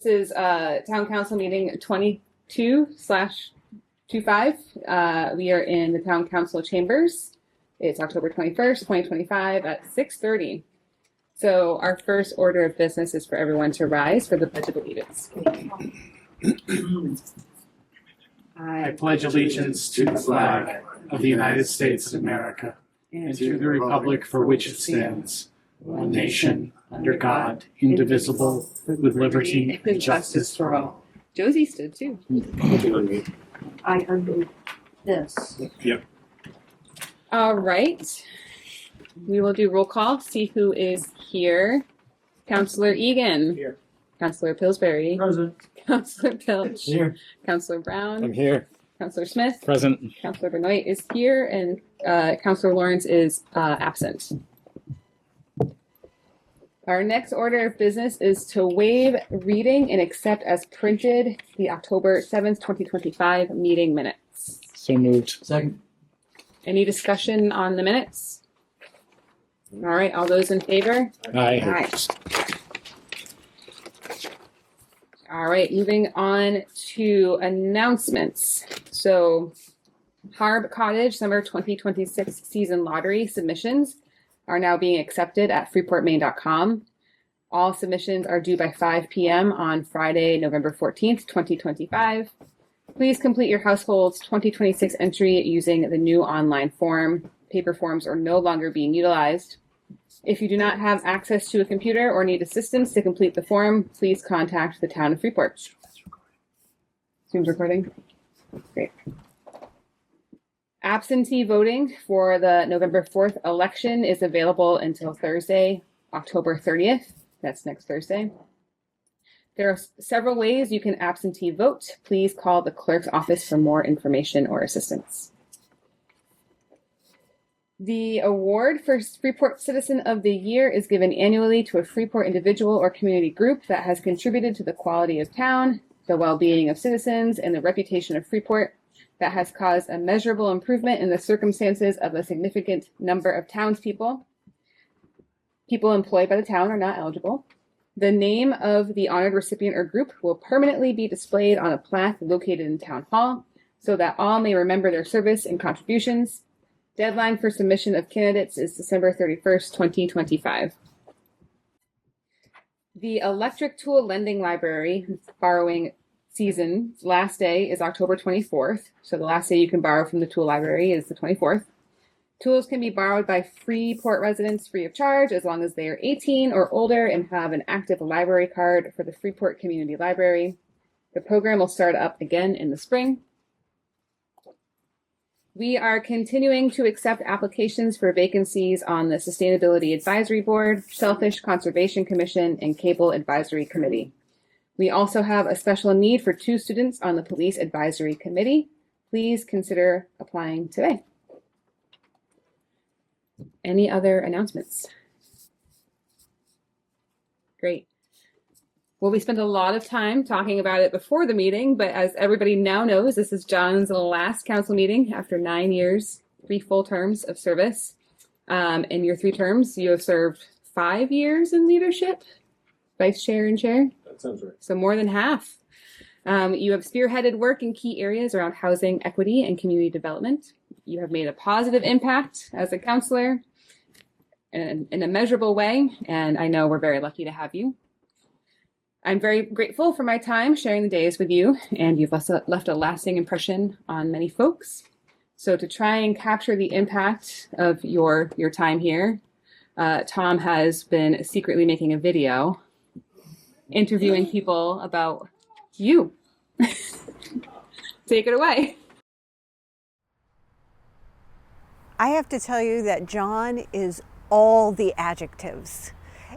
This is Town Council meeting 22/25. We are in the Town Council chambers. It's October 21st, 2025 at 6:30. So our first order of business is for everyone to rise for the Pledge of Allegiance. I pledge allegiance to the flag of the United States of America and to the republic for which it stands, one nation, under God, indivisible, with liberty and justice for all. Josie stood too. I undo this. Yep. All right. We will do roll call, see who is here. Councillor Egan. Here. Councillor Pillsbury. Present. Councillor Pilch. Here. Councillor Brown. I'm here. Councillor Smith. Present. Councillor Benoit is here, and Councillor Lawrence is absent. Our next order of business is to waive reading and accept as printed the October 7th, 2025 meeting minutes. So moved. Second. Any discussion on the minutes? All right, all those in favor? Aye. All right, moving on to announcements. So, Harb Cottage Summer 2026 season lottery submissions are now being accepted at freeportmaine.com. All submissions are due by 5 p.m. on Friday, November 14th, 2025. Please complete your household's 2026 entry using the new online form. Paper forms are no longer being utilized. If you do not have access to a computer or need assistance to complete the form, please contact the town of Freeport. Zoom's recording. Great. Absentee voting for the November 4th election is available until Thursday, October 30th. That's next Thursday. There are several ways you can absentee vote. Please call the clerk's office for more information or assistance. The award for Freeport Citizen of the Year is given annually to a Freeport individual or community group that has contributed to the quality of town, the well-being of citizens, and the reputation of Freeport, that has caused a measurable improvement in the circumstances of a significant number of townspeople. People employed by the town are not eligible. The name of the honored recipient or group will permanently be displayed on a plaque located in Town Hall so that all may remember their service and contributions. Deadline for submission of candidates is December 31st, 2025. The Electric Tool Lending Library borrowing season last day is October 24th. So the last day you can borrow from the tool library is the 24th. Tools can be borrowed by Freeport residents free of charge as long as they are 18 or older and have an active library card for the Freeport Community Library. The program will start up again in the spring. We are continuing to accept applications for vacancies on the Sustainability Advisory Board, Shellfish Conservation Commission, and Cable Advisory Committee. We also have a special need for 2 students on the Police Advisory Committee. Please consider applying today. Any other announcements? Great. Well, we spent a lot of time talking about it before the meeting, but as everybody now knows, this is John's last council meeting after 9 years, 3 full terms of service. In your 3 terms, you have served 5 years in leadership, vice chair and chair. That sounds right. So more than half. You have spearheaded work in key areas around housing, equity, and community development. You have made a positive impact as a counselor in a measurable way, and I know we're very lucky to have you. I'm very grateful for my time sharing the days with you, and you've left a lasting impression on many folks. So to try and capture the impact of your time here, Tom has been secretly making a video interviewing people about you. Take it away. I have to tell you that John is all the adjectives.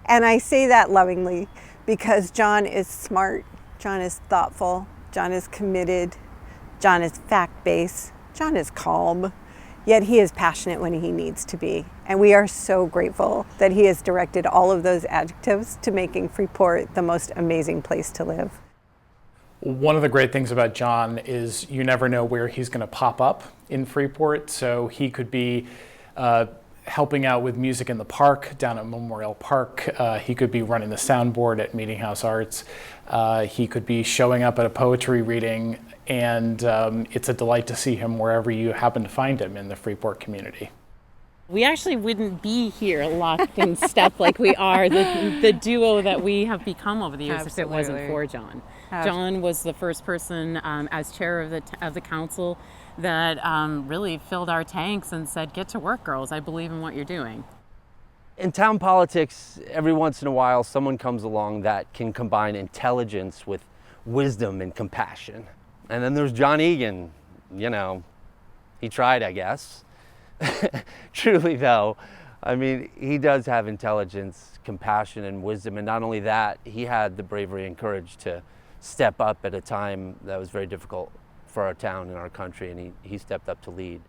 And I say that lovingly because John is smart, John is thoughtful, John is committed, John is fact-based, John is calm, yet he is passionate when he needs to be. And we are so grateful that he has directed all of those adjectives to making Freeport the most amazing place to live. One of the great things about John is you never know where he's going to pop up in Freeport. So he could be helping out with music in the park down at Memorial Park. He could be running the soundboard at Meeting House Arts. He could be showing up at a poetry reading, and it's a delight to see him wherever you happen to find him in the Freeport community. We actually wouldn't be here locked in step like we are, the duo that we have become over the years if it wasn't for John. John was the first person as chair of the council that really filled our tanks and said, "Get to work, girls. I believe in what you're doing." In town politics, every once in a while, someone comes along that can combine intelligence with wisdom and compassion. And then there's John Egan. You know, he tried, I guess. Truly, though, I mean, he does have intelligence, compassion, and wisdom. And not only that, he had the bravery and courage to step up at a time that was very difficult for our town and our country, and he stepped up to lead.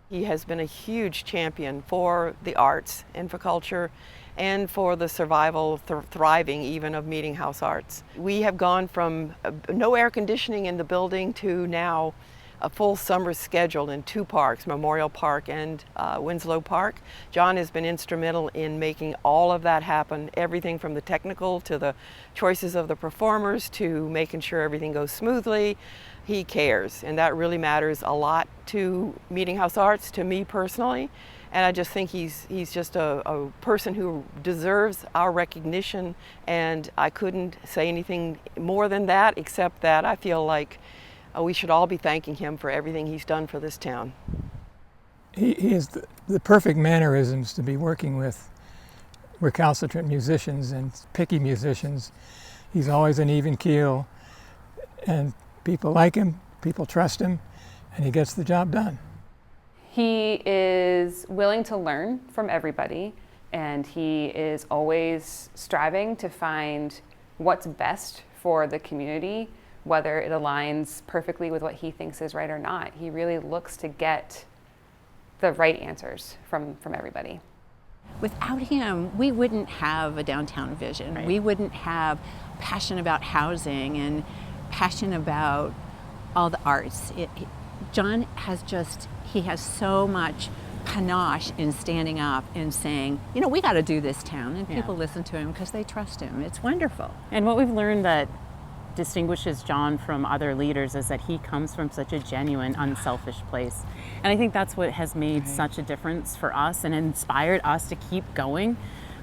He has been a huge champion for the arts and for culture and for the survival, thriving even of Meeting House Arts. We have gone from no air conditioning in the building to now a full summer schedule in 2 parks, Memorial Park and Winslow Park. John has been instrumental in making all of that happen, everything from the technical to the choices of the performers to making sure everything goes smoothly. He cares, and that really matters a lot to Meeting House Arts, to me personally. And I just think he's just a person who deserves our recognition, and I couldn't say anything more than that, except that I feel like we should all be thanking him for everything he's done for this town. He has the perfect mannerisms to be working with recalcitrant musicians and picky musicians. He's always an even keel, and people like him, people trust him, and he gets the job done. He is willing to learn from everybody, and he is always striving to find what's best for the community, whether it aligns perfectly with what he thinks is right or not. He really looks to get the right answers from everybody. Without him, we wouldn't have a downtown vision. Right. We wouldn't have passion about housing and passion about all the arts. John has he has so much panache in standing up and saying, you know, we got to do this town, and people listen to him because they trust him. It's wonderful. And what we've learned that distinguishes John from other leaders is that he comes from such a genuine, unselfish place. And I think that's what has made such a difference for us and inspired us to keep going,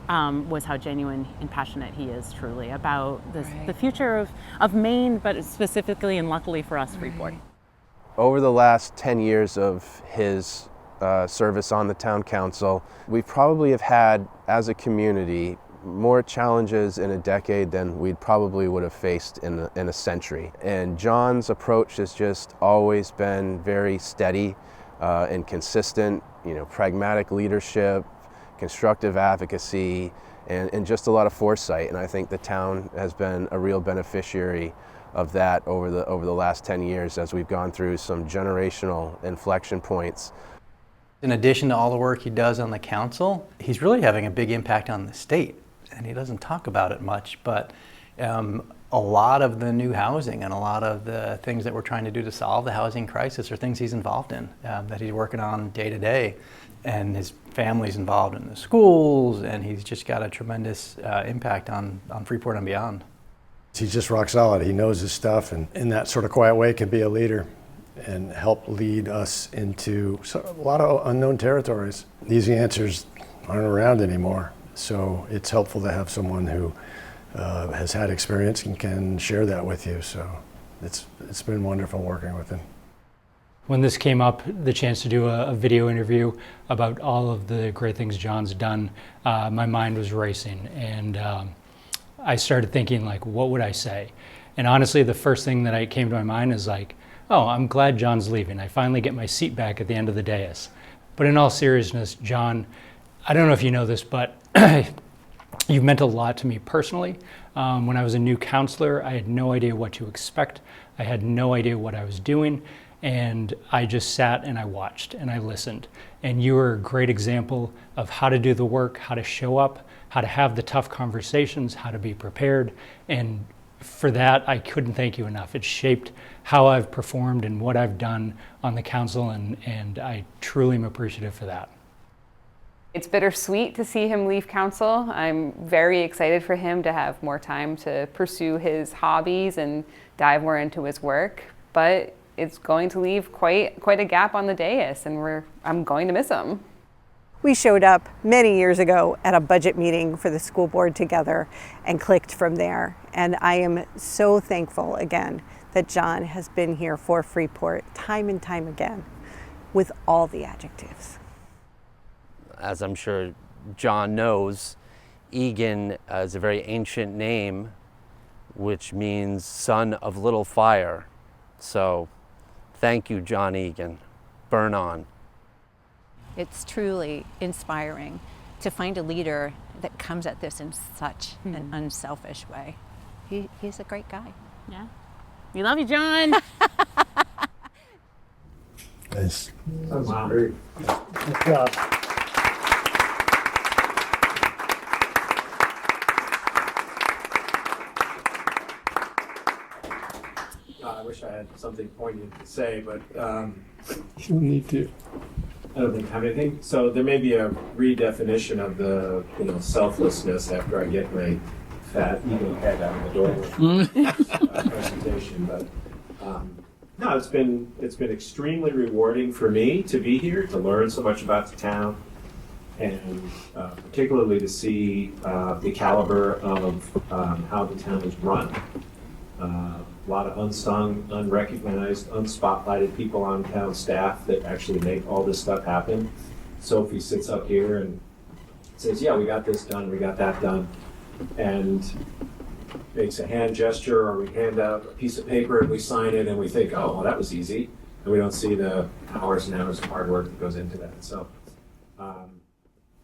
was how genuine and passionate he is truly about the future of Maine, but specifically and luckily for us, Freeport. Over the last 10 years of his service on the town council, we probably have had, as a community, more challenges in a decade than we probably would have faced in a century. And John's approach has just always been very steady and consistent, you know, pragmatic leadership, constructive advocacy, and just a lot of foresight. And I think the town has been a real beneficiary of that over the last 10 years as we've gone through some generational inflection points. In addition to all the work he does on the council, he's really having a big impact on the state. And he doesn't talk about it much, but a lot of the new housing and a lot of the things that we're trying to do to solve the housing crisis are things he's involved in, that he's working on day to day. And his family's involved in the schools, and he's just got a tremendous impact on Freeport and beyond. He's just rock solid. He knows his stuff, and in that sort of quiet way can be a leader and help lead us into a lot of unknown territories. Easy answers aren't around anymore. So it's helpful to have someone who has had experience and can share that with you. So it's been wonderful working with him. When this came up, the chance to do a video interview about all of the great things John's done, my mind was racing, and I started thinking, like, what would I say? And honestly, the first thing that came to my mind is like, oh, I'm glad John's leaving. I finally get my seat back at the end of the dais. But in all seriousness, John, I don't know if you know this, but you've meant a lot to me personally. When I was a new counselor, I had no idea what to expect. I had no idea what I was doing. And I just sat and I watched and I listened. And you were a great example of how to do the work, how to show up, how to have the tough conversations, how to be prepared. And for that, I couldn't thank you enough. It shaped how I've performed and what I've done on the council, and I truly am appreciative for that. It's bittersweet to see him leave council. I'm very excited for him to have more time to pursue his hobbies and dive more into his work, but it's going to leave quite a gap on the dais, and I'm going to miss him. We showed up many years ago at a budget meeting for the school board together and clicked from there. And I am so thankful again that John has been here for Freeport time and time again with all the adjectives. As I'm sure John knows, Egan is a very ancient name, which means son of little fire. So thank you, John Egan. Burn on. It's truly inspiring to find a leader that comes at this in such an unselfish way. He's a great guy. Yeah. We love you, John. Nice. That's great. Good job. I wish I had something poignant to say, but You don't need to. I don't think I have anything. So there may be a redefinition of the selflessness after I get my fat eagle head out of the door with presentation. But no, it's been extremely rewarding for me to be here, to learn so much about the town, and particularly to see the caliber of how the town is run. A lot of unsung, unrecognized, unspotlighted people on town staff that actually make all this stuff happen. Sophie sits up here and says, yeah, we got this done, we got that done, and makes a hand gesture, or we hand out a piece of paper and we sign it and we think, oh, well, that was easy. And we don't see the hours and hours of hard work that goes into that. So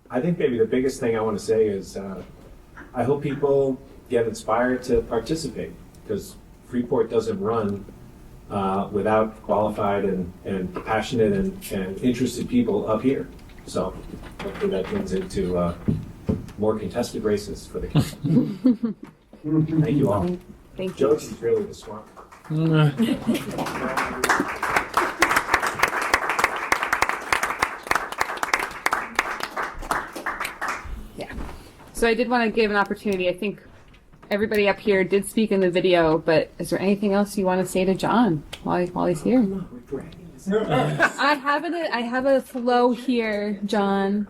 I think maybe the biggest thing I want to say is I hope people get inspired to participate, because Freeport doesn't run without qualified and passionate and interested people up here. So hopefully that turns into more contested races for the council. Thank you all. Thank you. Jokes is really the swamp. Yeah. So I did want to give an opportunity. I think everybody up here did speak in the video, but is there anything else you want to say to John while he's here? I have a flow here, John.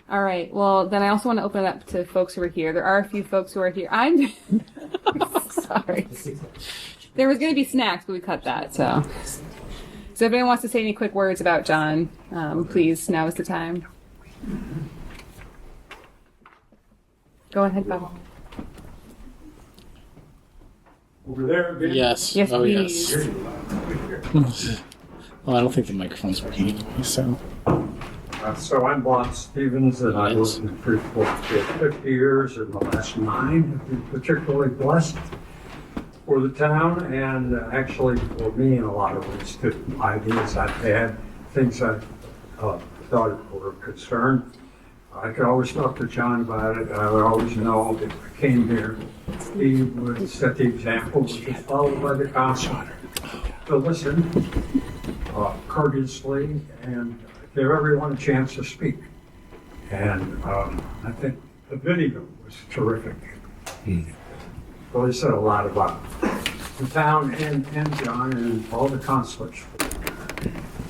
All right. Well, then I also want to open it up to folks who are here. There are a few folks who are here. I'm sorry. There was going to be snacks, but we cut that. So if anyone wants to say any quick words about John, please, now is the time. Go ahead, Bob. Over there, Vinny? Yes. Yes, Oh, please. yes. Well, I don't think the microphone's working anyway, so. So I'm Bob Stevens, and I lived in Freeport for 50 years, and the last 9 have been particularly blessed for the town, and actually for me in a lot of ways too. Ideas I've had, things I thought were a concern. I could always talk to John about it. I would always know that if I came here, he would set the example, which is followed by the council, to listen courteously and give everyone a chance to speak. And I think the video was terrific. Really said a lot about the town and John and all the councilors.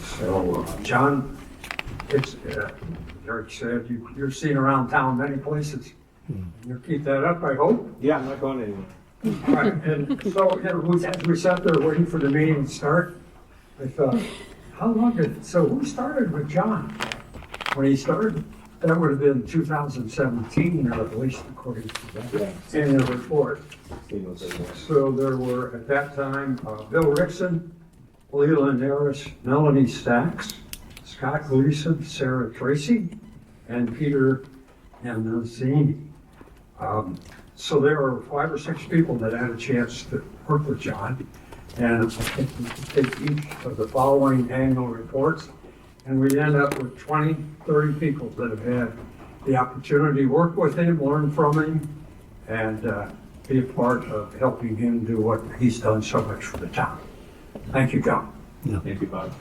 So John, it's Eric said you're seen around town many places. You'll keep that up, I hope. Yeah, I'm not going anywhere. All right, and so as we sat there waiting for the meeting to start, I thought, who started with John? When he started, that would have been 2017, or at least according to that annual report. So there were, at that time, Bill Rickson, Leland Harris, Melanie Stacks, Scott Gleason, Sarah Tracy, and Peter Anzini. So there were 5 or 6 people that had a chance to work with John. And I think we could take each of the following annual reports, and we'd end up with 20, 30 people that have had the opportunity to work with him, learn from him, and be a part of helping him do what he's done so much for the town. Thank you, John. Thank you, Bob.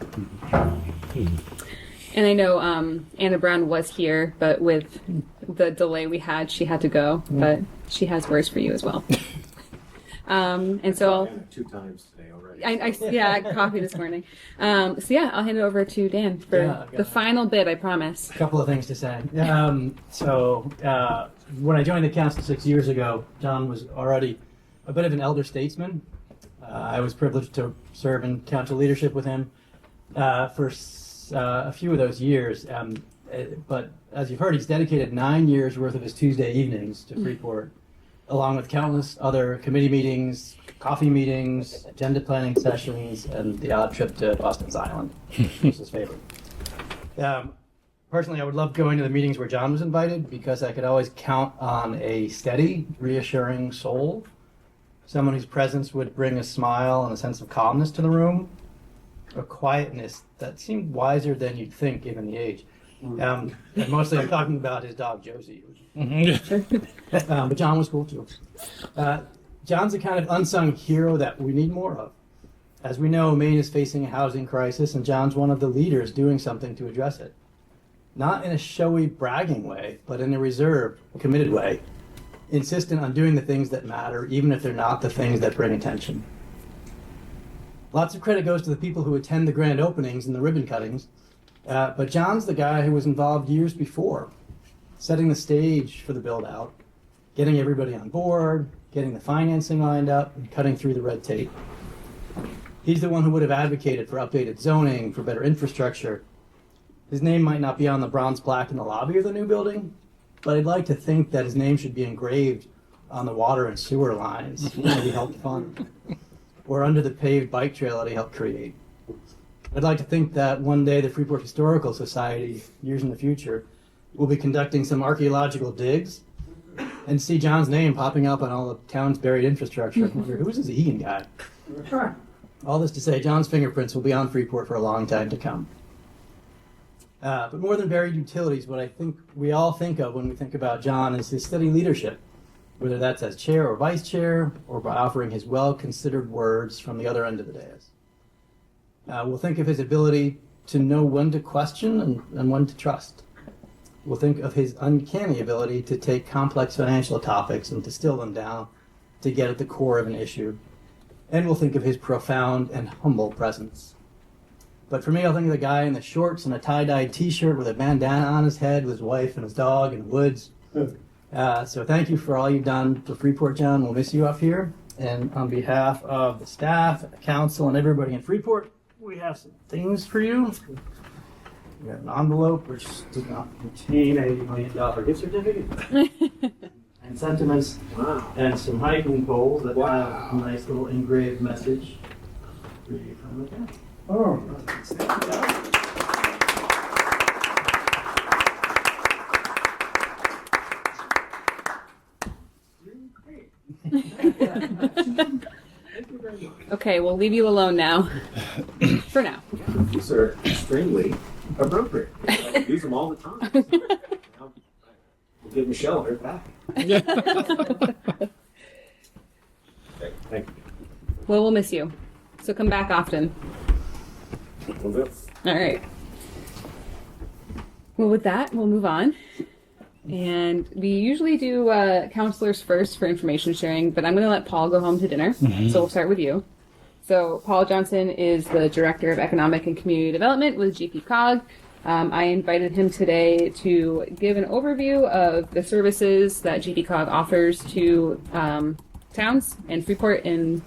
And I know Anna Brown was here, but with the delay we had, she had to go. But she has words for you as well. And so Anna 2 times today already. I coffee this morning. I'll hand it over to Dan for the final bit, I promise. A couple of things to say. When I joined the council 6 years ago, John was already a bit of an elder statesman. I was privileged to serve in council leadership with him for a few of those years. But as you've heard, he's dedicated 9 years worth of his Tuesday evenings to Freeport, along with countless other committee meetings, coffee meetings, agenda planning sessions, and the odd trip to Boston's Island, which is his favorite. Personally, I would love going to the meetings where John was invited because I could always count on a steady, reassuring soul, someone whose presence would bring a smile and a sense of calmness to the room, a quietness that seemed wiser than you'd think given the age. And mostly I'm talking about his dog, Josie. But John was cool too. John's the kind of unsung hero that we need more of. As we know, Maine is facing a housing crisis, and John's one of the leaders doing something to address it. Not in a showy, bragging way, but in a reserved, committed way, insistent on doing the things that matter, even if they're not the things that bring attention. Lots of credit goes to the people who attend the grand openings and the ribbon cuttings, but John's the guy who was involved years before, setting the stage for the build-out, getting everybody on board, getting the financing lined up, and cutting through the red tape. He's the one who would have advocated for updated zoning, for better infrastructure. His name might not be on the bronze plaque in the lobby of the new building, but I'd like to think that his name should be engraved on the water and sewer lines that he helped fund, or under the paved bike trail that he helped create. I'd like to think that one day the Freeport Historical Society, years in the future, will be conducting some archaeological digs and see John's name popping up on all the town's buried infrastructure. I wonder, who's this Egan guy? All this to say, John's fingerprints will be on Freeport for a long time to come. But more than buried utilities, what I think we all think of when we think about John is his steady leadership, whether that's as chair or vice chair, or by offering his well-considered words from the other end of the dais. We'll think of his ability to know when to question and when to trust. We'll think of his uncanny ability to take complex financial topics and distill them down to get at the core of an issue. And we'll think of his profound and humble presence. But for me, I'll think of the guy in the shorts and a tie-dyed t-shirt with a bandana on his head with his wife and his dog in the woods. So thank you for all you've done for Freeport, John. We'll miss you up here. And on behalf of the staff, the council, and everybody in Freeport, we have some things for you. We got an envelope which does not contain a $1 million gift certificate. And sentiments. Wow. And some hiking poles that have a nice little engraved message for you from the town. Oh. Okay, we'll leave you alone now. For now. These are extremely appropriate. I use them all the time. We'll give Michelle her back. Okay, thank you. Well, we'll miss you. So come back often. Will do. All right. Well, with that, we'll move on. And we usually do counselors first for information sharing, but I'm going to let Paul go home to dinner. So we'll start with you. So Paul Johnson is the Director of Economic and Community Development with GPCOG. I invited him today to give an overview of the services that GPCOG offers to towns and Freeport in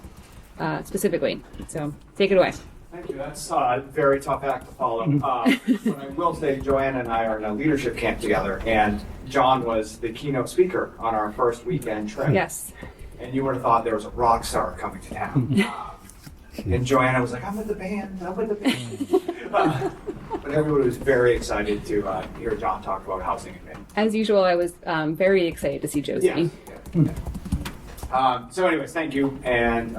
specifically. So take it away. Thank you. That's a very tough act to follow. But I will say Joanna and I are in a leadership camp together, and John was the keynote speaker on our first weekend trip. Yes. And you would have thought there was a rock star coming to town. And Joanna was like, I'm with the band, I'm with the band. But everybody was very excited to hear John talk about housing in Maine. As usual, I was very excited to see Josie. Yeah. So anyways, thank you. And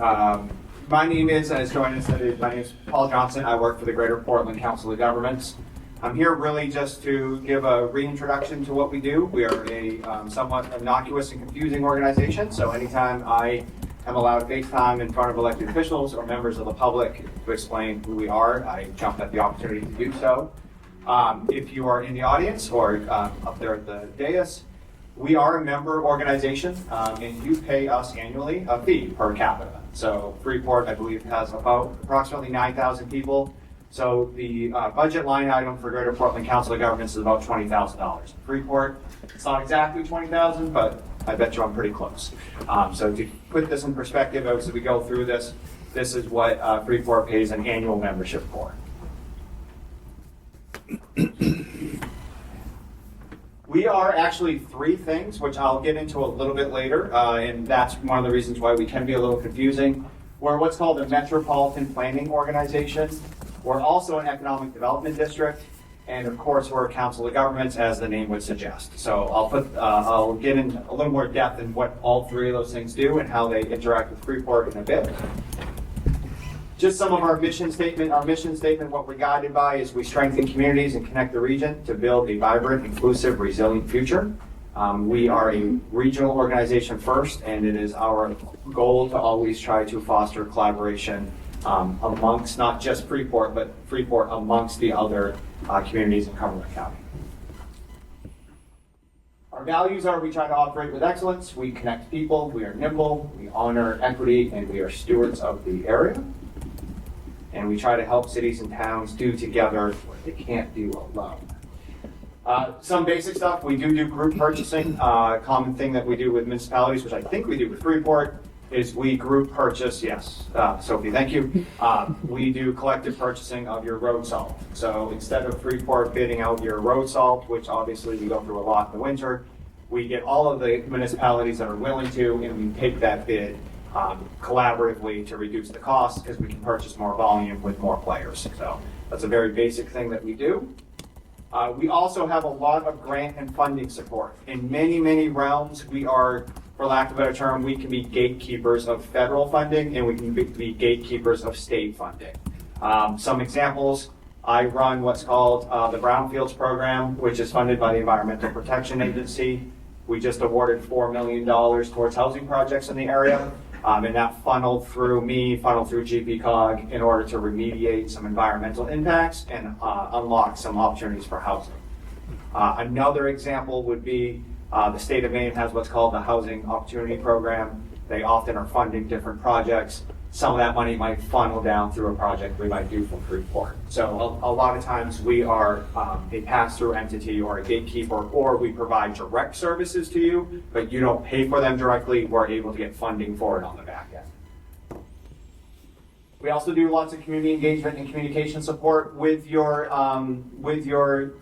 my name is, as Joanna said, my name is Paul Johnson. I work for the Greater Portland Council of Governments. I'm here really just to give a reintroduction to what we do. We are a somewhat innocuous and confusing organization. So anytime I am allowed face time in front of elected officials or members of the public to explain who we are, I jump at the opportunity to do so. If you are in the audience or up there at the dais, we are a member organization, and you pay us annually a fee per capita. So Freeport, I believe, has about approximately 9,000 people. So the budget line item for Greater Portland Council of Governments is about $20,000. Freeport, it's not exactly 20,000, but I bet you I'm pretty close. So to put this in perspective, as we go through this, this is what Freeport pays an annual membership for. We are actually three things, which I'll get into a little bit later, and that's one of the reasons why we can be a little confusing. We're what's called a metropolitan planning organization. We're also an economic development district, and of course we're a council of governments, as the name would suggest. So I'll get into a little more depth in what all three of those things do and how they interact with Freeport in a bit. Just some of our mission statement. Our mission statement, what we're guided by, is we strengthen communities and connect the region to build a vibrant, inclusive, resilient future. We are a regional organization first, and it is our goal to always try to foster collaboration amongst not just Freeport, but Freeport amongst the other communities in Cumberland County. Our values are: we try to operate with excellence, we connect people, we are nimble, we honor equity, and we are stewards of the area. And we try to help cities and towns do together what they can't do alone. Some basic stuff, we do group purchasing. Common thing that we do with municipalities, which I think we do with Freeport, is we group purchase, yes, Sophie, thank you. We do collective purchasing of your road salt. So instead of Freeport bidding out your road salt, which obviously we go through a lot in the winter, we get all of the municipalities that are willing to, and we take that bid collaboratively to reduce the cost, because we can purchase more volume with more players. So that's a very basic thing that we do. We also have a lot of grant and funding support. In many, many realms, we are, for lack of a better term, we can be gatekeepers of federal funding, and we can be gatekeepers of state funding. Some examples: I run what's called the Brownfields program, which is funded by the Environmental Protection Agency. We just awarded $4 million towards housing projects in the area. And that funneled through me, funneled through GPCOG, in order to remediate some environmental impacts and unlock some opportunities for housing. Another example would be the state of Maine has what's called the Housing Opportunity Program. They often are funding different projects. Some of that money might funnel down through a project we might do from Freeport. So a lot of times we are a pass-through entity or a gatekeeper, or we provide direct services to you, but you don't pay for them directly. We're able to get funding for it on the back end. We also do lots of community engagement and communication support with your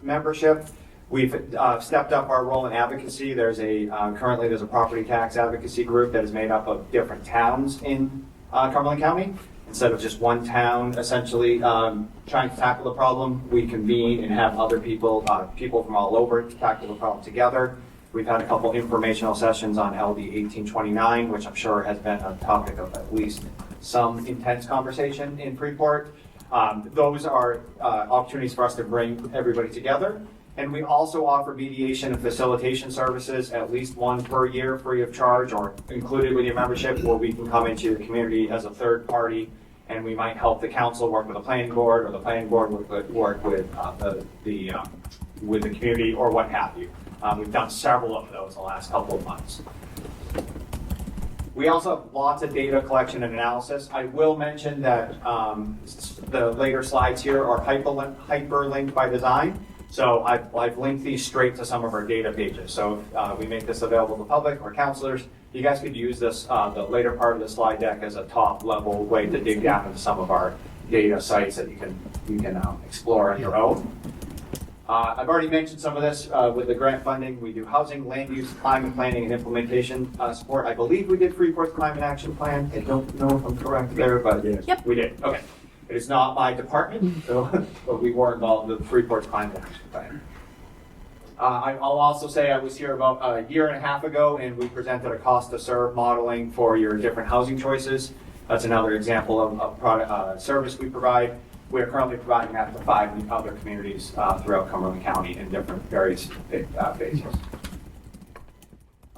membership. We've stepped up our role in advocacy. Currently there's a property tax advocacy group that is made up of different towns in Cumberland County. Instead of just one town essentially trying to tackle the problem, we convene and have other people from all over to tackle the problem together. We've had a couple informational sessions on LD 1829, which I'm sure has been a topic of at least some intense conversation in Freeport. Those are opportunities for us to bring everybody together. And we also offer mediation and facilitation services, at least one per year, free of charge or included with your membership, where we can come into your community as a third party, and we might help the council work with the planning board, or the planning board would work with the community, or what have you. We've done several of those in the last couple of months. We also have lots of data collection and analysis. I will mention that the later slides here are hyperlinked by design. So I've linked these straight to some of our data pages. So we make this available to the public or counselors. You guys could use this, the later part of the slide deck, as a top level way to dig down into some of our data sites that you can explore on your own. I've already mentioned some of this with the grant funding. We do housing, land use, climate planning, and implementation support. I believe we did Freeport's climate action plan. I don't know if I'm correct there, but Yep. We did. Okay. It is not my department, but we were involved with Freeport's climate action plan. I'll also say I was here about a year and a half ago, and we presented a cost to serve modeling for your different housing choices. That's another example of product service we provide. We are currently providing that to 5 other communities throughout Cumberland County in different various phases.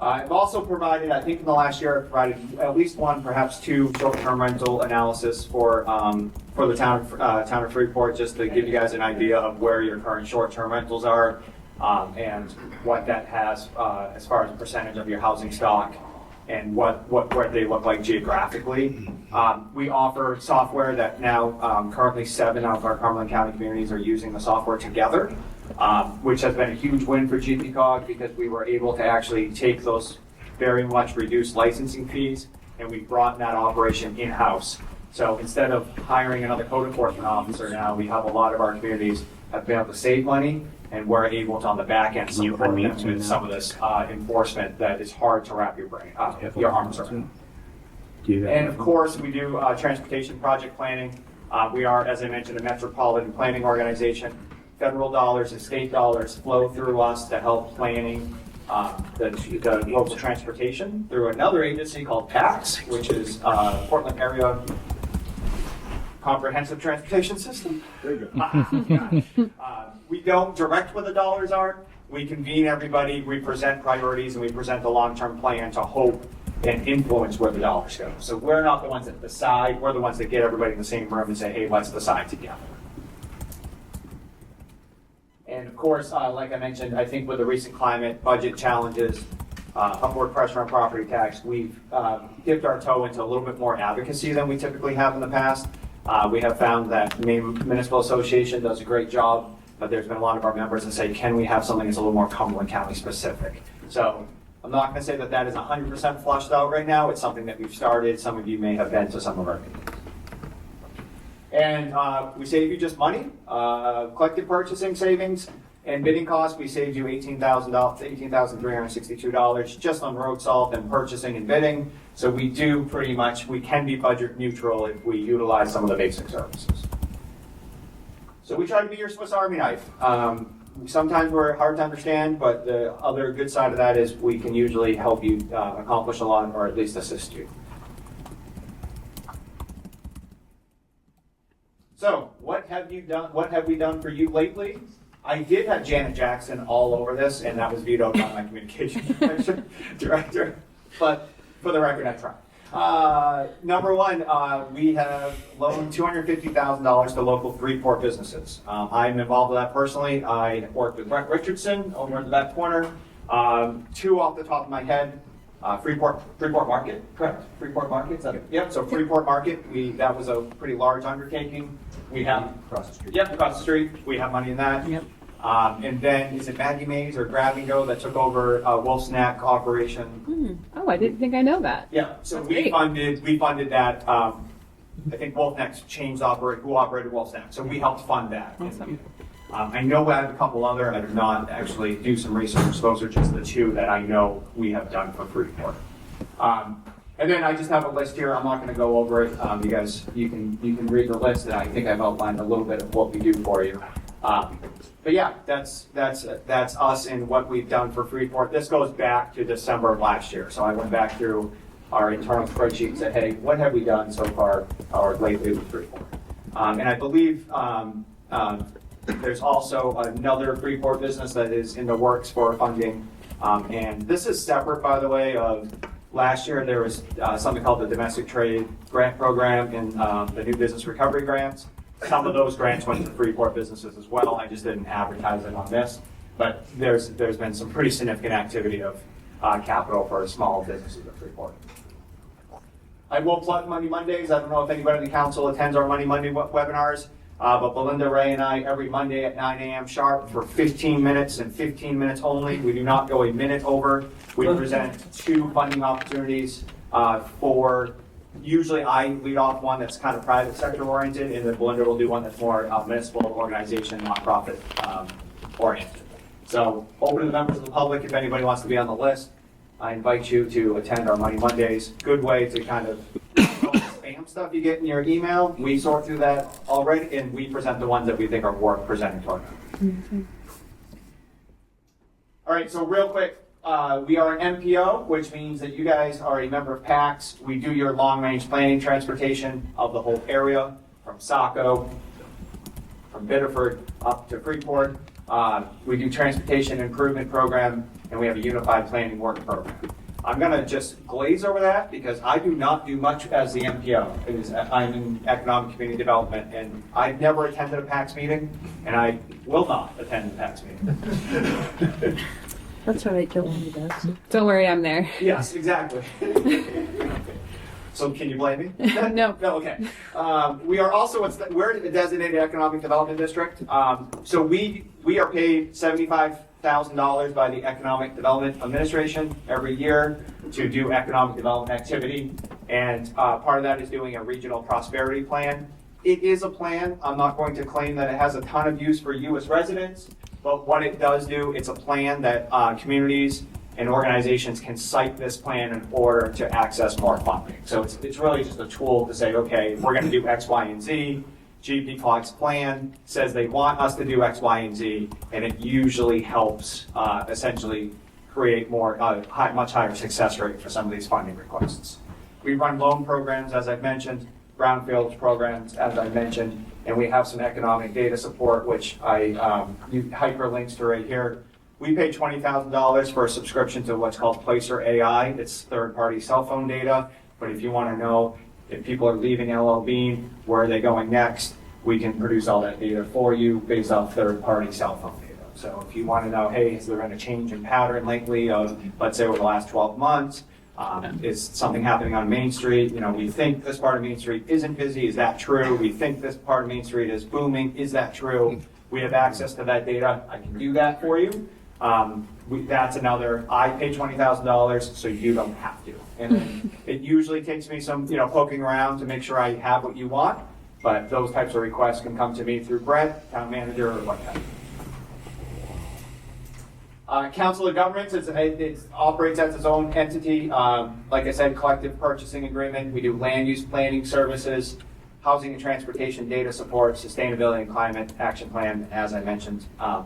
I've also provided, I think in the last year, I've provided at least one, perhaps two short-term rental analysis for the town of Freeport, just to give you guys an idea of where your current short-term rentals are and what that has as far as a percentage of your housing stock and what they look like geographically. We offer software that now currently 7 out of our Cumberland County communities are using the software together. Which has been a huge win for GPCOG because we were able to actually take those very much reduced licensing fees and we brought that operation in-house. So instead of hiring another code enforcement officer now, we have a lot of our communities have been able to save money and we're able to on the back end support them with some of this enforcement that is hard to wrap your arms around. And of course, we do transportation project planning. We are, as I mentioned, a metropolitan planning organization. Federal dollars and state dollars flow through us to help planning the local transportation through another agency called PACS, which is Portland Area Comprehensive Transportation System. There you go. We don't direct where the dollars are. We convene everybody, we present priorities, and we present the long-term plan to hope and influence where the dollars go. So we're not the ones that decide, we're the ones that get everybody in the same room and say, hey, let's decide together. And of course, like I mentioned, I think with the recent climate budget challenges, upward pressure on property tax, we've dipped our toe into a little bit more advocacy than we typically have in the past. We have found that Maine Municipal Association does a great job, but there's been a lot of our members that say, can we have something that's a little more Cumberland County specific? So I'm not going to say that that is 100% flushed out right now. It's something that we've started. Some of you may have been to some of our meetings. And we save you just money, collective purchasing savings, and bidding costs. We saved you $18,362 just on road salt and purchasing and bidding. So we do pretty much, we can be budget neutral if we utilize some of the basic services. So we try to be your Swiss Army knife. Sometimes we're hard to understand, but the other good side of that is we can usually help you accomplish a lot or at least assist you. So, what have you done? What have we done for you lately? I did have Janet Jackson all over this, and that was vetoed by my communications director. But for the record, I tried. Number one, we have loaned $250,000 to local Freeport businesses. I'm involved with that personally. I worked with Brett Richardson over in the back corner. 2 off the top of my head. Freeport Market, correct? Freeport Market, yep. So Freeport Market, that was a pretty large undertaking. We have across the street. Yep, across the street. We have money in that. Yep. And then is it Maggie Mays or Grab and Go that took over Wolf Snack operation? Oh, I didn't think I know that. Yeah. So we funded that. I think Wolf Snack changed who operated Wolf Snack. So we helped fund that. Awesome. I know I have a couple other. I did not actually do some research. Those are just the 2 that I know we have done for Freeport. And then I just have a list here. I'm not going to go over it. You guys, you can read the list, and I think I've outlined a little bit of what we do for you. But yeah, that's us and what we've done for Freeport. This goes back to December of last year. So I went back through our internal spreadsheet and said, hey, what have we done so far or lately with Freeport? And I believe there's also another Freeport business that is in the works for funding. And this is separate, by the way, of last year. There was something called the Domestic Trade Grant Program and the New Business Recovery Grants. Some of those grants went to Freeport businesses as well. I just didn't advertise them on this. But there's been some pretty significant activity of capital for small businesses at Freeport. I will plug Money Mondays. I don't know if anybody in the council attends our Money Monday webinars. But Belinda, Ray, and I, every Monday at 9 a.m. sharp for 15 minutes and 15 minutes only. We do not go a minute over. We present 2 funding opportunities for, usually I lead off one that's kind of private sector oriented, and then Belinda will do one that's more municipal organization, nonprofit oriented. So open to the members of the public if anybody wants to be on the list. I invite you to attend our Money Mondays. Good way to kind of spam stuff you get in your email. We sort through that already, and we present the ones that we think are worth presenting to our members. All right, so real quick, we are an MPO, which means that you guys are a member of PACS. We do your long-range planning transportation of the whole area, from Saco, from Biddeford up to Freeport. We do transportation improvement program and we have a unified planning work program. I'm going to just glaze over that because I do not do much as the MPO. I'm in economic community development, and I've never attended a PAX meeting, and I will not attend a PAX meeting. That's all right, Joanne does. Don't worry, I'm there. Yes, exactly. So can you blame me? No. No, okay. We are also, we're a designated economic development district. So we are paid $75,000 by the Economic Development Administration every year to do economic development activity. And part of that is doing a regional prosperity plan. It is a plan. I'm not going to claim that it has a ton of use for you as residents, but what it does do, it's a plan that communities and organizations can cite this plan in order to access more funding. So it's really just a tool to say, okay, if we're going to do X, Y, and Z, GPCOG's plan says they want us to do X, Y, and Z, and it usually helps essentially create more, much higher success rate for some of these funding requests. We run loan programs, as I've mentioned, brownfields programs, as I mentioned, and we have some economic data support, which I hyperlinks to right here. We pay $20,000 for a subscription to what's called Placer AI. It's third-party cell phone data, but if you want to know if people are leaving LL Bean, where are they going next, we can produce all that data for you based off third-party cell phone data. So if you want to know, hey, is there been a change in pattern lately of, let's say, over the last 12 months, is something happening on Main Street? You know, we think this part of Main Street isn't busy. Is that true? We think this part of Main Street is booming. Is that true? We have access to that data. I can do that for you. That's another, I pay $20,000 so you don't have to. And then it usually takes me some, poking around to make sure I have what you want. But those types of requests can come to me through Brett, town manager, or what have you. Council of Governments, it operates as its own entity. Like I said, collective purchasing agreement. We do land use planning services, housing and transportation data support, sustainability and climate action plan, as I mentioned,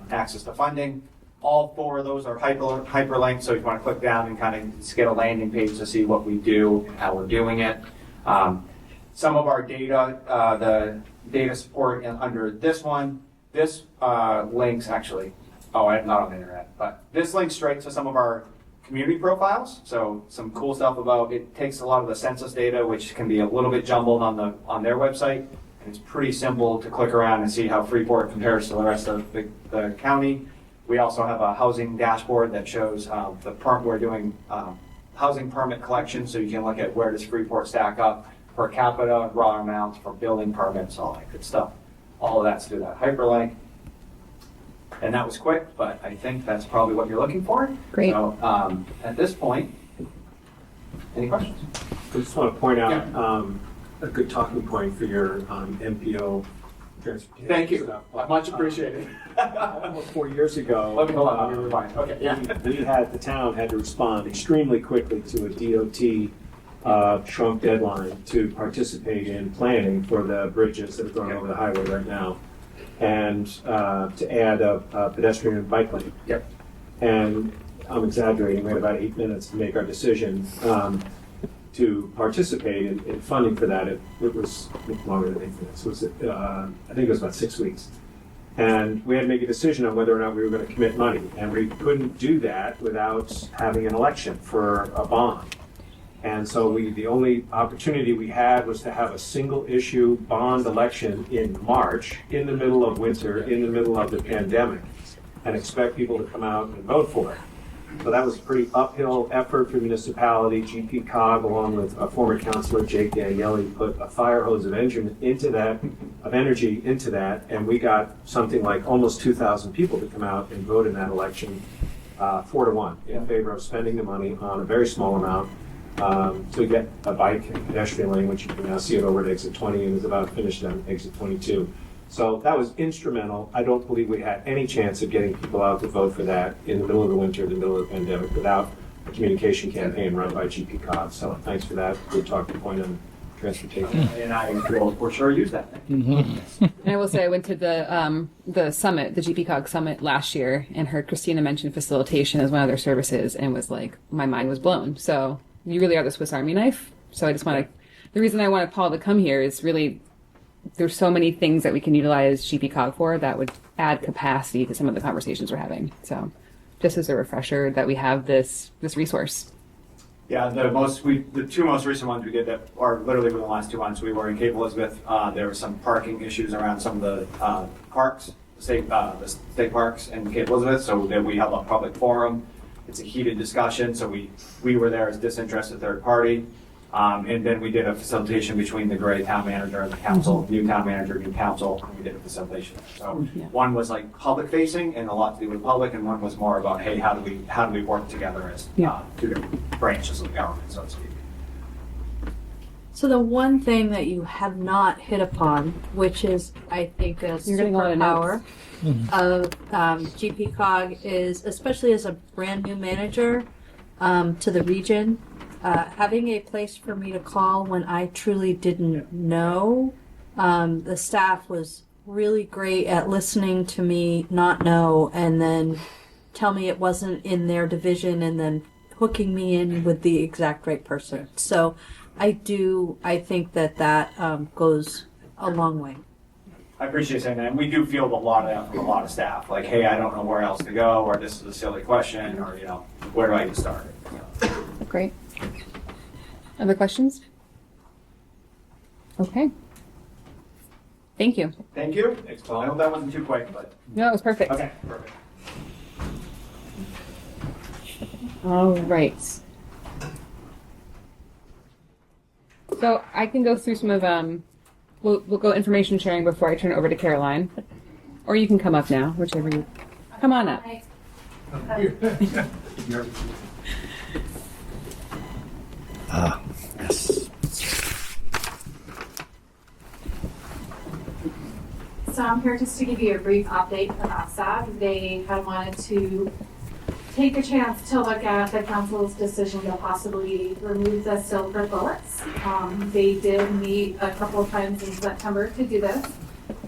access to funding. All four of those are hyperlinked, so if you want to click down and kind of just get a landing page to see what we do, how we're doing it. Some of our data, the data support under this one, this links actually, not on the internet, but this links straight to some of our community profiles. So some cool stuff about, it takes a lot of the census data, which can be a little bit jumbled on their website. And it's pretty simple to click around and see how Freeport compares to the rest of the county. We also have a housing dashboard that shows we're doing housing permit collection, so you can look at where does Freeport stack up per capita, raw amounts for building permits, all that good stuff. All of that's through that hyperlink. And that was quick, but I think that's probably what you're looking for. Great. So at this point, any questions? I just want to point out a good talking point for your MPO transportation. Thank you. Stuff. Much appreciated. Almost 4 years ago, Let me rewind. Okay. Yeah. the town had to respond extremely quickly to a DOT shrunk deadline to participate in planning for the bridges that are going over the highway right now, and to add a pedestrian and bike lane. Yep. And I'm exaggerating, we had about 8 minutes to make our decision to participate in funding for that. It was longer than 8 minutes. It was, I think it was about 6 weeks. And we had to make a decision on whether or not we were going to commit money. And we couldn't do that without having an election for a bond. And so the only opportunity we had was to have a single issue bond election in March, in the middle of winter, in the middle of the pandemic, and expect people to come out and vote for it. So that was a pretty uphill effort for municipality. GPCOG, along with a former councilor, Jake Daniele, put a fire hose of energy into that, and we got something like almost 2,000 people to come out and vote in that election, 4-1, in favor of spending the money on a very small amount to get a bike and pedestrian lane, which you can now see it over at exit 20 and is about finished on exit 22. So that was instrumental. I don't believe we had any chance of getting people out to vote for that in the middle of the winter, in the middle of the pandemic, without a communication campaign run by GPCOG. So thanks for that. Good talking point on transportation. And I will for sure use that. And I will say I went to the summit, the GPCOG summit last year, and heard Christina mention facilitation as one of their services, and was like, my mind was blown. So you really are the Swiss Army knife. So I just want to, the reason I wanted Paul to come here is really, there's so many things that we can utilize GPCOG for that would add capacity to some of the conversations we're having. So just as a refresher that we have this resource. Yeah, the two most recent ones we did that are literally within the last 2 months. We were in Cape Elizabeth. There were some parking issues around some of the parks, the state parks in Cape Elizabeth. So then we held a public forum. It's a heated discussion. So we were there as disinterested third party. And then we did a facilitation between the Gray town manager and the council, new town manager, new council, and we did a facilitation. So one was like public facing and a lot to do with the public, and one was more about, hey, how do we work together as two different branches of the government, so to speak. So the one thing that you have not hit upon, which is I think a superpower of GPCOG, is especially as a brand new manager to the region, having a place for me to call when I truly didn't know. The staff was really great at listening to me not know and then tell me it wasn't in their division and then hooking me in with the exact right person. So I think that goes a long way. I appreciate saying that. And we do field a lot of that from a lot of staff. Like, hey, I don't know where else to go, or this is a silly question, or, where do I get started? Great. Other questions? Okay. Thank you. Thank you. I hope that wasn't too quick, but. No, it was perfect. Okay, perfect. All right. So I can go through some of we'll go information sharing before I turn it over to Caroline, or you can come up now, whichever you. Come on up. Yes. So I'm here just to give you a brief update from FSAB. They had wanted to take a chance to look at the council's decision to possibly remove the silver bullets. They did meet a couple of times in September to do this,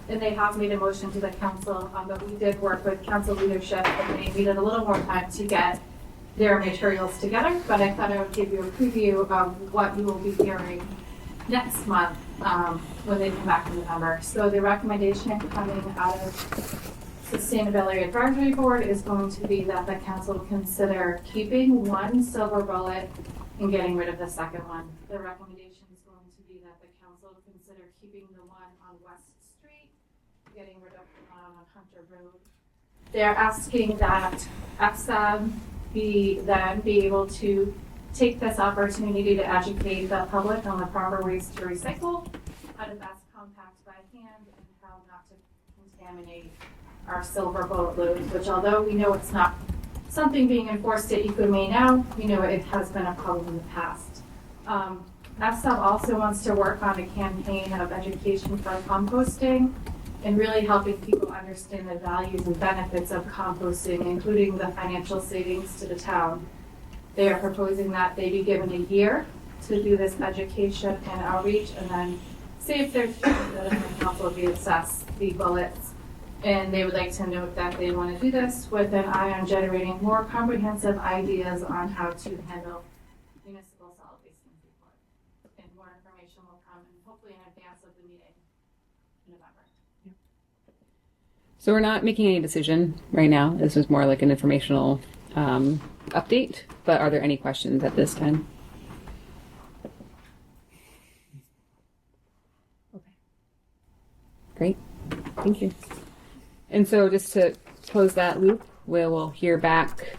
and they have made a motion to the council, but we did work with council leadership, and they needed a little more time to get their materials together, but I thought I would give you a preview of what you will be hearing next month when they come back in November. So the recommendation coming out of Sustainability Advisory Board is going to be that the council consider keeping one silver bullet and getting rid of the second one. The recommendation is going to be that the council consider keeping the one on West Street, getting rid of the one on Hunter Road. They're asking that FSAB be able to take this opportunity to educate the public on the proper ways to recycle, how to best compact by hand, and how not to contaminate our silver bullet loads, which although we know it's not something being enforced at EcoMay now, we know it has been a problem in the past. FSAB also wants to work on a campaign of education for composting and really helping people understand the values and benefits of composting, including the financial savings to the town. They are proposing that they be given a year to do this education and outreach, and then see if there's that the council will assess the bullets. And they would like to note that they want to do this with an eye on generating more comprehensive ideas on how to handle municipal solid waste in Freeport. And more information will come, and hopefully in advance of the meeting in November. So we're not making any decision right now. This is more like an informational update, but are there any questions at this time? Okay. Great. Thank you. And so just to close that loop, we will hear back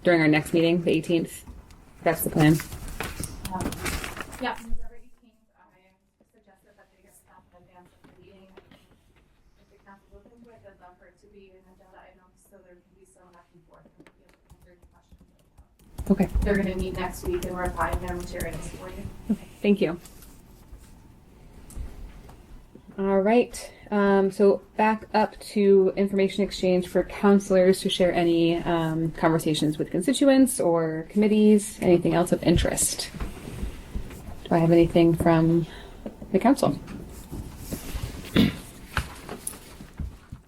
during our next meeting, the 18th. That's the plan. Yeah, November 18th, I suggested that they get stuff in advance of the meeting. If the council will into it, I'd love for it to be an agenda item so there can be some back and forth and be able to answer any questions. Okay. They're going to meet next week and refine their materials for you. Okay. Thank you. All right. So back up to information exchange for counselors to share any conversations with constituents or committees, anything else of interest. Do I have anything from the council?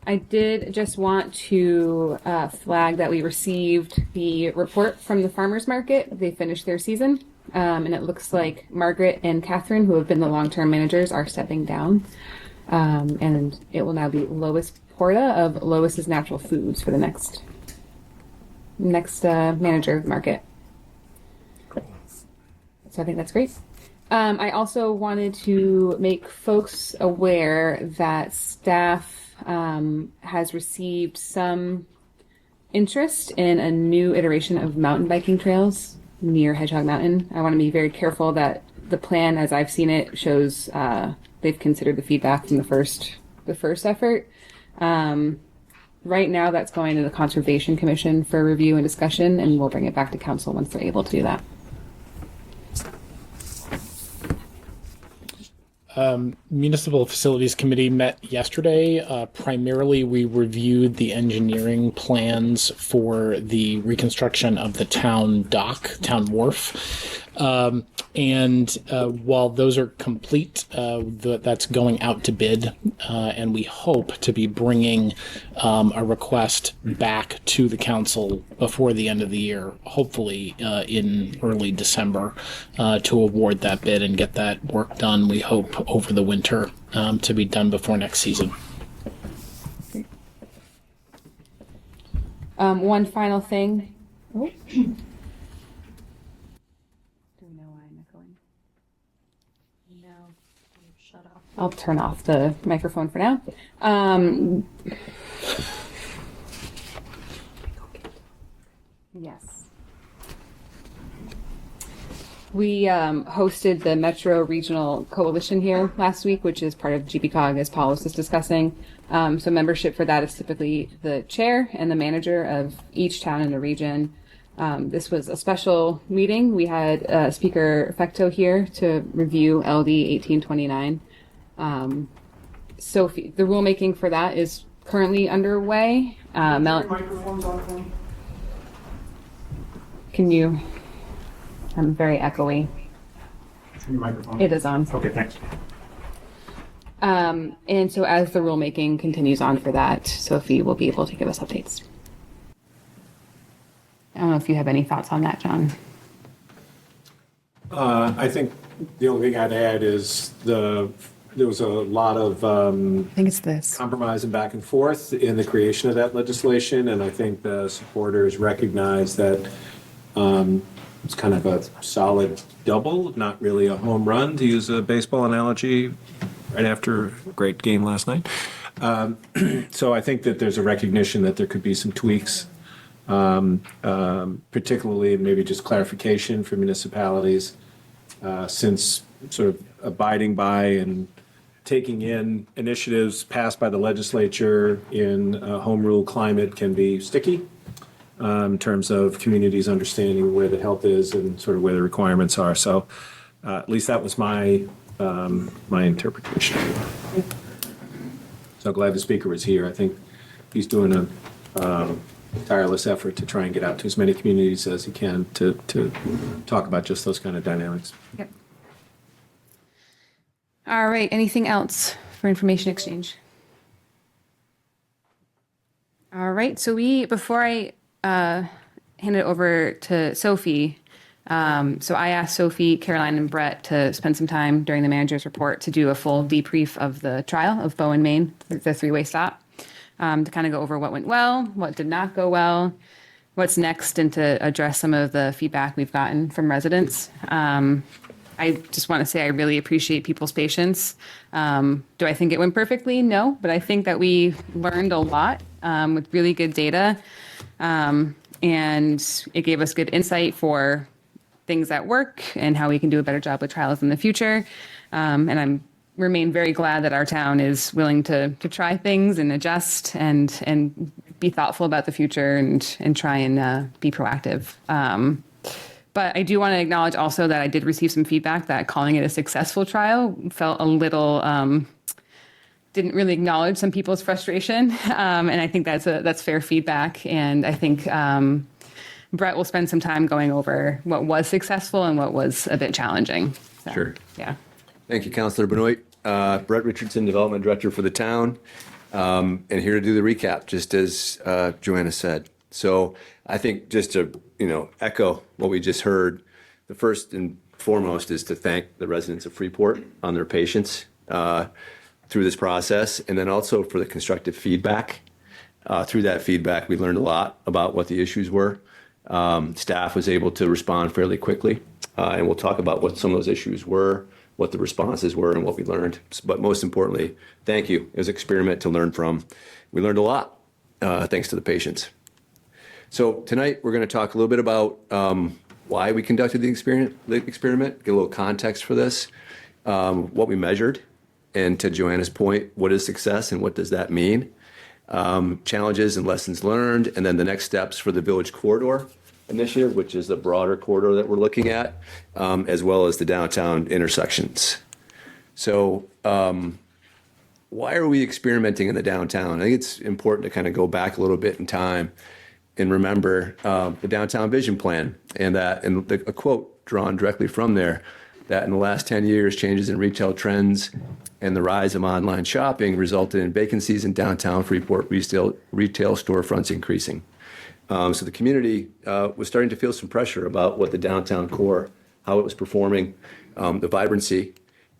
I did just want to flag that we received the report from the farmers market. They finished their season, and it looks like Margaret and Catherine, who have been the long-term managers, are stepping down. And it will now be Lois Porta of Lois's Natural Foods for the next next manager of the market. So I think that's great. I also wanted to make folks aware that staff has received some interest in a new iteration of mountain biking trails near Hedgehog Mountain. I want to be very careful that the plan, as I've seen it, shows they've considered the feedback from the first effort. Right now, that's going to the Conservation Commission for review and discussion, and we'll bring it back to council once they're able to do that. Municipal Facilities Committee met yesterday. Primarily, we reviewed the engineering plans for the reconstruction of the town dock, town wharf. And while those are complete, that's going out to bid, and we hope to be bringing a request back to the council before the end of the year, hopefully in early December, to award that bid and get that work done, we hope, over the winter, to be done before next season. One final thing. Oh. I'll turn off the microphone for now. Yes. We hosted the Metro Regional Coalition here last week, which is part of GPCOG, as Paul was just discussing. So membership for that is typically the chair and the manager of each town in the region. This was a special meeting. We had Speaker Fecto here to review LD 1829. Sophie, the rulemaking for that is currently underway. Microphones on. Can you? I'm very echoey. Your microphone. It is on. Okay, thanks. And so as the rulemaking continues on for that, Sophie will be able to give us updates. I don't know if you have any thoughts on that, John. I think the only thing I'd add is there was a lot of I think it's this compromise and back and forth in the creation of that legislation, and I think the supporters recognize that it's kind of a solid double, not really a home run, to use a baseball analogy, right after a great game last night. So I think that there's a recognition that there could be some tweaks, particularly maybe just clarification for municipalities, since sort of abiding by and taking in initiatives passed by the legislature in a home rule climate can be sticky in terms of communities understanding where the health is and sort of where the requirements are. So at least that was my interpretation. So glad the speaker was here. I think he's doing a tireless effort to try and get out to as many communities as he can to talk about just those kind of dynamics. Yep. All right. Anything else for information exchange? All right. So before I hand it over to Sophie, so I asked Sophie, Caroline, and Brett to spend some time during the manager's report to do a full debrief of the trial of Bowen, Maine, the three-way stop, to kind of go over what went well, what did not go well, what's next, and to address some of the feedback we've gotten from residents. I just want to say I really appreciate people's patience. Do I think it went perfectly? No, but I think that we learned a lot with really good data, and it gave us good insight for things that work and how we can do a better job with trials in the future. And I remain very glad that our town is willing to try things and adjust and be thoughtful about the future and try and be proactive. But I do want to acknowledge also that I did receive some feedback that calling it a successful trial felt a little, didn't really acknowledge some people's frustration. And I think that's fair feedback. And I think Brett will spend some time going over what was successful and what was a bit challenging. So, Sure. Yeah. Thank you, Councilor Benoit. Brett Richardson, Development Director for the town, and here to do the recap, just as Joanna said. So I think just to echo what we just heard, the first and foremost is to thank the residents of Freeport on their patience through this process, and then also for the constructive feedback. Through that feedback, we learned a lot about what the issues were. Staff was able to respond fairly quickly, and we'll talk about what some of those issues were, what the responses were, and what we learned. But most importantly, thank you. It was an experiment to learn from. We learned a lot, thanks to the patients. So tonight, we're going to talk a little bit about why we conducted the experiment, get a little context for this, what we measured, and to Joanna's point, what is success and what does that mean? Challenges and lessons learned, and then the next steps for the Village Corridor Initiative, which is the broader corridor that we're looking at, as well as the downtown intersections. So why are we experimenting in the downtown? I think it's important to kind of go back a little bit in time and remember the downtown vision plan, and a quote drawn directly from there, that in the last 10 years, changes in retail trends and the rise of online shopping resulted in vacancies in downtown Freeport retail storefronts increasing. So the community was starting to feel some pressure about what the downtown core, how it was performing, the vibrancy,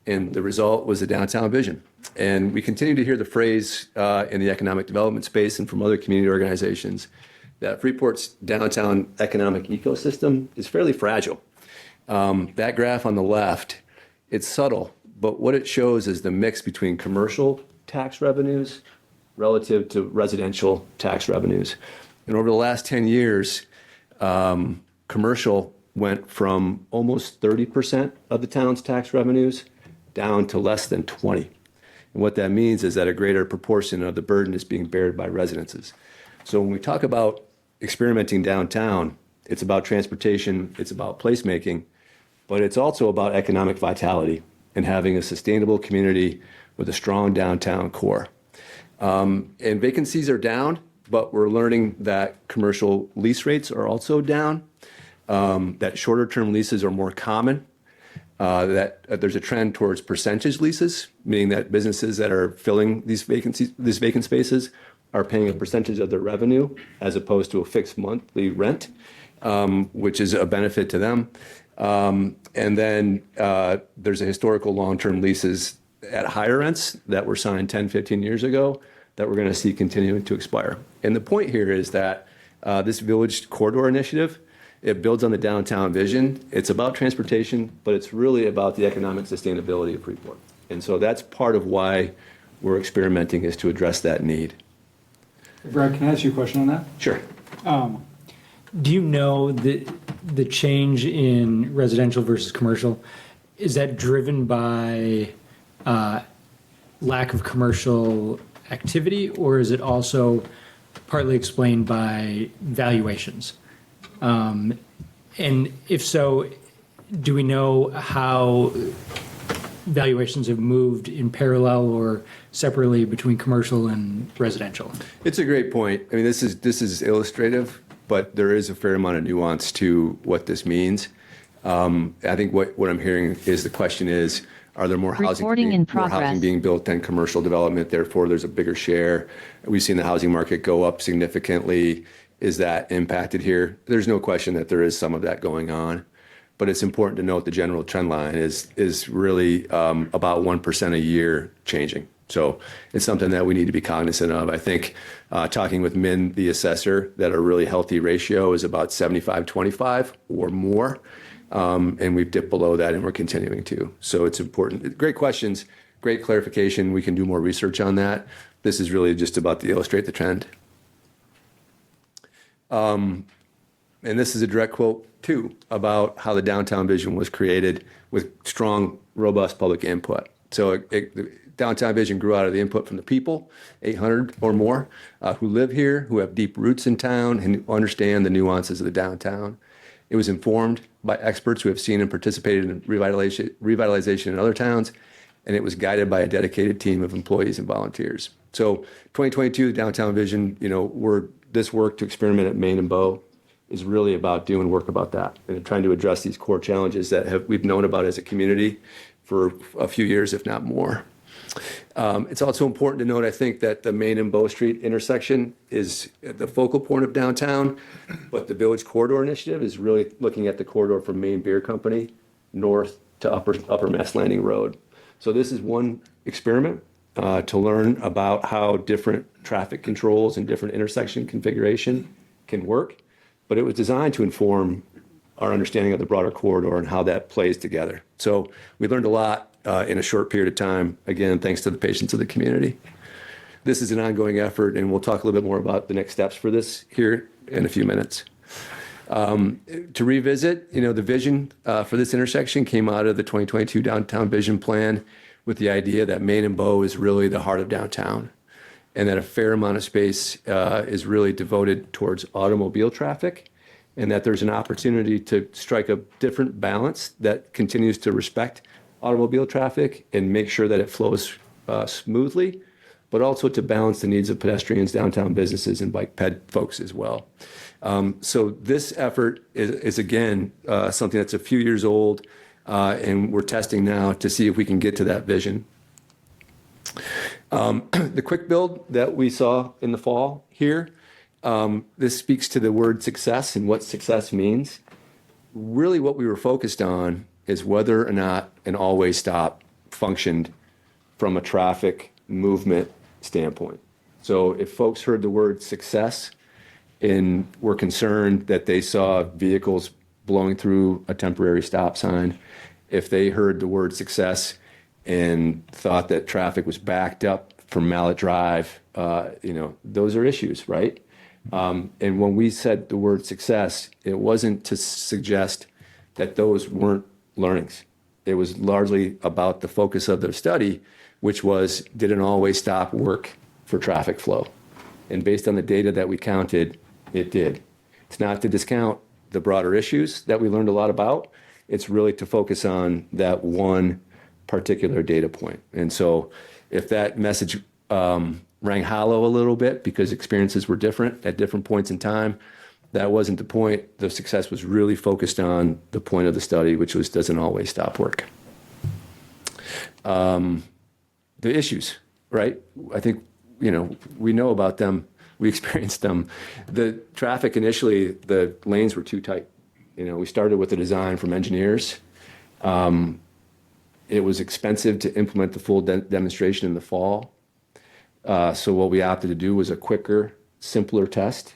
and the result was the downtown vision. And we continue to hear the phrase in the economic development space and from other community organizations that Freeport's downtown economic ecosystem is fairly fragile. That graph on the left, it's subtle, but what it shows is the mix between commercial tax revenues relative to residential tax revenues. And over the last 10 years, commercial went from almost 30% of the town's tax revenues down to less than 20. And what that means is that a greater proportion of the burden is being bared by residences. So when we talk about experimenting downtown, it's about transportation, it's about placemaking, but it's also about economic vitality and having a sustainable community with a strong downtown core. And vacancies are down, but we're learning that commercial lease rates are also down, that shorter term leases are more common, that there's a trend towards percentage leases, meaning that businesses that are filling these vacant spaces are paying a percentage of their revenue as opposed to a fixed monthly rent, which is a benefit to them. And then there's a historical long-term leases at higher rents that were signed 10, 15 years ago that we're going to see continuing to expire. And the point here is that this Village Corridor Initiative, it builds on the downtown vision. It's about transportation, but it's really about the economic sustainability of Freeport. And so that's part of why we're experimenting, is to address that need. Brad, can I ask you a question on that? Sure. Do you know the change in residential versus commercial, is that driven by lack of commercial activity, or is it also partly explained by valuations? And if so, do we know how valuations have moved in parallel or separately between commercial and residential? It's a great point. I mean, this is illustrative, but there is a fair amount of nuance to what this means. I think what I'm hearing is the question is, are there more housing being built than commercial development? Therefore, there's a bigger share. We've seen the housing market go up significantly. Is that impacted here? There's no question that there is some of that going on. But it's important to note the general trend line is really about 1% a year changing. So it's something that we need to be cognizant of. I think talking with Min, the assessor, that a really healthy ratio is about 75-25 or more. And we've dipped below that and we're continuing to. So it's important. Great questions, great clarification. We can do more research on that. This is really just about to illustrate the trend. And this is a direct quote, too, about how the downtown vision was created with strong, robust public input. So the downtown vision grew out of the input from the people, 800 or more, who live here, who have deep roots in town, and who understand the nuances of the downtown. It was informed by experts who have seen and participated in revitalization in other towns, and it was guided by a dedicated team of employees and volunteers. So 2022, the downtown vision, this work to experiment at Main and Bow is really about doing work about that and trying to address these core challenges that we've known about as a community for a few years, if not more. It's also important to note, I think, that the Main and Bow Street intersection is the focal point of downtown, but the Village Corridor Initiative is really looking at the corridor from Main Beer Company north to Upper Mass Landing Road. So this is one experiment to learn about how different traffic controls and different intersection configuration can work, but it was designed to inform our understanding of the broader corridor and how that plays together. So we learned a lot in a short period of time, again, thanks to the patience of the community. This is an ongoing effort, and we'll talk a little bit more about the next steps for this here in a few minutes. To revisit, the vision for this intersection came out of the 2022 Downtown Vision Plan with the idea that Main and Bow is really the heart of downtown, and that a fair amount of space is really devoted towards automobile traffic, and that there's an opportunity to strike a different balance that continues to respect automobile traffic and make sure that it flows smoothly, but also to balance the needs of pedestrians, downtown businesses, and bike ped folks as well. So this effort is again, something that's a few years old, and we're testing now to see if we can get to that vision. The quick build that we saw in the fall here, this speaks to the word success and what success means. Really what we were focused on is whether or not an all-way stop functioned from a traffic movement standpoint. So if folks heard the word success and were concerned that they saw vehicles blowing through a temporary stop sign, if they heard the word success and thought that traffic was backed up from Mallet Drive, those are issues, right? And when we said the word success, it wasn't to suggest that those weren't learnings. It was largely about the focus of the study, which was, did an all-way stop work for traffic flow? And based on the data that we counted, it did. It's not to discount the broader issues that we learned a lot about. It's really to focus on that one particular data point. And so if that message rang hollow a little bit because experiences were different at different points in time, that wasn't the point. The success was really focused on the point of the study, which was, does an all-way stop work? The issues, right? I think, we know about them. We experienced them. The traffic initially, the lanes were too tight. We started with a design from engineers. It was expensive to implement the full demonstration in the fall. So what we opted to do was a quicker, simpler test.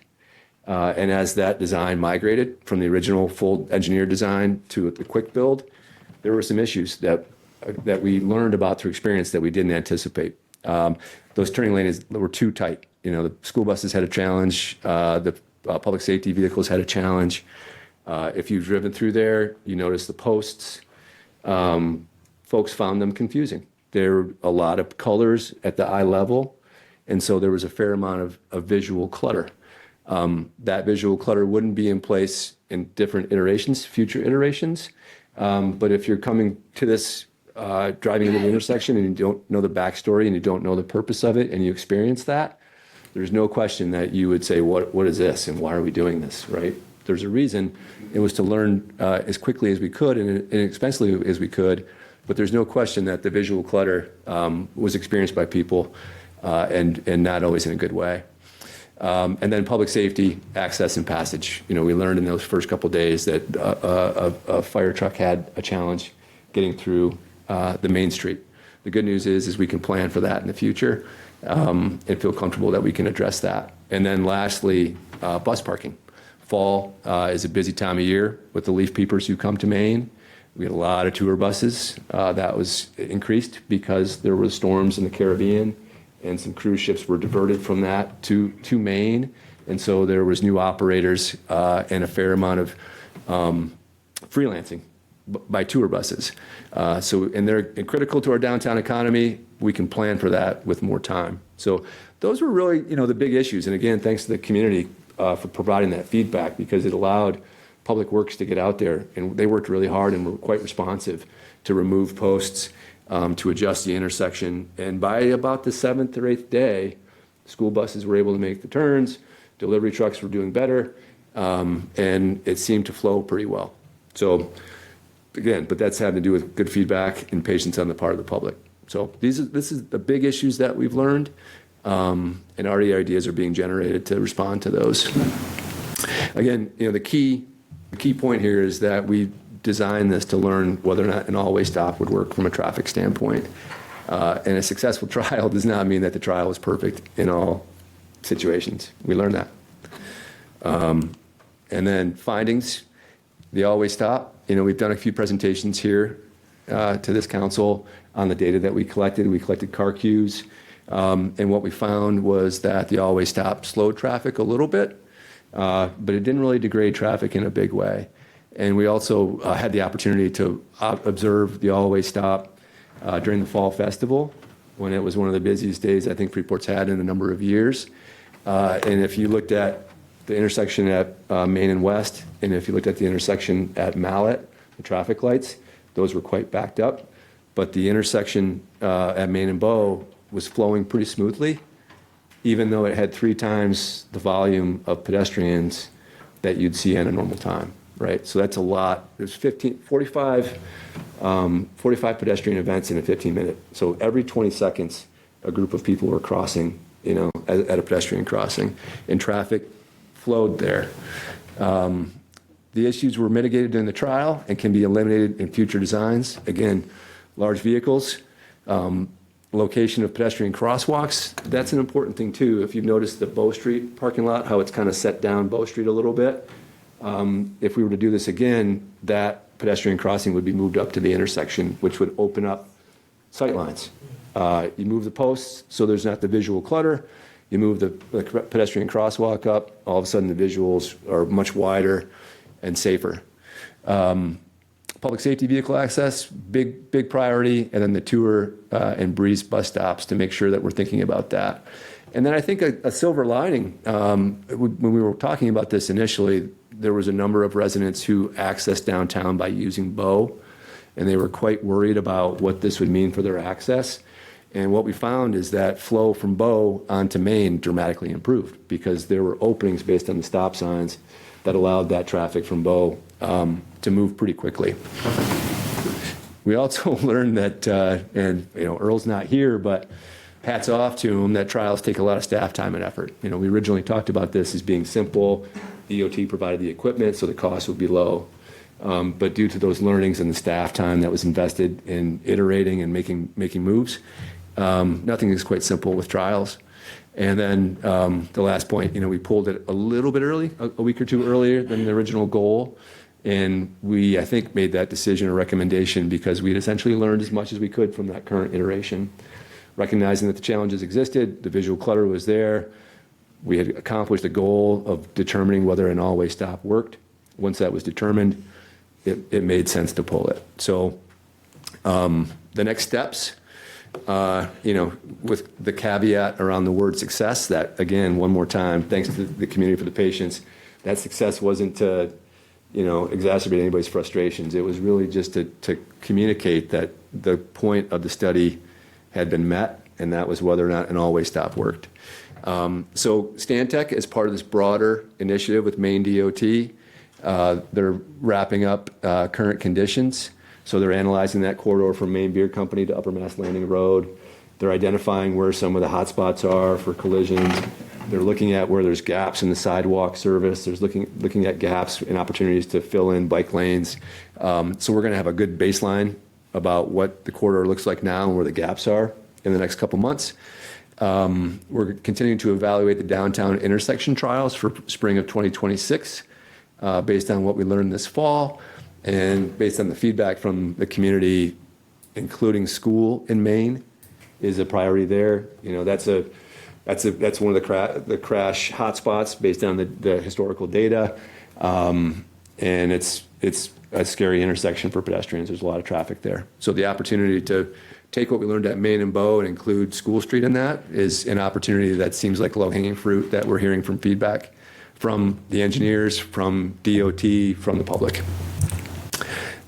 And as that design migrated from the original full engineer design to the quick build, there were some issues that we learned about through experience that we didn't anticipate. Those turning lanes were too tight. The school buses had a challenge. The public safety vehicles had a challenge. If you've driven through there, you notice the posts. Folks found them confusing. There were a lot of colors at the eye level, and so there was a fair amount of visual clutter. That visual clutter wouldn't be in place in different iterations, future iterations. But if you're coming to this, driving into the intersection and you don't know the backstory and you don't know the purpose of it and you experience that, there's no question that you would say, what is this and why are we doing this, right? There's a reason. It was to learn as quickly as we could and inexpensively as we could, but there's no question that the visual clutter was experienced by people and not always in a good way. And then public safety, access and passage. We learned in those first couple of days that a fire truck had a challenge getting through the main street. The good news is we can plan for that in the future and feel comfortable that we can address that. And then lastly, bus parking. Fall is a busy time of year with the leaf peepers who come to Maine. We had a lot of tour buses. That was increased because there were storms in the Caribbean and some cruise ships were diverted from that to Maine. And so there was new operators and a fair amount of freelancing by tour buses. And they're critical to our downtown economy. We can plan for that with more time. So those were really, the big issues. And again, thanks to the community for providing that feedback because it allowed Public Works to get out there. And they worked really hard and were quite responsive to remove posts, to adjust the intersection. And by about the 7th or 8th day, school buses were able to make the turns, delivery trucks were doing better, and it seemed to flow pretty well. So again, but that's had to do with good feedback and patience on the part of the public. So this is the big issues that we've learned, and already ideas are being generated to respond to those. Again, the key point here is that we designed this to learn whether or not an all-way stop would work from a traffic standpoint. And a successful trial does not mean that the trial was perfect in all situations. We learned that. And then findings, the always stop. We've done a few presentations here to this council on the data that we collected. We collected car queues. And what we found was that the always stop slowed traffic a little bit, but it didn't really degrade traffic in a big way. And we also had the opportunity to observe the always stop during the fall festival, when it was one of the busiest days I think Freeport's had in a number of years. And if you looked at the intersection at Main and West, and if you looked at the intersection at Mallet, the traffic lights, those were quite backed up. But the intersection at Main and Bow was flowing pretty smoothly, even though it had 3 times the volume of pedestrians that you'd see in a normal time, right? So that's a lot. There's 45 pedestrian events in a 15-minute. So every 20 seconds, a group of people were crossing, at a pedestrian crossing, and traffic flowed there. The issues were mitigated during the trial and can be eliminated in future designs. Again, large vehicles, location of pedestrian crosswalks, that's an important thing too. If you've noticed the Bow Street parking lot, how it's kind of set down Bow Street a little bit, if we were to do this again, that pedestrian crossing would be moved up to the intersection, which would open up sightlines. You move the posts so there's not the visual clutter. You move the pedestrian crosswalk up, all of a sudden the visuals are much wider and safer. Public safety vehicle access, big priority, and then the tour and Breeze bus stops to make sure that we're thinking about that. And then I think a silver lining, when we were talking about this initially, there was a number of residents who accessed downtown by using Bow, and they were quite worried about what this would mean for their access. And what we found is that flow from Bow onto Main dramatically improved because there were openings based on the stop signs that allowed that traffic from Bow to move pretty quickly. We also learned that, and Earl's not here, but hats off to him, that trials take a lot of staff time and effort. We originally talked about this as being simple. DOT provided the equipment, so the cost would be low. But due to those learnings and the staff time that was invested in iterating and making moves, nothing is quite simple with trials. And then the last point, we pulled it a little bit early, a week or two earlier than the original goal. And we, I think, made that decision or recommendation because we'd essentially learned as much as we could from that current iteration. Recognizing that the challenges existed, the visual clutter was there. We had accomplished the goal of determining whether an always stop worked. Once that was determined, it made sense to pull it. So the next steps, with the caveat around the word success, that again, one more time, thanks to the community for the patience, that success wasn't to, exacerbate anybody's frustrations. It was really just to communicate that the point of the study had been met, and that was whether or not an always stop worked. So Stantec, as part of this broader initiative with Maine DOT, they're wrapping up current conditions. So they're analyzing that corridor from Maine Beer Company to Upper Mass Landing Road. They're identifying where some of the hot spots are for collisions. They're looking at where there's gaps in the sidewalk service. There's looking at gaps and opportunities to fill in bike lanes. So we're going to have a good baseline about what the corridor looks like now and where the gaps are in the next couple months. We're continuing to evaluate the downtown intersection trials for spring of 2026 based on what we learned this fall and based on the feedback from the community, including school in Maine is a priority there. That's one of the crash hotspots based on the historical data. And it's a scary intersection for pedestrians. There's a lot of traffic there. So the opportunity to take what we learned at Main and Bow and include School Street in that is an opportunity that seems like low-hanging fruit that we're hearing from feedback from the engineers, from DOT, from the public.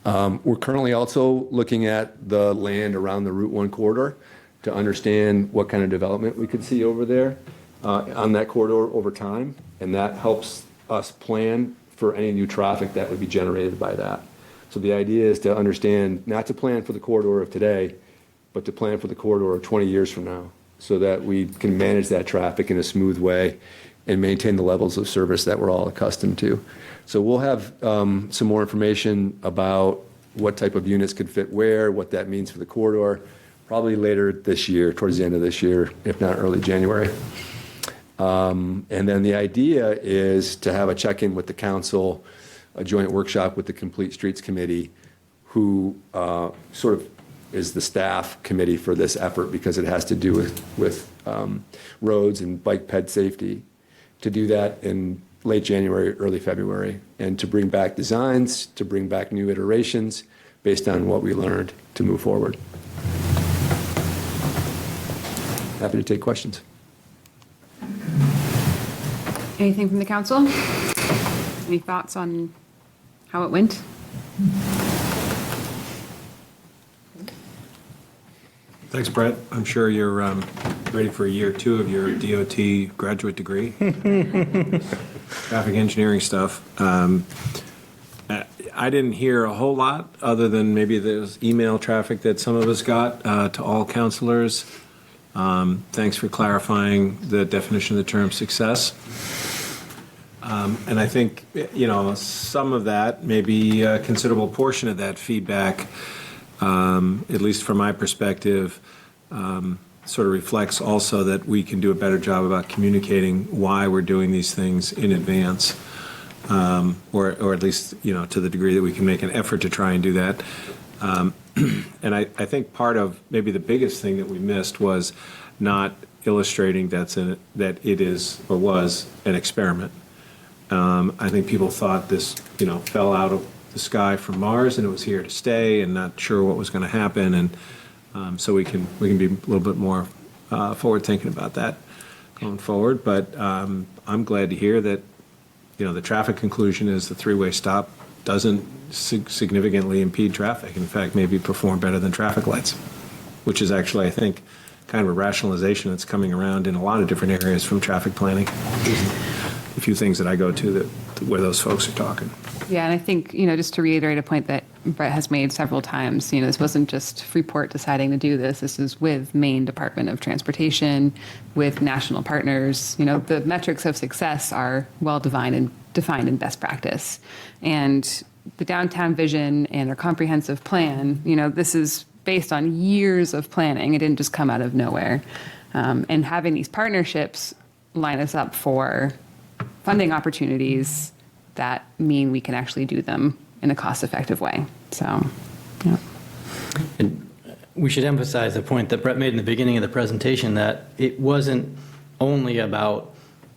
We're currently also looking at the land around the Route 1 corridor to understand what kind of development we could see over there on that corridor over time, and that helps us plan for any new traffic that would be generated by that. So the idea is to understand, not to plan for the corridor of today, but to plan for the corridor of 20 years from now so that we can manage that traffic in a smooth way and maintain the levels of service that we're all accustomed to. So we'll have some more information about what type of units could fit where, what that means for the corridor probably later this year, towards the end of this year, if not early January. And then the idea is to have a check-in with the council, a joint workshop with the Complete Streets Committee, who sort of is the staff committee for this effort because it has to do with roads and bike ped safety, to do that in late January, early February, and to bring back designs, to bring back new iterations based on what we learned to move forward. Happy to take questions. Anything from the council? Any thoughts on how it went? Thanks, Brett. I'm sure you're ready for year 2 of your DOT graduate degree. Traffic engineering stuff. I didn't hear a whole lot other than maybe there's email traffic that some of us got to all counselors. Thanks for clarifying the definition of the term success. And I think, some of that, maybe a considerable portion of that feedback, at least from my perspective, sort of reflects also that we can do a better job about communicating why we're doing these things in advance, or at least, to the degree that we can make an effort to try and do that. And I think part of maybe the biggest thing that we missed was not illustrating that it is or was an experiment. I think people thought this, fell out of the sky from Mars and it was here to stay, and not sure what was going to happen. And so we can be a little bit more forward thinking about that going forward. But I'm glad to hear that, the traffic conclusion is the three-way stop doesn't significantly impede traffic. In fact, maybe perform better than traffic lights, which is actually, I think, kind of a rationalization that's coming around in a lot of different areas from traffic planning. A few things that I go to where those folks are talking. Yeah, and I think, just to reiterate a point that Brett has made several times, this wasn't just Freeport deciding to do this. This is with Maine Department of Transportation, with national partners. The metrics of success are well defined in best practice. And the downtown vision and their comprehensive plan, this is based on years of planning. It didn't just come out of nowhere. And having these partnerships line us up for funding opportunities that mean we can actually do them in a cost-effective way. So, yeah. And we should emphasize the point that Brett made in the beginning of the presentation, that it wasn't only about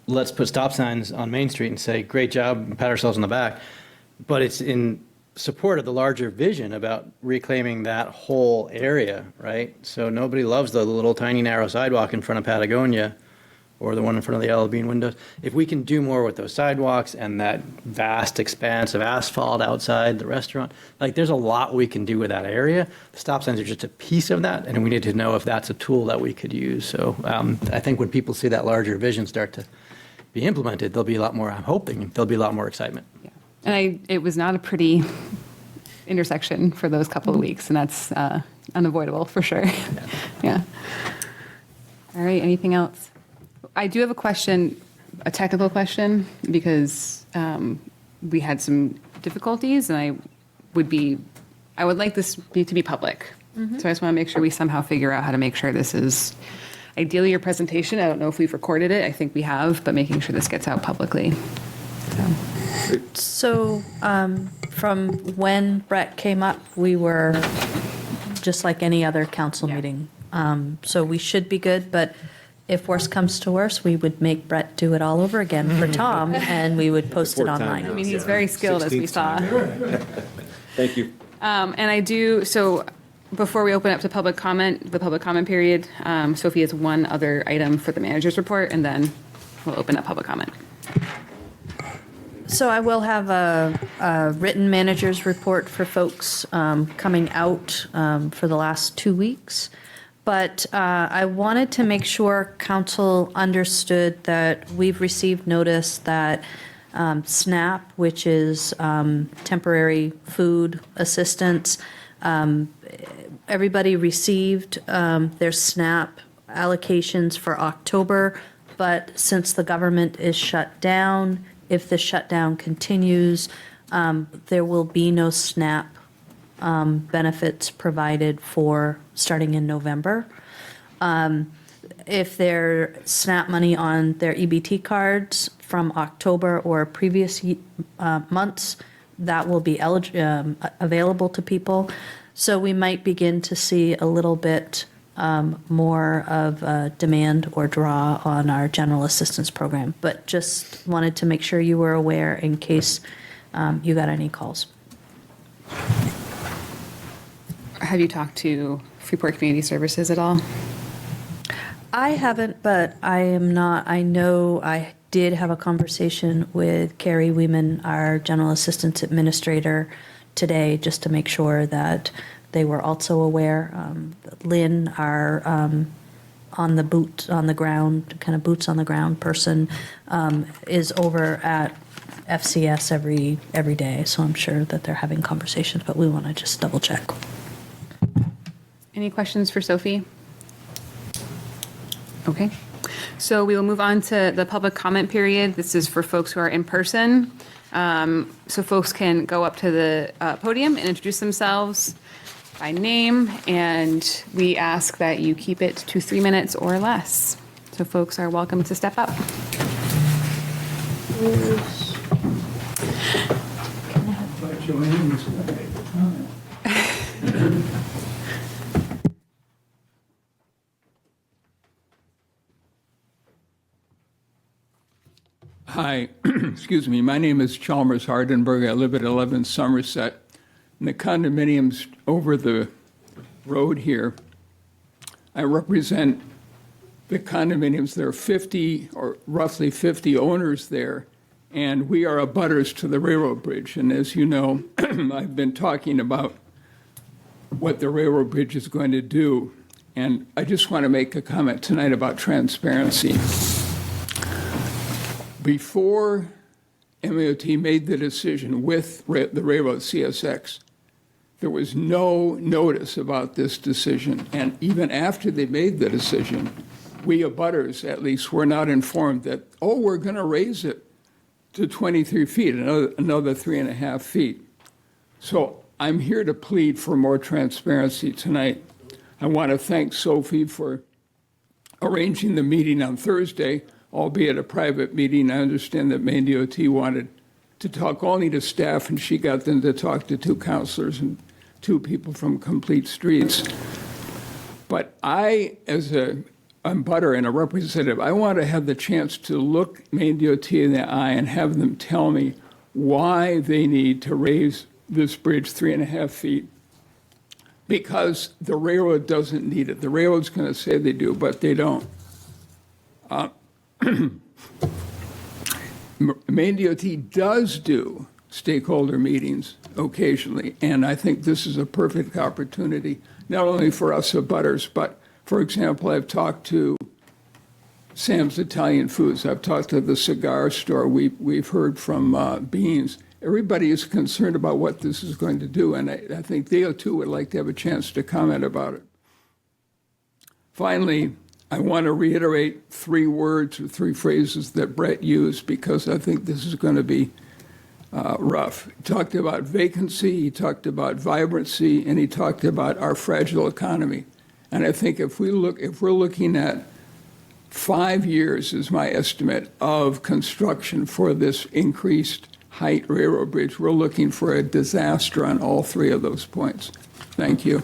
let's put stop signs on Main Street and say, great job, and pat ourselves on the back, but it's in support of the larger vision about reclaiming that whole area, right? So nobody loves the little tiny narrow sidewalk in front of Patagonia or the one in front of the Yellow Bean windows. If we can do more with those sidewalks and that vast expanse of asphalt outside the restaurant, there's a lot we can do with that area. The stop signs are just a piece of that, and we need to know if that's a tool that we could use. So I think when people see that larger vision start to be implemented, there'll be a lot more, I'm hoping, there'll be a lot more excitement. Yeah. And it was not a pretty intersection for those couple of weeks, and that's unavoidable for sure. Yeah. All right, anything else? I do have a question, a technical question, because we had some difficulties, and I would like this to be public. Mm-hmm. So I just want to make sure we somehow figure out how to make sure this is ideally your presentation. I don't know if we've recorded it. I think we have, but making sure this gets out publicly. So from when Brett came up, we were just like any other council meeting. So we should be good, but if worse comes to worse, we would make Brett do it all over again for Tom, and we would post it online. I mean, he's very skilled, as we saw. Thank you. And I do, so before we open up to public comment, the public comment period, Sophie has one other item for the manager's report, and then we'll open up public comment. So I will have a written manager's report for folks coming out for the last 2 weeks. But I wanted to make sure council understood that we've received notice that SNAP, which is temporary food assistance, everybody received their SNAP allocations for October, but since the government is shut down, if the shutdown continues, there will be no SNAP benefits provided for starting in November. If they're SNAP money on their EBT cards from October or previous months, that will be available to people. So we might begin to see a little bit more of a demand or draw on our general assistance program. But just wanted to make sure you were aware in case you got any calls. Have you talked to Freeport Community Services at all? I haven't, but I am not. I know I did have a conversation with Carrie Weeman, our general assistance administrator, today, just to make sure that they were also aware. Lynn, our on the ground person, is over at FCS every day. So I'm sure that they're having conversations, but we want to just double check. Any questions for Sophie? Okay. So we will move on to the public comment period. This is for folks who are in person. So folks can go up to the podium and introduce themselves by name, and we ask that you keep it to 3 minutes or less. So folks are welcome to step up. Hi, excuse me. My name is Chalmers Hardenberg. I live at 11 Somerset. In the condominiums over the road here, I represent the condominiums. There are 50 or roughly 50 owners there, and we are abutters to the railroad bridge. And as you know, I've been talking about what the railroad bridge is going to do. And I just want to make a comment tonight about transparency. Before MAOT made the decision with the railroad CSX, there was no notice about this decision. And even after they made the decision, we abutters, at least, were not informed that, oh, we're going to raise it to 23 feet, another 3.5 feet. So I'm here to plead for more transparency tonight. I want to thank Sophie for arranging the meeting on Thursday, albeit a private meeting. I understand that Maine DOT wanted to talk only to staff, and she got them to talk to 2 counselors and 2 people from Complete Streets. But I, as a butter and a representative, I want to have the chance to look Maine DOT in the eye and have them tell me why they need to raise this bridge 3.5 feet. Because the railroad doesn't need it. The railroad's going to say they do, but they don't. Maine DOT does do stakeholder meetings occasionally, and I think this is a perfect opportunity, not only for us abutters, but, for example, I've talked to Sam's Italian Foods. I've talked to the cigar store. We've heard from Beans. Everybody is concerned about what this is going to do, and I think they, too, would like to have a chance to comment about it. Finally, I want to reiterate 3 words or 3 phrases that Brett used, because I think this is going to be rough. He talked about vacancy, he talked about vibrancy, and he talked about our fragile economy. And I think if we're looking at 5 years, is my estimate, of construction for this increased height railroad bridge, we're looking for a disaster on all 3 of those points. Thank you.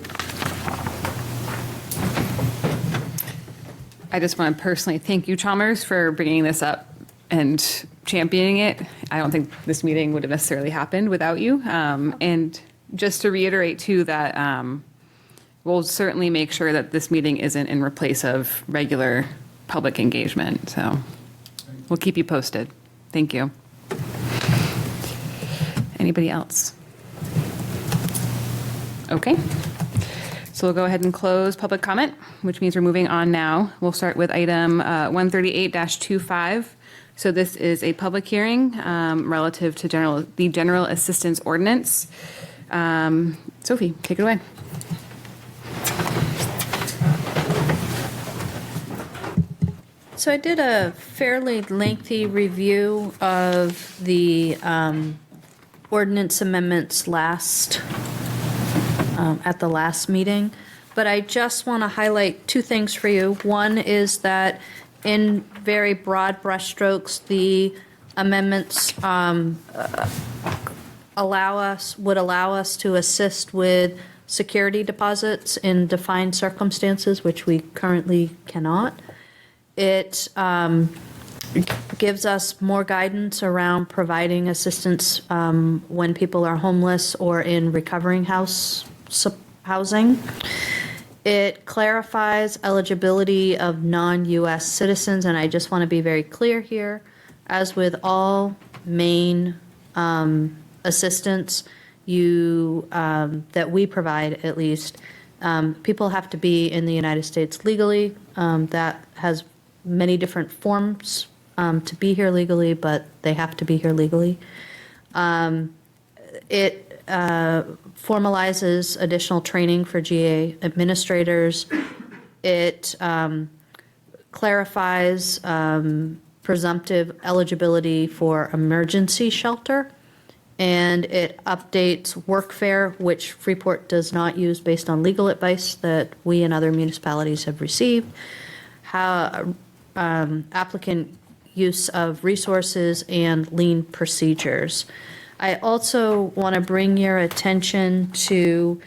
I just want to personally thank you, Chalmers, for bringing this up and championing it. I don't think this meeting would have necessarily happened without you. And just to reiterate, too, that we'll certainly make sure that this meeting isn't in replace of regular public engagement. So we'll keep you posted. Thank you. Anybody else? Okay. So we'll go ahead and close public comment, which means we're moving on now. We'll start with item 138-25. So this is a public hearing relative to the General Assistance Ordinance. Sophie, take it away. So I did a fairly lengthy review of the ordinance amendments at the last meeting. but I just want to highlight two things for you. One is that in very broad brushstrokes, the amendments would allow us to assist with security deposits in defined circumstances, which we currently cannot. It gives us more guidance around providing assistance when people are homeless or in recovering housing. It clarifies eligibility of non-U.S. citizens, and I just want to be very clear here, as with all Maine assistance that we provide, at least, people have to be in the United States legally. That has many different forms to be here legally, but they have to be here legally. It formalizes additional training for GA administrators. It clarifies presumptive eligibility for emergency shelter, and it updates workfare, which Freeport does not use based on legal advice that we and other municipalities have received. How applicant use of resources and lien procedures. I also want to bring your attention to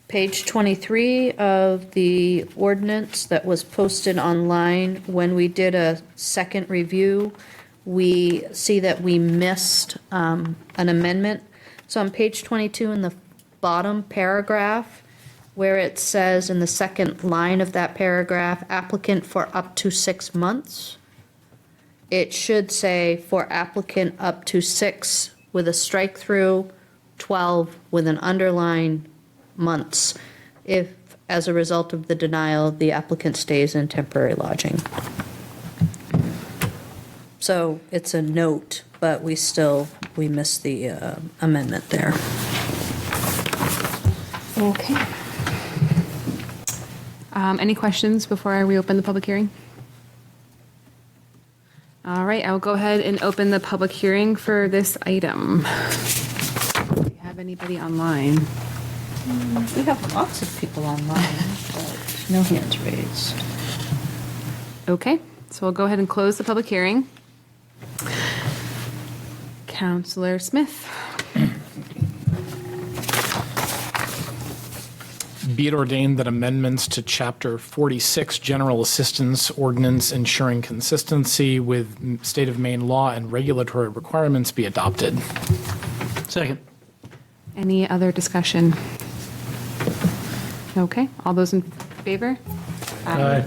page 23 of the ordinance that was posted online. When we did a second review, we see that we missed an amendment. So on page 22 in the bottom paragraph, where it says in the second line of that paragraph, applicant for up to 6 months, it should say for applicant up to 6 with a strike through, 12 with an underline, months, if as a result of the denial, the applicant stays in temporary lodging. So it's a note, but we missed the amendment there. Okay. Any questions before I reopen the public hearing? All right, I'll go ahead and open the public hearing for this item. Do we have anybody online? We have lots of people online, but no hands raised. Okay, so we'll go ahead and close the public hearing. Councillor Smith. Be it ordained that amendments to Chapter 46 General Assistance Ordinance ensuring consistency with state of Maine law and regulatory requirements be adopted. Second. Any other discussion? Okay, all those in favor? Aye.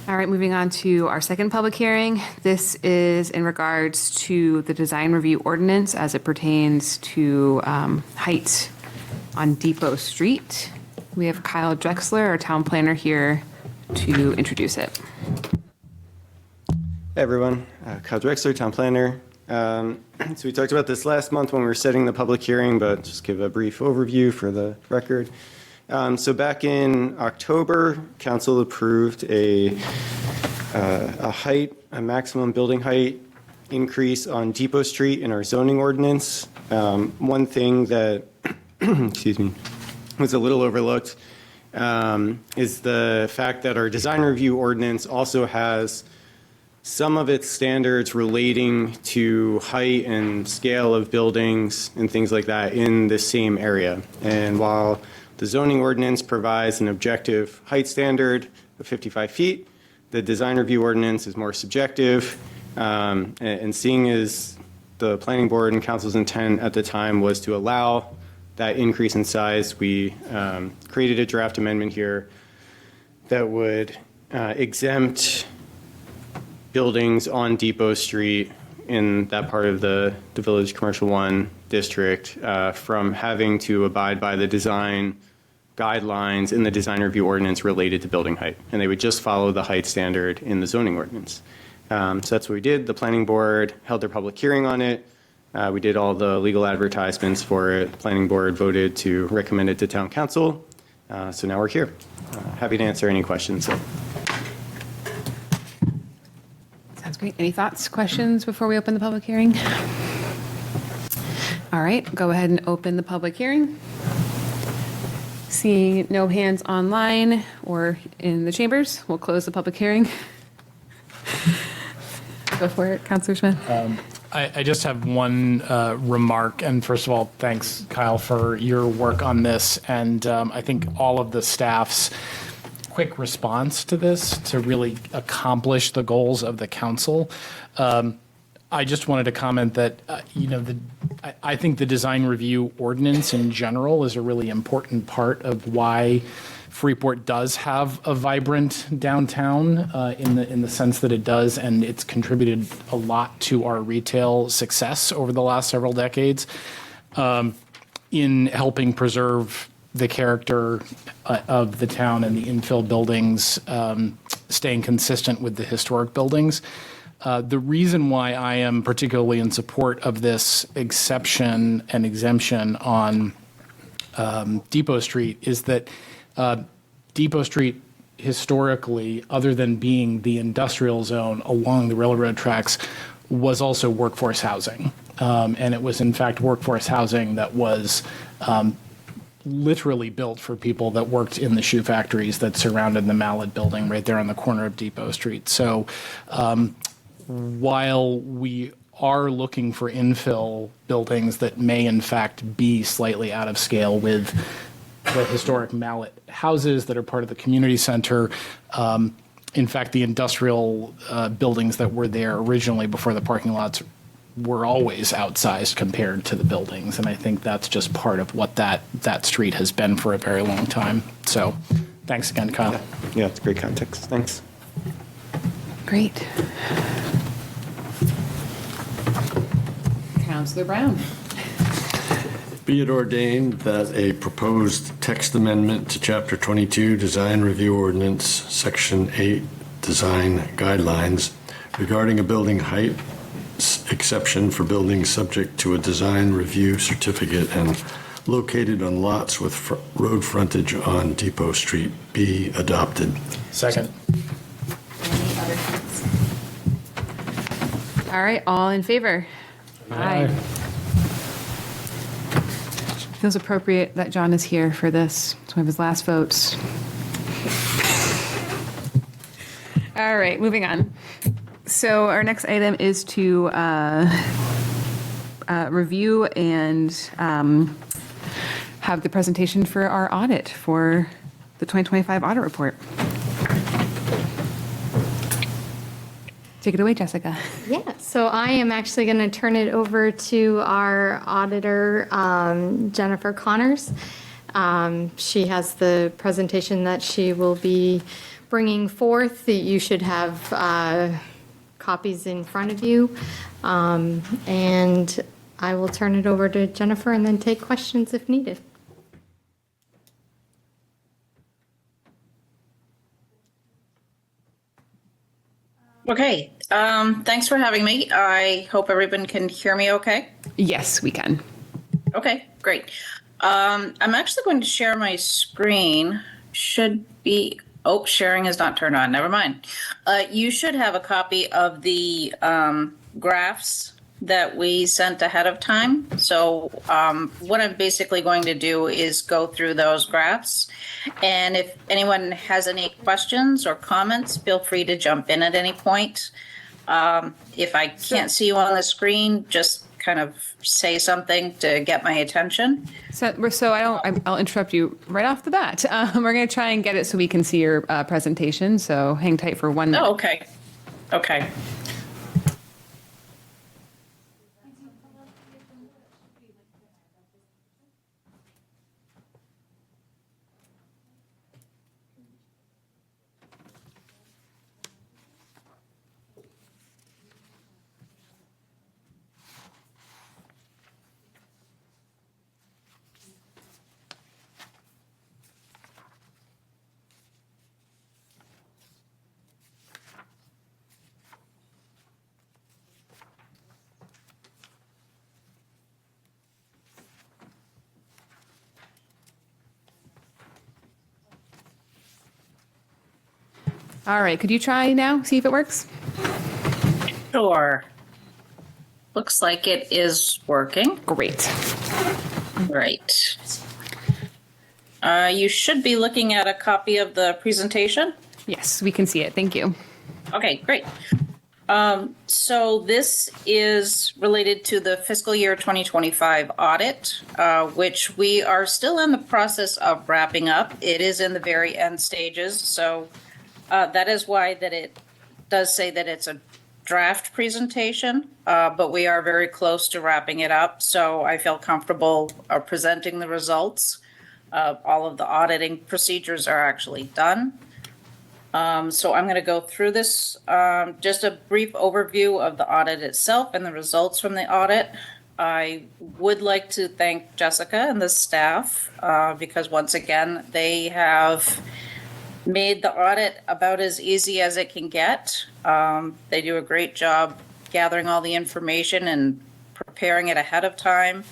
All right, moving on to our second public hearing. This is in regards to the design review ordinance as it pertains to height on Depot Street. We have Kyle Drexler, our town planner, here to introduce it. Hey everyone, Kyle Drexler, town planner. So we talked about this last month when we were setting the public hearing, but just give a brief overview for the record. So back in October, council approved a maximum building height increase on Depot Street in our zoning ordinance. One thing that excuse me, was a little overlooked is the fact that our design review ordinance also has some of its standards relating to height and scale of buildings and things like that in the same area. And while the zoning ordinance provides an objective height standard of 55 feet, the design review ordinance is more subjective. And seeing as the planning board and council's intent at the time was to allow that increase in size, we created a draft amendment here that would exempt buildings on Depot Street in that part of the Village Commercial 1 district from having to abide by the design guidelines in the design review ordinance related to building height. And they would just follow the height standard in the zoning ordinance. So that's what we did. The planning board held their public hearing on it. We did all the legal advertisements for it. The planning board voted to recommend it to town council. So now we're here. Happy to answer any questions. Sounds great. Any thoughts, questions before we open the public hearing? All right, go ahead and open the public hearing. Seeing no hands online or in the chambers, we'll close the public hearing. Go for it, Councilor Schmidt. I just have one remark, and first of all, thanks, Kyle, for your work on this, and I think all of the staff's quick response to this to really accomplish the goals of the council. I just wanted to comment that, I think the design review ordinance in general is a really important part of why Freeport does have a vibrant downtown in the sense that it does, and it's contributed a lot to our retail success over the last several decades in helping preserve the character of the town and the infill buildings, staying consistent with the historic buildings. The reason why I am particularly in support of this exception and exemption on Depot Street is that Depot Street historically, other than being the industrial zone along the railroad tracks, was also workforce housing. And it was in fact workforce housing that was literally built for people that worked in the shoe factories that surrounded the Mallet building right there on the corner of Depot Street. So while we are looking for infill buildings that may in fact be slightly out of scale with the historic Mallet houses that are part of the community center, in fact, the industrial buildings that were there originally before the parking lots were always outsized compared to the buildings. And I think that's just part of what that street has been for a very long time. So thanks again, Kyle. Yeah, it's great context. Thanks. Great. Councilor Brown. Be it ordained that a proposed text amendment to Chapter 22 Design Review Ordinance, Section 8 Design Guidelines regarding a building height exception for buildings subject to a design review certificate and located on lots with road frontage on Depot Street be adopted. Second. Any other comments? All right, all in favor? Aye. Feels appropriate that John is here for this. It's one of his last votes. All right, moving on. So our next item is to review and have the presentation for our audit for the 2025 audit report. Take it away, Jessica. Yeah, so I am actually going to turn it over to our auditor, Jennifer Connors. She has the presentation that she will be bringing forth. You should have copies in front of you. And I will turn it over to Jennifer and then take questions if needed. Okay, thanks for having me. I hope everyone can hear me okay. Yes, we can. Okay, great. I'm actually going to share my screen. Should be, sharing is not turned on, never mind. You should have a copy of the graphs that we sent ahead of time. So what I'm basically going to do is go through those graphs. And if anyone has any questions or comments, feel free to jump in at any point. If I can't see you on the screen, just kind of say something to get my attention. I'll interrupt you right off the bat. We're going to try and get it so we can see your presentation. So hang tight for 1 minute. Oh, okay. Okay. All right, could you try now, see if it works? Sure. Looks like it is working. Great. Right. You should be looking at a copy of the presentation. Yes, we can see it. Thank you. Okay, great. So this is related to the fiscal year 2025 audit, which we are still in the process of wrapping up. It is in the very end stages, so that is why that it does say that it's a draft presentation, but we are very close to wrapping it up, so I feel comfortable presenting the results. All of the auditing procedures are actually done. So I'm going to go through this, just a brief overview of the audit itself and the results from the audit. I would like to thank Jessica and the staff because once again, they have made the audit about as easy as it can get. They do a great job gathering all the information and preparing it ahead of time.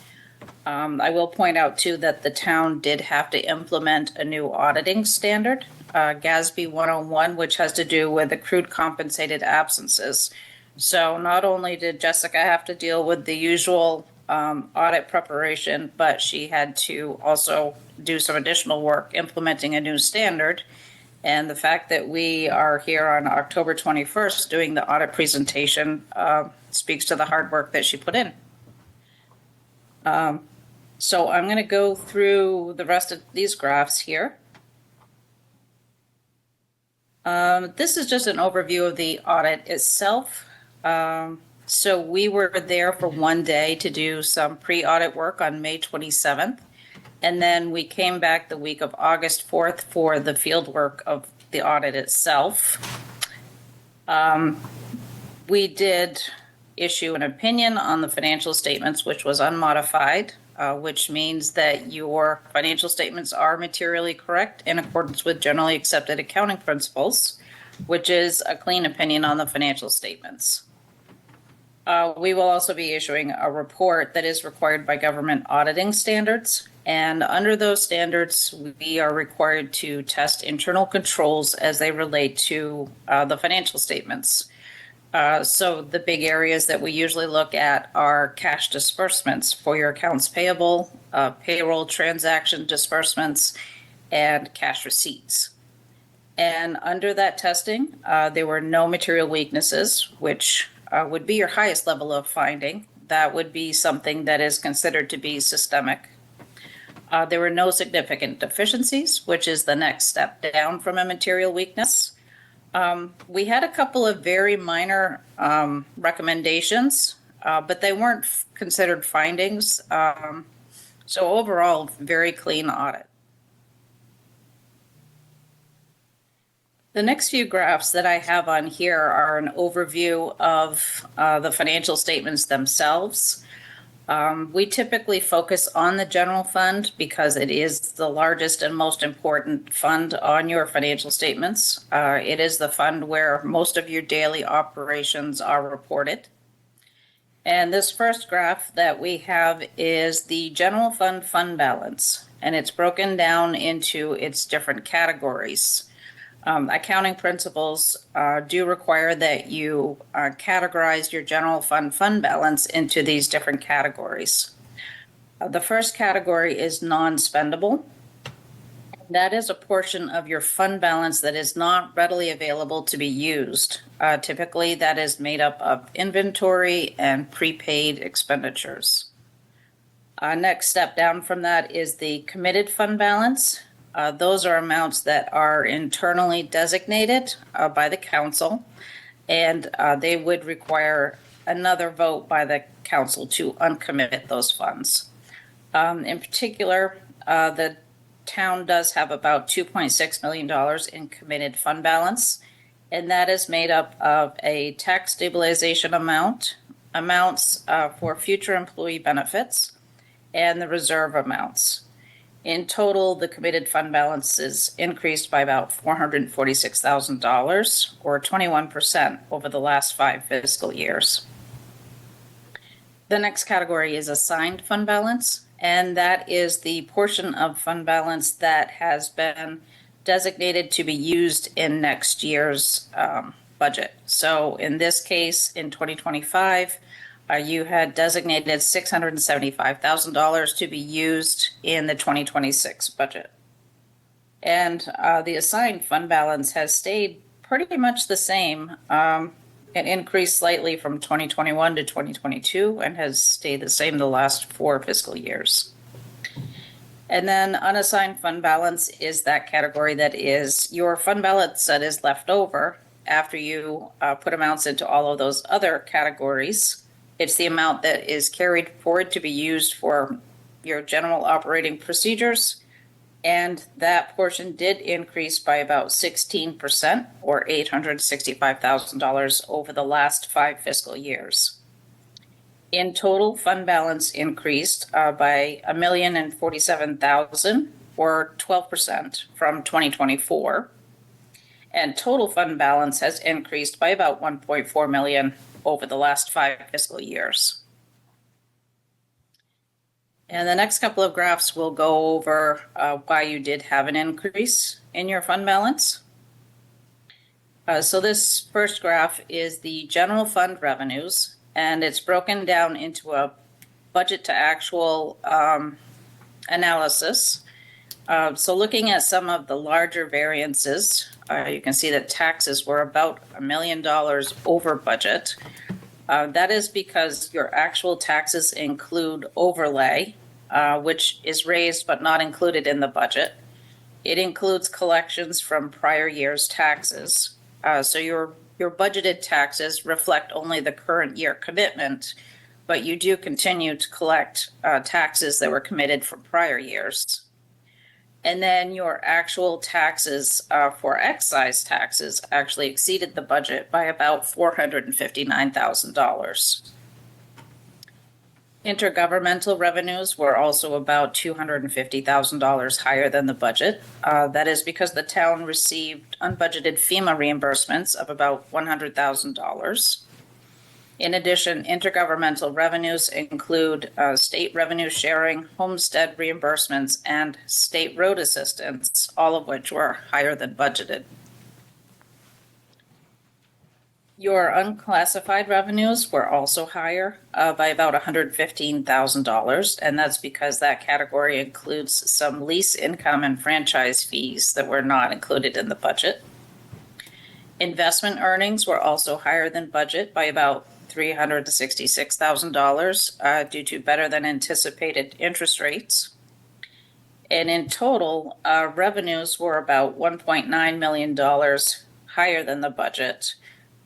I will point out too that the town did have to implement a new auditing standard, GASB 101, which has to do with accrued compensated absences. So not only did Jessica have to deal with the usual audit preparation, but she had to also do some additional work implementing a new standard. And the fact that we are here on October 21st doing the audit presentation speaks to the hard work that she put in. So I'm going to go through the rest of these graphs here. This is just an overview of the audit itself. So we were there for one day to do some pre-audit work on May 27th. And then we came back the week of August 4th for the field work of the audit itself. We did issue an opinion on the financial statements, which was unmodified, which means that your financial statements are materially correct in accordance with generally accepted accounting principles, which is a clean opinion on the financial statements. We will also be issuing a report that is required by government auditing standards. And under those standards, we are required to test internal controls as they relate to the financial statements. So the big areas that we usually look at are cash disbursements for your accounts payable, payroll transaction disbursements, and cash receipts. And under that testing, there were no material weaknesses, which would be your highest level of finding. That would be something that is considered to be systemic. There were no significant deficiencies, which is the next step down from a material weakness. We had a couple of very minor recommendations, but they weren't considered findings. So overall, very clean audit. The next few graphs that I have on here are an overview of the financial statements themselves. We typically focus on the general fund because it is the largest and most important fund on your financial statements. It is the fund where most of your daily operations are reported. And this first graph that we have is the general fund balance, and it's broken down into its different categories. Accounting principles do require that you categorize your general fund balance into these different categories. The first category is non-spendable. That is a portion of your fund balance that is not readily available to be used. Typically, that is made up of inventory and prepaid expenditures. Next step down from that is the committed fund balance. Those are amounts that are internally designated by the council, and they would require another vote by the council to uncommit those funds. In particular, the town does have about $2.6 million in committed fund balance, and that is made up of a tax stabilization amount, amounts for future employee benefits, and the reserve amounts. In total, the committed fund balance is increased by about $446,000, or 21% over the last 5 fiscal years. The next category is assigned fund balance, and that is the portion of fund balance that has been designated to be used in next year's budget. So in this case, in 2025, you had designated $675,000 to be used in the 2026 budget. And the assigned fund balance has stayed pretty much the same. It increased slightly from 2021 to 2022 and has stayed the same the last 4 fiscal years. And then unassigned fund balance is that category that is your fund balance that is left over after you put amounts into all of those other categories. It's the amount that is carried forward to be used for your general operating procedures. And that portion did increase by about 16% or $865,000 over the last 5 fiscal years. In total, fund balance increased by $1,047,000 or 12% from 2024. And total fund balance has increased by about $1.4 million over the last 5 fiscal years. And the next couple of graphs will go over why you did have an increase in your fund balance. So this first graph is the general fund revenues, and it's broken down into a budget to actual analysis. So looking at some of the larger variances, you can see that taxes were about $1 million over budget. That is because your actual taxes include overlay, which is raised but not included in the budget. It includes collections from prior year's taxes. So your budgeted taxes reflect only the current year commitment, but you do continue to collect taxes that were committed from prior years. And then your actual taxes for excise taxes actually exceeded the budget by about $459,000. Intergovernmental revenues were also about $250,000 higher than the budget. That is because the town received unbudgeted FEMA reimbursements of about $100,000. In addition, intergovernmental revenues include state revenue sharing, homestead reimbursements, and state road assistance, all of which were higher than budgeted. Your unclassified revenues were also higher by about $115,000, and that's because that category includes some lease income and franchise fees that were not included in the budget. Investment earnings were also higher than budget by about $366,000 due to better than anticipated interest rates. And in total, revenues were about $1.9 million higher than the budget,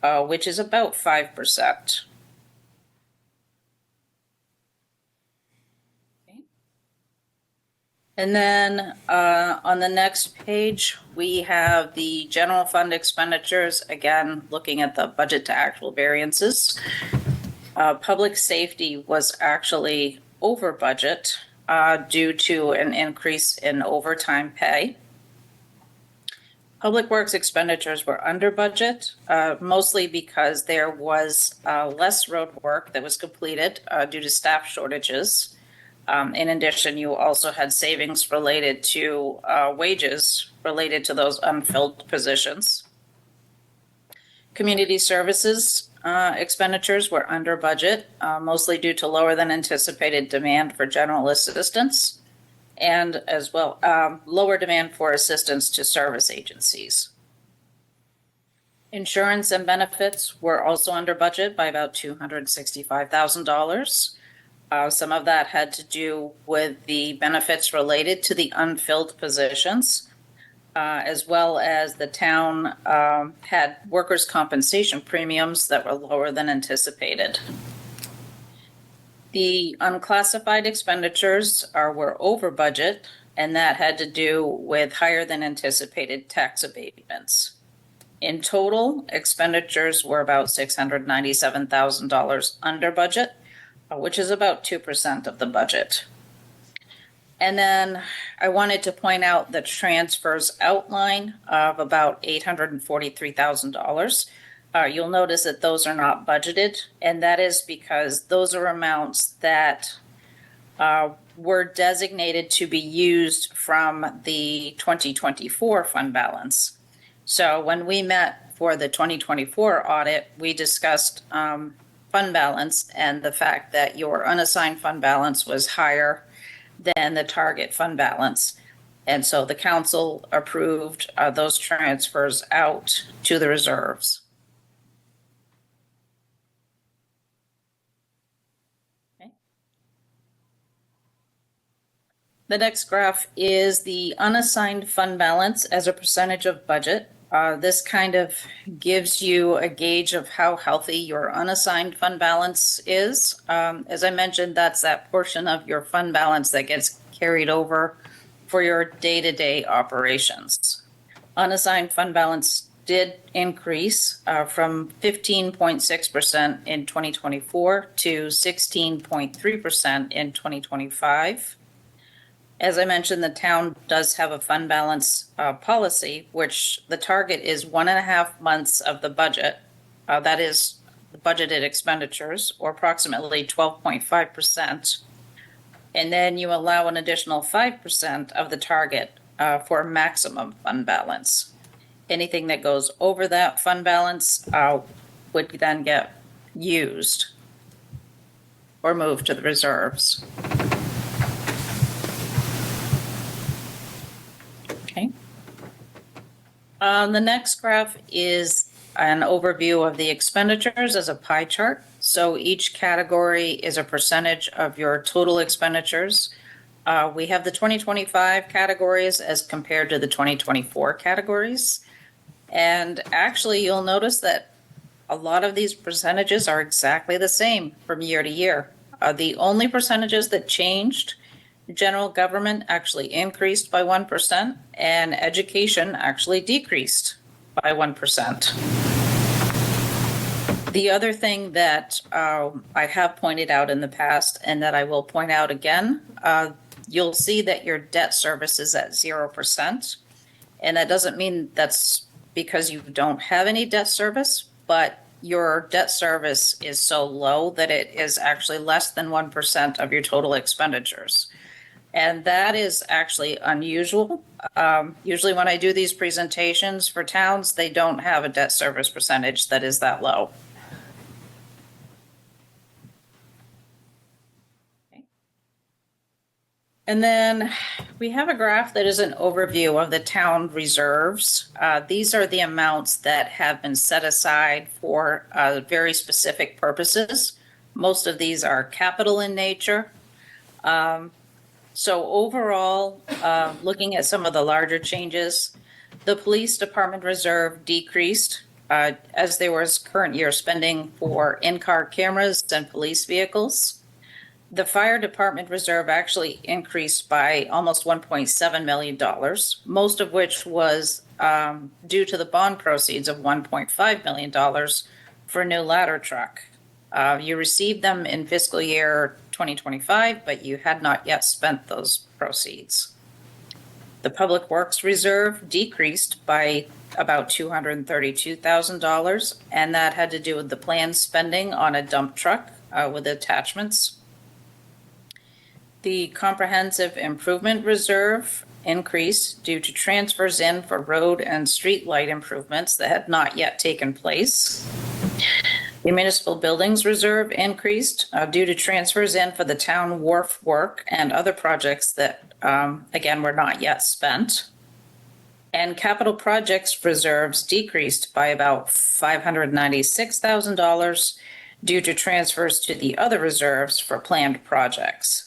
which is about 5%. Okay. And then on the next page, we have the general fund expenditures, again, looking at the budget to actual variances. Public safety was actually over budget due to an increase in overtime pay. Public works expenditures were under budget, mostly because there was less road work that was completed due to staff shortages. In addition, you also had savings related to wages related to those unfilled positions. Community services expenditures were under budget, mostly due to lower than anticipated demand for general assistance, and as well lower demand for assistance to service agencies. Insurance and benefits were also under budget by about $265,000. Some of that had to do with the benefits related to the unfilled positions, as well as the town had workers' compensation premiums that were lower than anticipated. The unclassified expenditures were over budget, and that had to do with higher than anticipated tax abatements. In total, expenditures were about $697,000 under budget, which is about 2% of the budget. And then I wanted to point out the transfers outline of about $843,000. You'll notice that those are not budgeted, and that is because those are amounts that were designated to be used from the 2024 fund balance. So when we met for the 2024 audit, we discussed fund balance and the fact that your unassigned fund balance was higher than the target fund balance. And so the council approved those transfers out to the reserves. Okay. The next graph is the unassigned fund balance as a percentage of budget. This kind of gives you a gauge of how healthy your unassigned fund balance is. As I mentioned, that's that portion of your fund balance that gets carried over for your day-to-day operations. Unassigned fund balance did increase from 15.6% in 2024 to 16.3% in 2025. As I mentioned, the town does have a fund balance policy, which the target is 1.5 months of the budget. That is the budgeted expenditures, or approximately 12.5%. And then you allow an additional 5% of the target for maximum fund balance. Anything that goes over that fund balance would then get used or moved to the reserves. Okay. The next graph is an overview of the expenditures as a pie chart. So each category is a percentage of your total expenditures. We have the 2025 categories as compared to the 2024 categories. And actually, you'll notice that a lot of these percentages are exactly the same from year to year. The only percentages that changed, general government actually increased by 1%, and education actually decreased by 1%. The other thing that I have pointed out in the past, and that I will point out again, you'll see that your debt service is at 0%. And that doesn't mean that's because you don't have any debt service, but your debt service is so low that it is actually less than 1% of your total expenditures. And that is actually unusual. Usually when I do these presentations for towns, they don't have a debt service percentage that is that low. And then we have a graph that is an overview of the town reserves. These are the amounts that have been set aside for very specific purposes. Most of these are capital in nature. So overall, looking at some of the larger changes, the police department reserve decreased as there was current year spending for in-car cameras and police vehicles. The fire department reserve actually increased by almost $1.7 million, most of which was due to the bond proceeds of $1.5 million for a new ladder truck. You received them in fiscal year 2025, but you had not yet spent those proceeds. The public works reserve decreased by about $232,000, and that had to do with the planned spending on a dump truck with attachments. The comprehensive improvement reserve increased due to transfers in for road and street light improvements that had not yet taken place. The municipal buildings reserve increased due to transfers in for the town wharf work and other projects that, again, were not yet spent. And capital projects reserves decreased by about $596,000 due to transfers to the other reserves for planned projects.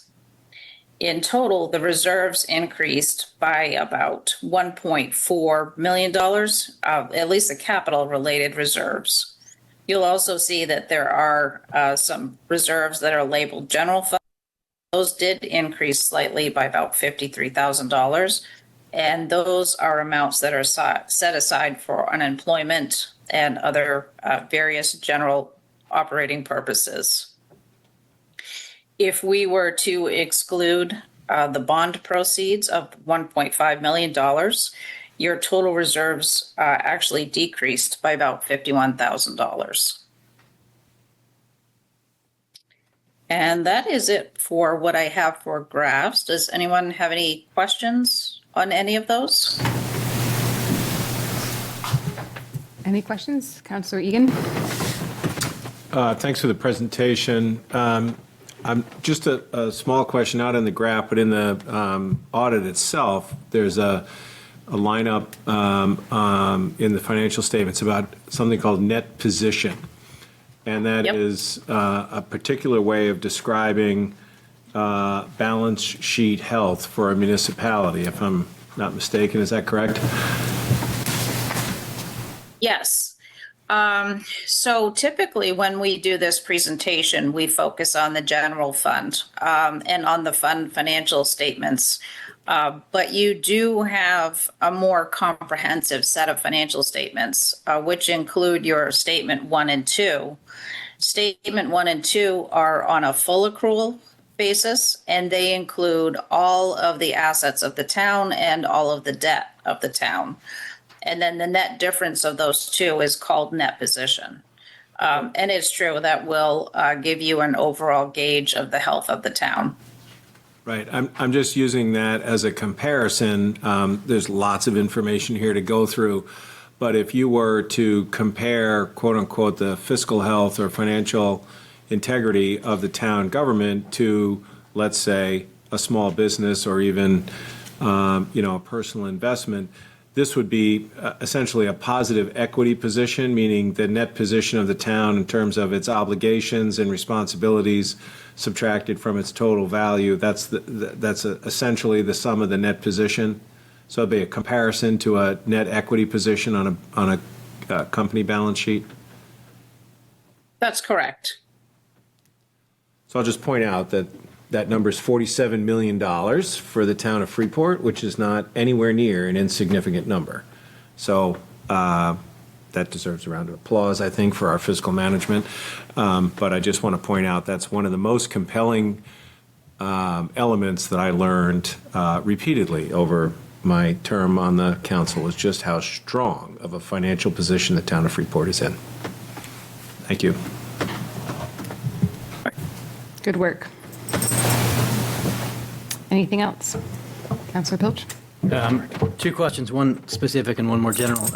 In total, the reserves increased by about $1.4 million, at least the capital-related reserves. You'll also see that there are some reserves that are labeled general fund. Those did increase slightly by about $53,000, and those are amounts that are set aside for unemployment and other various general operating purposes. If we were to exclude the bond proceeds of $1.5 million, your total reserves actually decreased by about $51,000. And that is it for what I have for graphs. Does anyone have any questions on any of those? Any questions? Councillor Egan? Thanks for the presentation. Just a small question, not in the graph, but in the audit itself, there's a lineup in the financial statements about something called net position. And that is a particular way of describing balance sheet health for a municipality, if I'm not mistaken. Is that correct? Yes. So typically when we do this presentation, we focus on the general fund and on the fund financial statements. But you do have a more comprehensive set of financial statements, which include your statement 1 and 2. Statement 1 and 2 are on a full accrual basis, and they include all of the assets of the town and all of the debt of the town. And then the net difference of those two is called net position. And it's true that will give you an overall gauge of the health of the town. Right. I'm just using that as a comparison. There's lots of information here to go through. But if you were to compare, quote unquote, the fiscal health or financial integrity of the town government to, let's say, a small business or even, a personal investment, this would be essentially a positive equity position, meaning the net position of the town in terms of its obligations and responsibilities subtracted from its total value. That's essentially the sum of the net position. So it'd be a comparison to a net equity position on a company balance sheet. That's correct. So I'll just point out that that number is $47 million for the town of Freeport, which is not anywhere near an insignificant number. So that deserves a round of applause, I think, for our fiscal management. But I just want to point out that's one of the most compelling elements that I learned repeatedly over my term on the council, is just how strong of a financial position the town of Freeport is in. Thank you. Good work. Anything else? Councilor Pilch? 2 questions, one specific and one more general.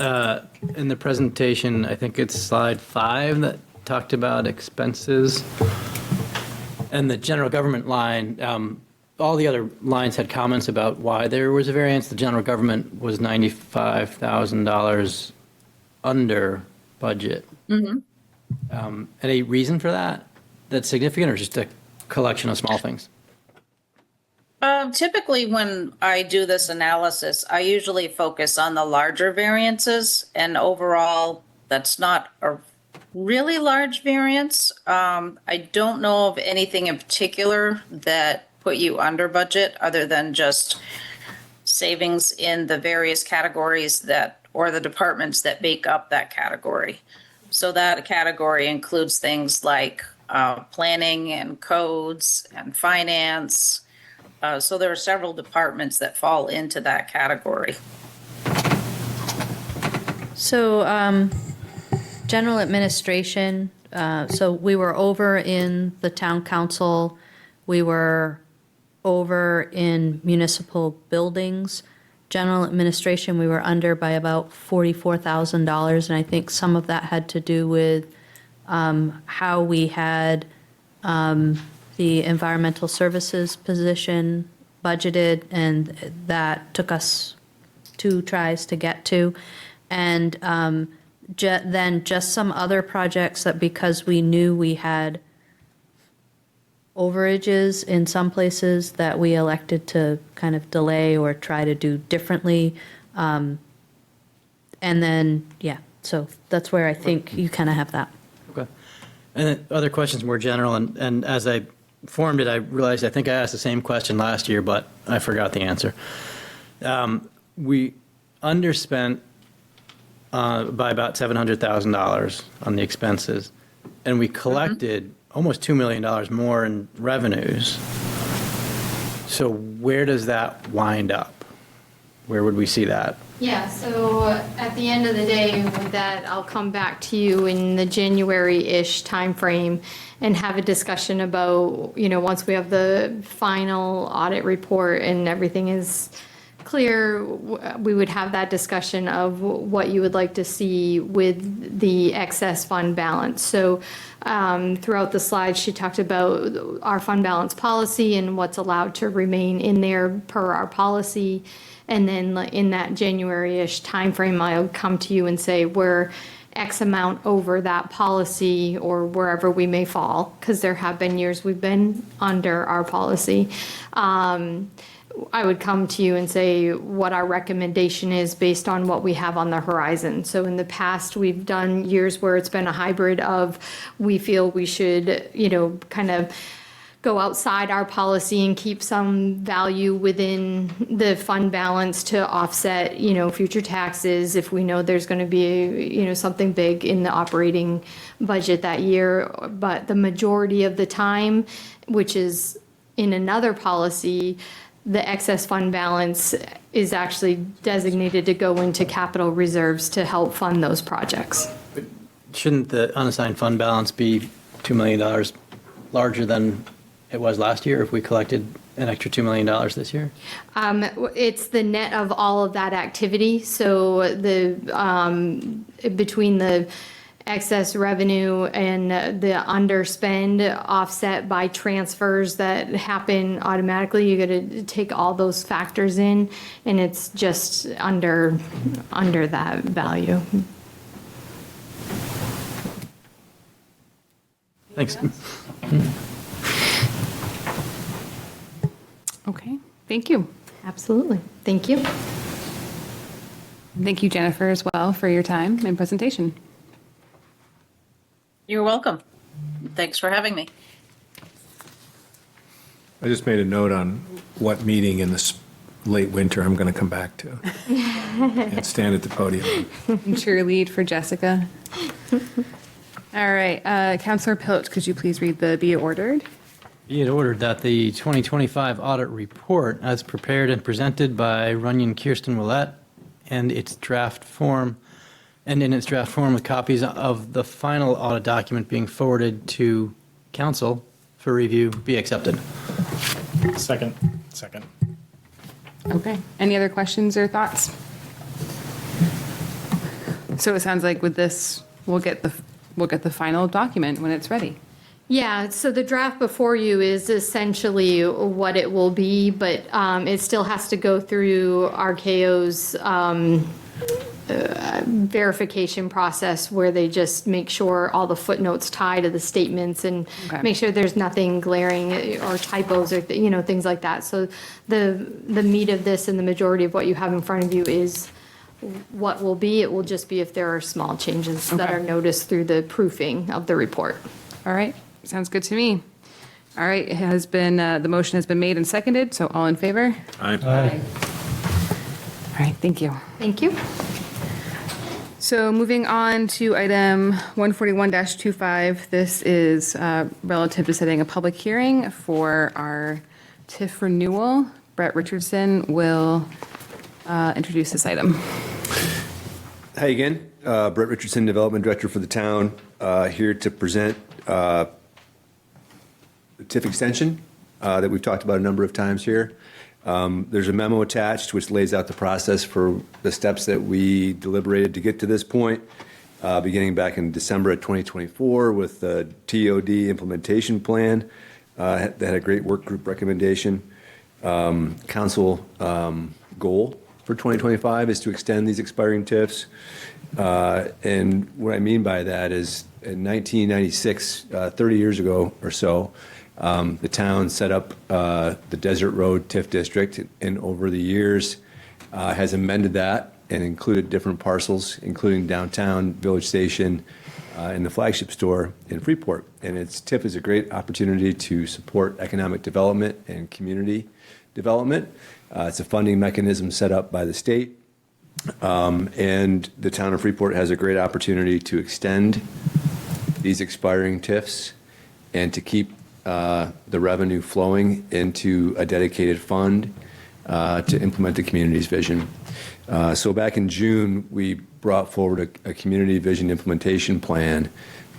In the presentation, I think it's slide 5 that talked about expenses. And the general government line, all the other lines had comments about why there was a variance. The general government was $95,000 under budget. Mm-hmm. Any reason for that that's significant, or just a collection of small things? Typically, when I do this analysis, I usually focus on the larger variances, and overall, that's not a really large variance. I don't know of anything in particular that put you under budget, other than just savings in the various categories or the departments that make up that category. So that category includes things like planning and codes and finance. So there are several departments that fall into that category. So, general administration, so we were over in the town council, we were over in municipal buildings. General administration, we were under by about $44,000, and I think some of that had to do with how we had the environmental services position budgeted, and that took us 2 tries to get to. And then just some other projects that, because we knew we had overages in some places, that we elected to kind of delay or try to do differently. And then, so that's where I think you kind of have that. Okay. And then other questions more general, and as I formed it, I realized I think I asked the same question last year, but I forgot the answer. We underspent by about $700,000 on the expenses, and we collected almost $2 million more in revenues. So where does that wind up? Where would we see that? Yeah, so at the end of the day, with that, I'll come back to you in the January-ish timeframe and have a discussion about, once we have the final audit report and everything is clear, we would have that discussion of what you would like to see with the excess fund balance. So throughout the slides, she talked about our fund balance policy and what's allowed to remain in there per our policy. And then in that January-ish timeframe, I'll come to you and say we're X amount over that policy or wherever we may fall, because there have been years we've been under our policy. I would come to you and say what our recommendation is based on what we have on the horizon. So in the past, we've done years where it's been a hybrid of we feel we should, kind of go outside our policy and keep some value within the fund balance to offset, future taxes if we know there's going to be, something big in the operating budget that year. But the majority of the time, which is in another policy, the excess fund balance is actually designated to go into capital reserves to help fund those projects. Shouldn't the unassigned fund balance be $2 million larger than it was last year if we collected an extra $2 million this year? It's the net of all of that activity. So between the excess revenue and the underspend offset by transfers that happen automatically, you got to take all those factors in, and it's just under that value. Thanks. Okay, thank you. Absolutely. Thank you. Thank you, Jennifer, as well, for your time and presentation. You're welcome. Thanks for having me. I just made a note on what meeting in this late winter I'm going to come back to and stand at the podium. Cheerlead for Jessica. All right, Councillor Pilch, could you please read the be it ordered? Be it ordered that the 2025 audit report, as prepared and presented by Runyon Kirsten Willett, and in its draft form with copies of the final audit document being forwarded to council for review, be accepted. Second. Okay. Any other questions or thoughts? So it sounds like with this, we'll get the final document when it's ready. Yeah, so the draft before you is essentially what it will be, but it still has to go through RKO's verification process where they just make sure all the footnotes tie to the statements and make sure there's nothing glaring or typos or things like that. So the meat of this and the majority of what you have in front of you is what will be. It will just be if there are small changes that are noticed through the proofing of the report. All right, sounds good to me. All right, it has been the motion has been made and seconded. So all in favor? Aye. All right, thank you. Thank you. So moving on to item 141-25, this is relative to setting a public hearing for our TIF renewal. Brett Richardson will introduce this item. Hi again, Brett Richardson, Development Director for the town, here to present the TIF extension that we've talked about a number of times here. There's a memo attached which lays out the process for the steps that we deliberated to get to this point, beginning back in December of 2024 with the TOD implementation plan that had a great work group recommendation. Council goal for 2025 is to extend these expiring TIFs. And what I mean by that is in 1996, 30 years ago or so, the town set up the Desert Road TIF district, and over the years has amended that and included different parcels, including downtown, Village Station, and the flagship store in Freeport. And its TIF is a great opportunity to support economic development and community development. It's a funding mechanism set up by the state. And the town of Freeport has a great opportunity to extend these expiring TIFs and to keep the revenue flowing into a dedicated fund to implement the community's vision. So back in June, we brought forward a community vision implementation plan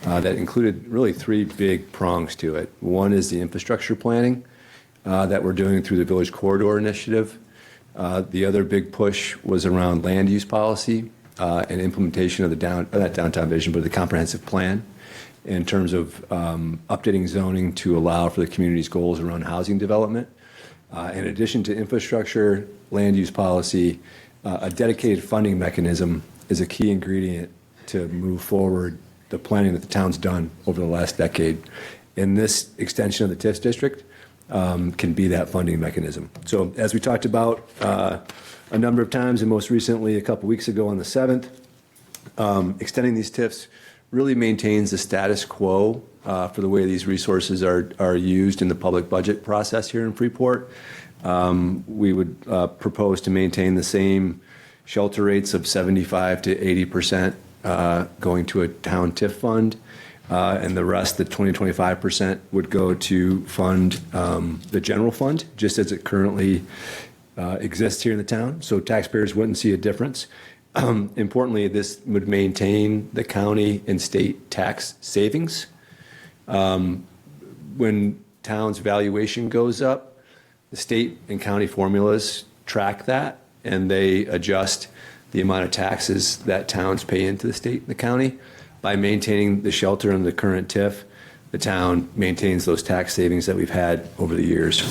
that included really three big prongs to it. One is the infrastructure planning that we're doing through the Village Corridor Initiative. The other big push was around land use policy, and implementation of that downtown vision, but the comprehensive plan in terms of updating zoning to allow for the community's goals around housing development. In addition to infrastructure, land use policy, a dedicated funding mechanism is a key ingredient to move forward the planning that the town's done over the last decade. And this extension of the TIF district can be that funding mechanism. So as we talked about a number of times, and most recently a couple weeks ago on the 7th, extending these TIFs really maintains the status quo for the way these resources are used in the public budget process here in Freeport. We would propose to maintain the same shelter rates of 75 to 80% going to a town TIF fund, and the rest, the 20-25%, would go to fund the general fund, just as it currently exists here in the town, so taxpayers wouldn't see a difference. Importantly, this would maintain the county and state tax savings. When town's valuation goes up, the state and county formulas track that, and they adjust the amount of taxes that towns pay into the state and the county. By maintaining the shelter and the current TIF, the town maintains those tax savings that we've had over the years.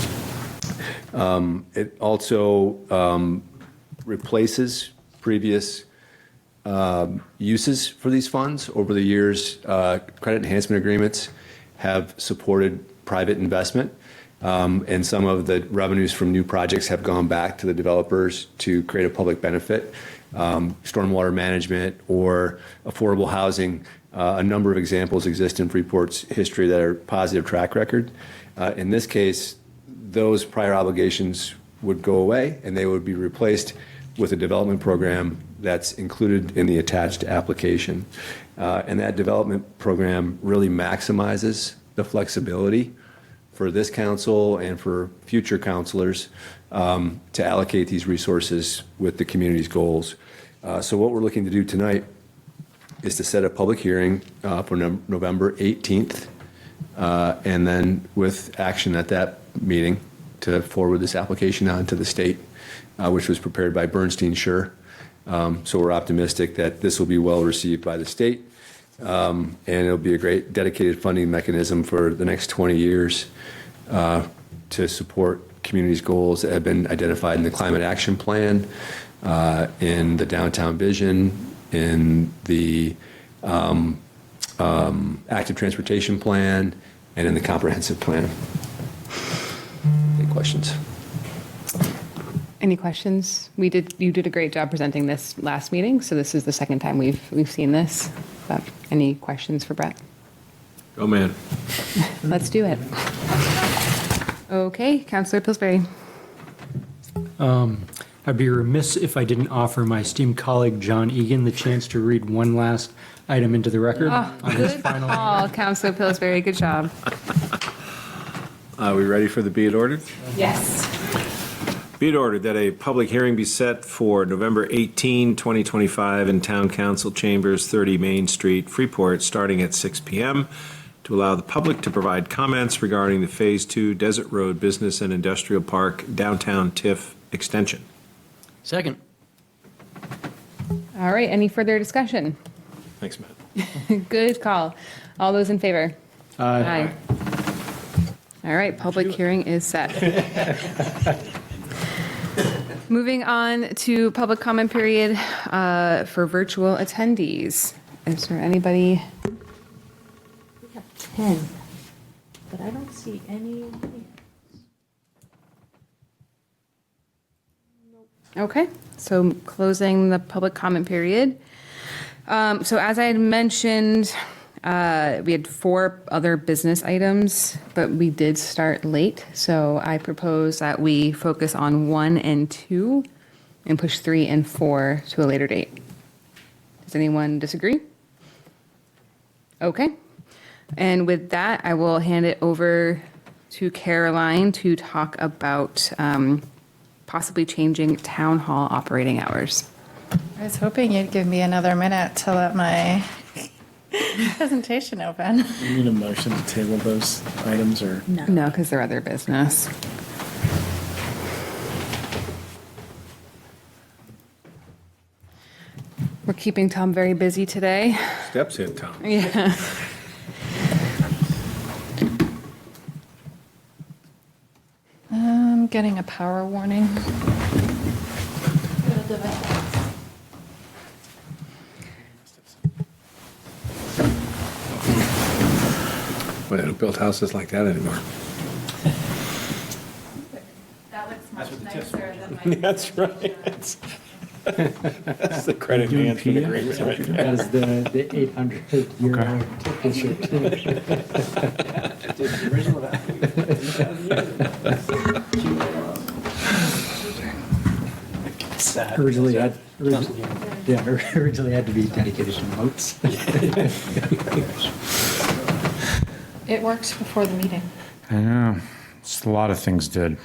It also replaces previous uses for these funds. Over the years, credit enhancement agreements have supported private investment, and some of the revenues from new projects have gone back to the developers to create a public benefit. Stormwater management or affordable housing, a number of examples exist in Freeport's history that are positive track record. In this case, those prior obligations would go away and they would be replaced with a development program that's included in the attached application. And that development program really maximizes the flexibility for this council and for future councilors to allocate these resources with the community's goals. So what we're looking to do tonight is to set a public hearing for November 18th, and then with action at that meeting to forward this application on to the state, which was prepared by Bernstein Sure. So we're optimistic that this will be well received by the state, and it'll be a great dedicated funding mechanism for the next 20 years to support communities' goals that have been identified in the Climate Action Plan, in the Downtown Vision, in the Active Transportation Plan, and in the Comprehensive Plan. Any questions? Any questions? You did a great job presenting this last meeting, so this is the second time we've seen this. But any questions for Brett? Oh, man. Let's do it. Okay, Councillor Pillsbury. I'd be remiss if I didn't offer my esteemed colleague John Egan the chance to read one last item into the record on his final. Good call, Councillor Pillsbury. Good job. Are we ready for the be it ordered? Yes. Be it ordered that a public hearing be set for November 18, 2025 in Town Council Chambers, 30 Main Street, Freeport, starting at 6 p.m. to allow the public to provide comments regarding the Phase 2 Desert Road Business and Industrial Park Downtown TIF extension. Second. All right, any further discussion? Thanks, Matt. Good call. All those in favor? Aye. All right, public hearing is set. Moving on to public comment period for virtual attendees. Is there anybody? We have 10, but I don't see any. Okay, so closing the public comment period. So as I had mentioned, we had 4 other business items, but we did start late. So I propose that we focus on 1 and 2 and push 3 and 4 to a later date. Does anyone disagree? Okay. And with that, I will hand it over to Caroline to talk about possibly changing town hall operating hours. I was hoping you'd give me another minute to let my presentation open. You need a motion to table those items, or? No, because they're other business. We're keeping Tom very busy today. Steps in, Tom. Yeah. I'm getting a power warning. Well, they don't build houses like that anymore. That looks much nicer than my. That's right. That's the credit enhancement agreement right there. As the 800-year-old originally had to be dedicated to moats. It worked before the meeting. I know. Just a lot of things did.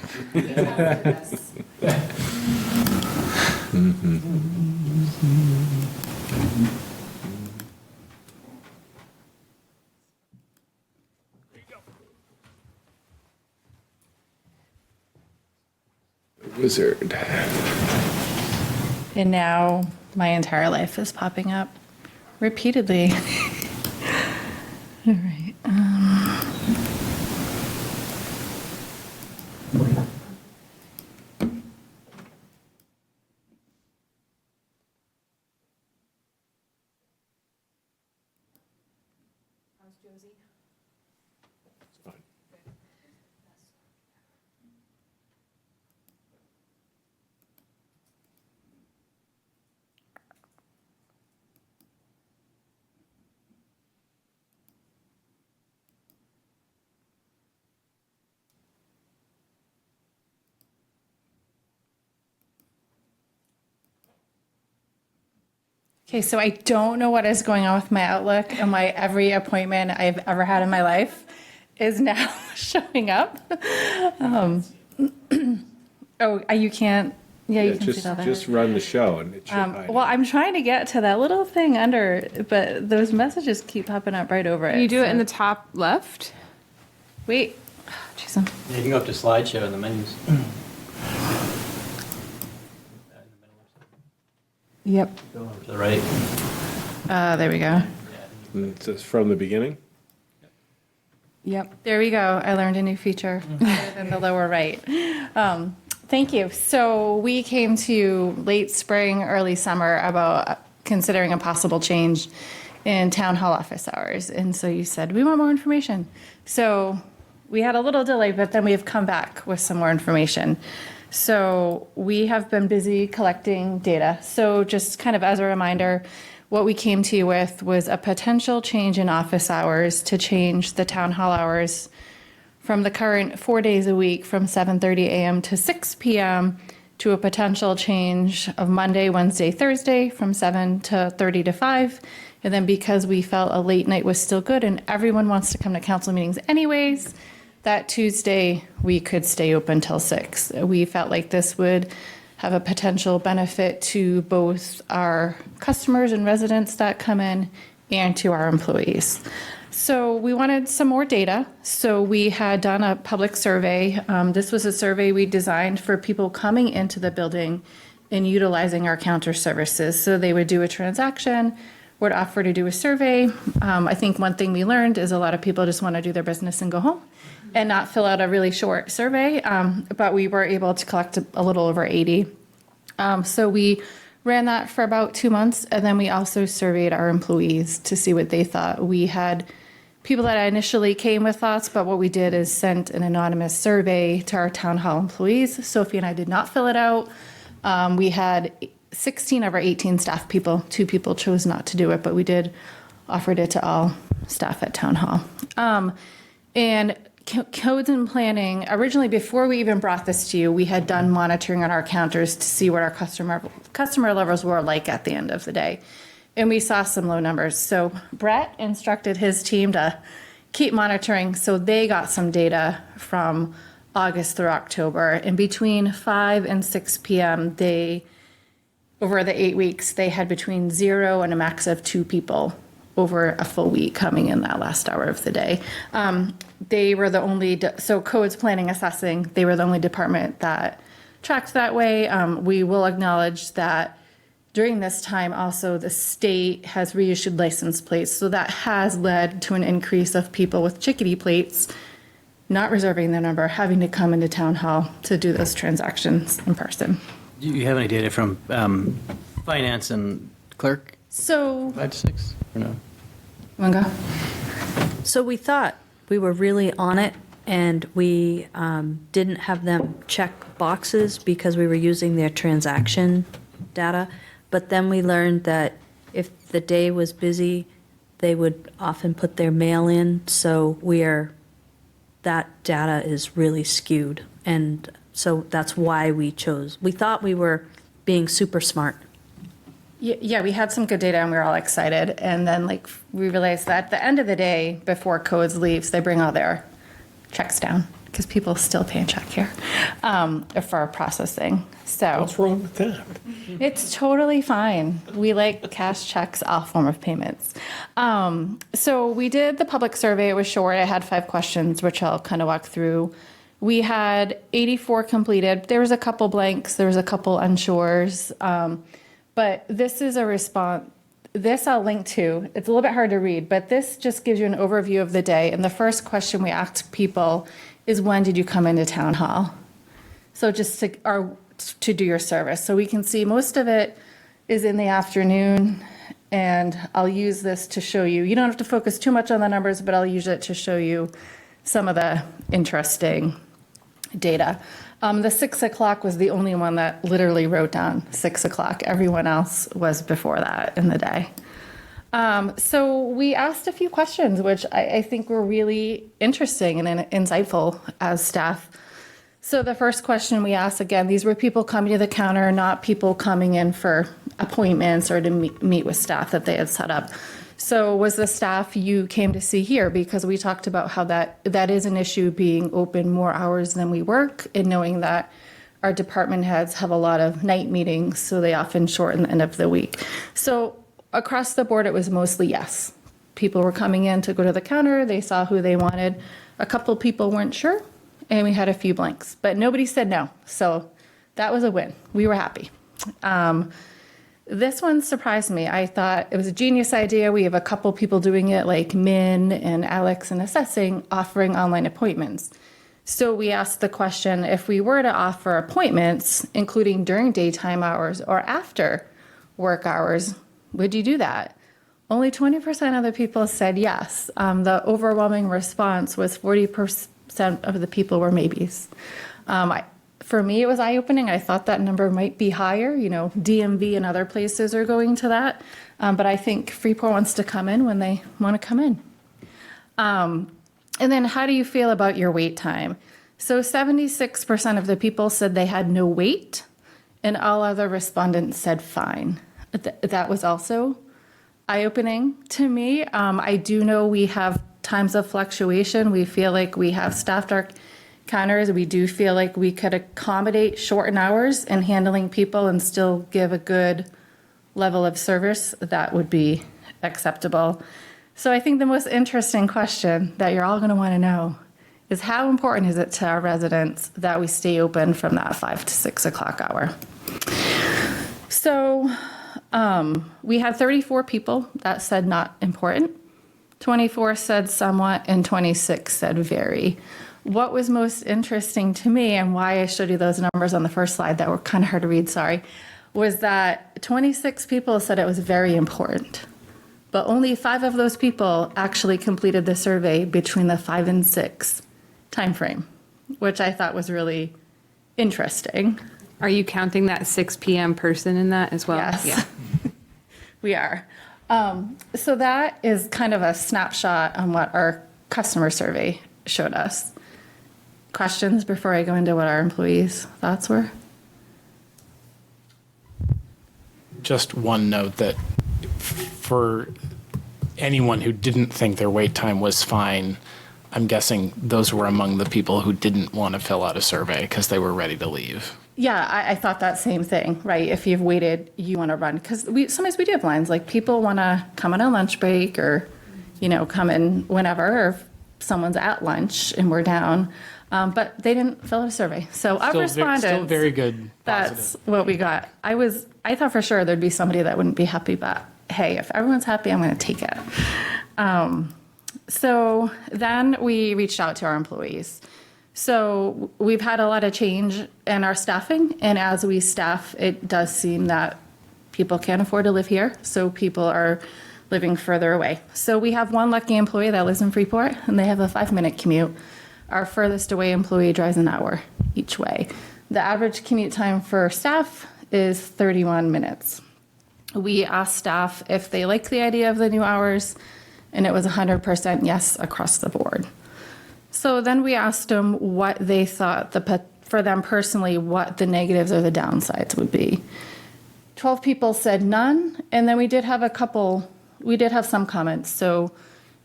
Wizard. And now my entire life is popping up repeatedly. All right. Okay, so I don't know what is going on with my Outlook, and my every appointment I've ever had in my life is now showing up. You can't. Yeah, you can just, see that. just run the show and it should hide. Well, I'm trying to get to that little thing under, but those messages keep popping up right over it. Can you do it in the top left? Wait. Jeez, Yeah, you can go up to slideshow in the menus. Yep. Go over to the right. There we go. It's just from the beginning? Yep. There we go. I learned a new feature other than the lower right. Thank you. So we came to you late spring, early summer about considering a possible change in town hall office hours. And so you said, we want more information. So we had a little delay, but then we have come back with some more information. So we have been busy collecting data. So just kind of as a reminder, what we came to you with was a potential change in office hours to change the town hall hours from the current 4 days a week from 7:30 a.m. to 6 p.m. to a potential change of Monday, Wednesday, Thursday from 7 to 30 to 5. And then because we felt a late night was still good and everyone wants to come to council meetings anyways, that Tuesday we could stay open till 6. We felt like this would have a potential benefit to both our customers and residents that come in and to our employees. So we wanted some more data. So we had done a public survey. This was a survey we designed for people coming into the building and utilizing our counter services. So they would do a transaction, would offer to do a survey. I think one thing we learned is a lot of people just want to do their business and go home and not fill out a really short survey. But we were able to collect a little over 80. So we ran that for about 2 months. And then we also surveyed our employees to see what they thought. We had people that initially came with thoughts, but what we did is sent an anonymous survey to our town hall employees. Sophie and I did not fill it out. We had 16 of our 18 staff people. 2 people chose not to do it, but we did offered it to all staff at town hall. And codes and planning, originally before we even brought this to you, we had done monitoring on our counters to see what our customer levels were like at the end of the day. And we saw some low numbers. So Brett instructed his team to keep monitoring. So they got some data from August through October. And between 5 and 6 p.m., over the 8 weeks, they had between 0 and a max of 2 people over a full week coming in that last hour of the day. They were the only, so codes, planning, assessing, they were the only department that tracked that way. We will acknowledge that During this time, also, the state has reissued license plates, so that has led to an increase of people with chickadee plates not reserving their number, having to come into town hall to do those transactions in person. Do you have any data from finance and clerk? So 5 to 6 or no? Want to go? So we thought we were really on it, and we didn't have them check boxes because we were using their transaction data. But then we learned that if the day was busy, they would often put their mail in. So that data is really skewed. And so that's why we thought we were being super smart. Yeah, we had some good data and we were all excited. And then we realized that at the end of the day, before codes leaves, they bring all their checks down because people still pay a check here for processing. So What's wrong with that? it's totally fine. We like cash checks, all form of payments. So we did the public survey. It was short. It had 5 questions, which I'll kind of walk through. We had 84 completed. There was a couple blanks. There was a couple unsures. But this is a response. This I'll link to. It's a little bit hard to read, but this just gives you an overview of the day. And the first question we asked people is, when did you come into town hall? So just to do your service. So we can see most of it is in the afternoon, and I'll use this to show you. You don't have to focus too much on the numbers, but I'll use it to show you some of the interesting data. The 6 o'clock was the only one that literally wrote down 6 o'clock. Everyone else was before that in the day. So we asked a few questions, which I think were really interesting and insightful as staff. So the first question we asked, again, these were people coming to the counter, not people coming in for appointments or to meet with staff that they had set up. So was the staff you came to see here? Because we talked about how that is an issue, being open more hours than we work, and knowing that our department heads have a lot of night meetings, so they often shorten the end of the week. So across the board, it was mostly yes. People were coming in to go to the counter. They saw who they wanted. A couple people weren't sure, and we had a few blanks, but nobody said no. So that was a win. We were happy. This one surprised me. I thought it was a genius idea. We have a couple people doing it, like Min and Alex in assessing, offering online appointments. So we asked the question, if we were to offer appointments, including during daytime hours or after work hours, would you do that? Only 20% of the people said yes. The overwhelming response was 40% of the people were maybes. For me, it was eye-opening. I thought that number might be higher. DMV and other places are going to that. But I think Freeport wants to come in when they want to come in. And then how do you feel about your wait time? So 76% of the people said they had no wait, and all other respondents said fine. That was also eye-opening to me. I do know we have times of fluctuation. We feel like we have staffed our counters. We do feel like we could accommodate shortened hours in handling people and still give a good level of service that would be acceptable. So I think the most interesting question that you're all going to want to know is, how important is it to our residents that we stay open from that 5 to 6 o'clock hour? So we had 34 people that said not important, 24 said somewhat, and 26 said very. What was most interesting to me, and why I showed you those numbers on the first slide that were kind of hard to read, sorry, was that 26 people said it was very important. But only 5 of those people actually completed the survey between the 5 and 6 timeframe, which I thought was really interesting. Are you counting that 6 p.m. person in that as well? Yes. Yeah. We are. So that is kind of a snapshot on what our customer survey showed us. Questions before I go into what our employees' thoughts were? Just one note that for anyone who didn't think their wait time was fine, I'm guessing those were among the people who didn't want to fill out a survey because they were ready to leave. Yeah, I thought that same thing, right? If you've waited, you want to run. Because sometimes we do have lines, like people want to come on a lunch break or, come in whenever, or if someone's at lunch and we're down. But they didn't fill out a survey. So of Still respondents, still very good. that's what we got. I thought for sure there'd be somebody that wouldn't be happy, but hey, if everyone's happy, I'm going to take it. So then we reached out to our employees. So we've had a lot of change in our staffing, and as we staff, it does seem that people can't afford to live here, so people are living further away. So we have one lucky employee that lives in Freeport, and they have a 5-minute commute. Our furthest away employee drives an hour each way. The average commute time for staff is 31 minutes. We asked staff if they like the idea of the new hours, and it was 100% yes across the board. So then we asked them what they thought, for them personally, what the negatives or the downsides would be. 12 people said none, and then we did have some comments. So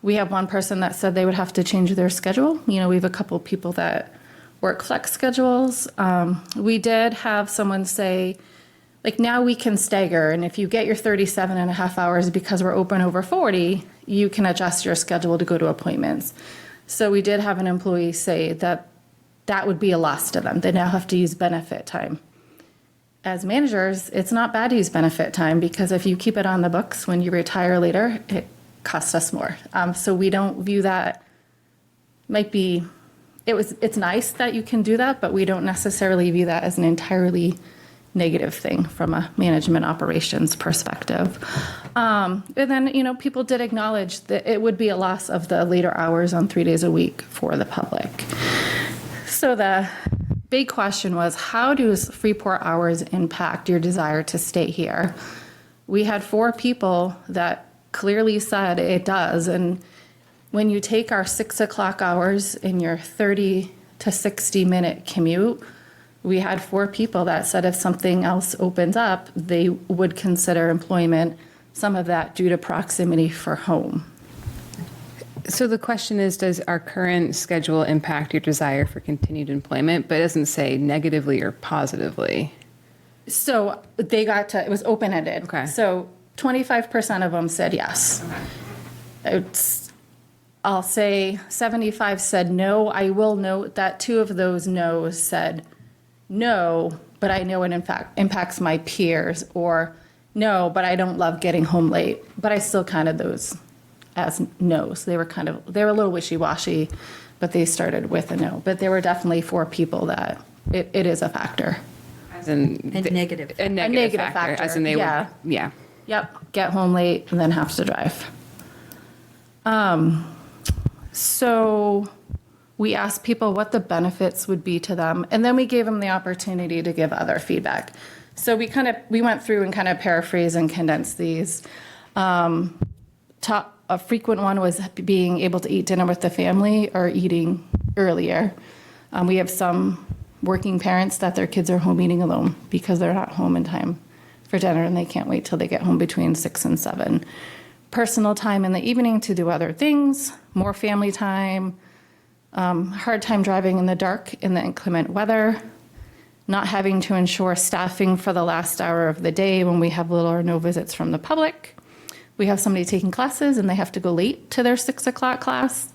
we have one person that said they would have to change their schedule. We have a couple people that work flex schedules. We did have someone say, like, now we can stagger, and if you get your 37 and a half hours because we're open over 40, you can adjust your schedule to go to appointments. So we did have an employee say that that would be a loss to them. They now have to use benefit time. As managers, it's not bad to use benefit time, because if you keep it on the books when you retire later, it costs us more. So we don't view that, it's nice that you can do that, but we don't necessarily view that as an entirely negative thing from a management operations perspective. And then, people did acknowledge that it would be a loss of the later hours on 3 days a week for the public. So the big question was, how does Freeport hours impact your desire to stay here? We had 4 people that clearly said it does. And when you take our 6 o'clock hours in your 30 to 60 minute commute, we had 4 people that said if something else opens up, they would consider employment, some of that due to proximity for home. So the question is, does our current schedule impact your desire for continued employment? But it doesn't say negatively or positively. So it was open-ended. Okay. So 25% of them said yes. Okay. I'll say 75 said no. I will note that 2 of those no's said no, but I know it in fact impacts my peers, or no, but I don't love getting home late. But I still counted those as no's. They were a little wishy-washy, but they started with a no. But there were definitely 4 people that it is a factor. As in A negative. A negative factor. As in they yeah. were, yeah. Yep, get home late and then have to drive. So we asked people what the benefits would be to them, and then we gave them the opportunity to give other feedback. So we went through and kind of paraphrased and condensed these. A frequent one was being able to eat dinner with the family or eating earlier. We have some working parents that their kids are home eating alone because they're not home in time for dinner and they can't wait till they get home between 6 and 7. Personal time in the evening to do other things, more family time, hard time driving in the dark in the inclement weather, not having to ensure staffing for the last hour of the day when we have little or no visits from the public. We have somebody taking classes and they have to go late to their 6 o'clock class,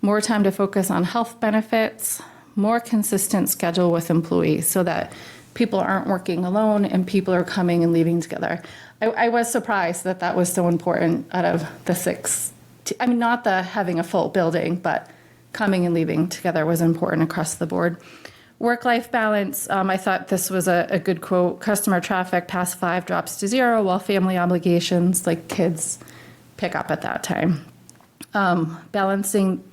more time to focus on health benefits, more consistent schedule with employees so that people aren't working alone and people are coming and leaving together. I was surprised that that was so important out of the 6. Not the having a full building, but coming and leaving together was important across the board. Work-life balance, I thought this was a good quote. Customer traffic past 5 drops to 0, while family obligations like kids pick up at that time.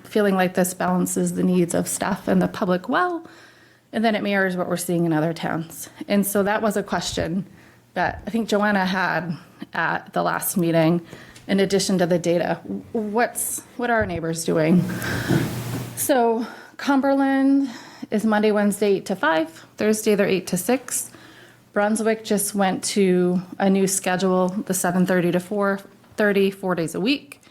Feeling like this balances the needs of staff and the public well, and then it mirrors what we're seeing in other towns. And so that was a question that I think Joanna had at the last meeting. In addition to the data, what are our neighbors doing? So Cumberland is Monday, Wednesday, 8 to 5. Thursday, they're 8 to 6. Brunswick just went to a new schedule, the 7:30 to 4:30, 4 days a week.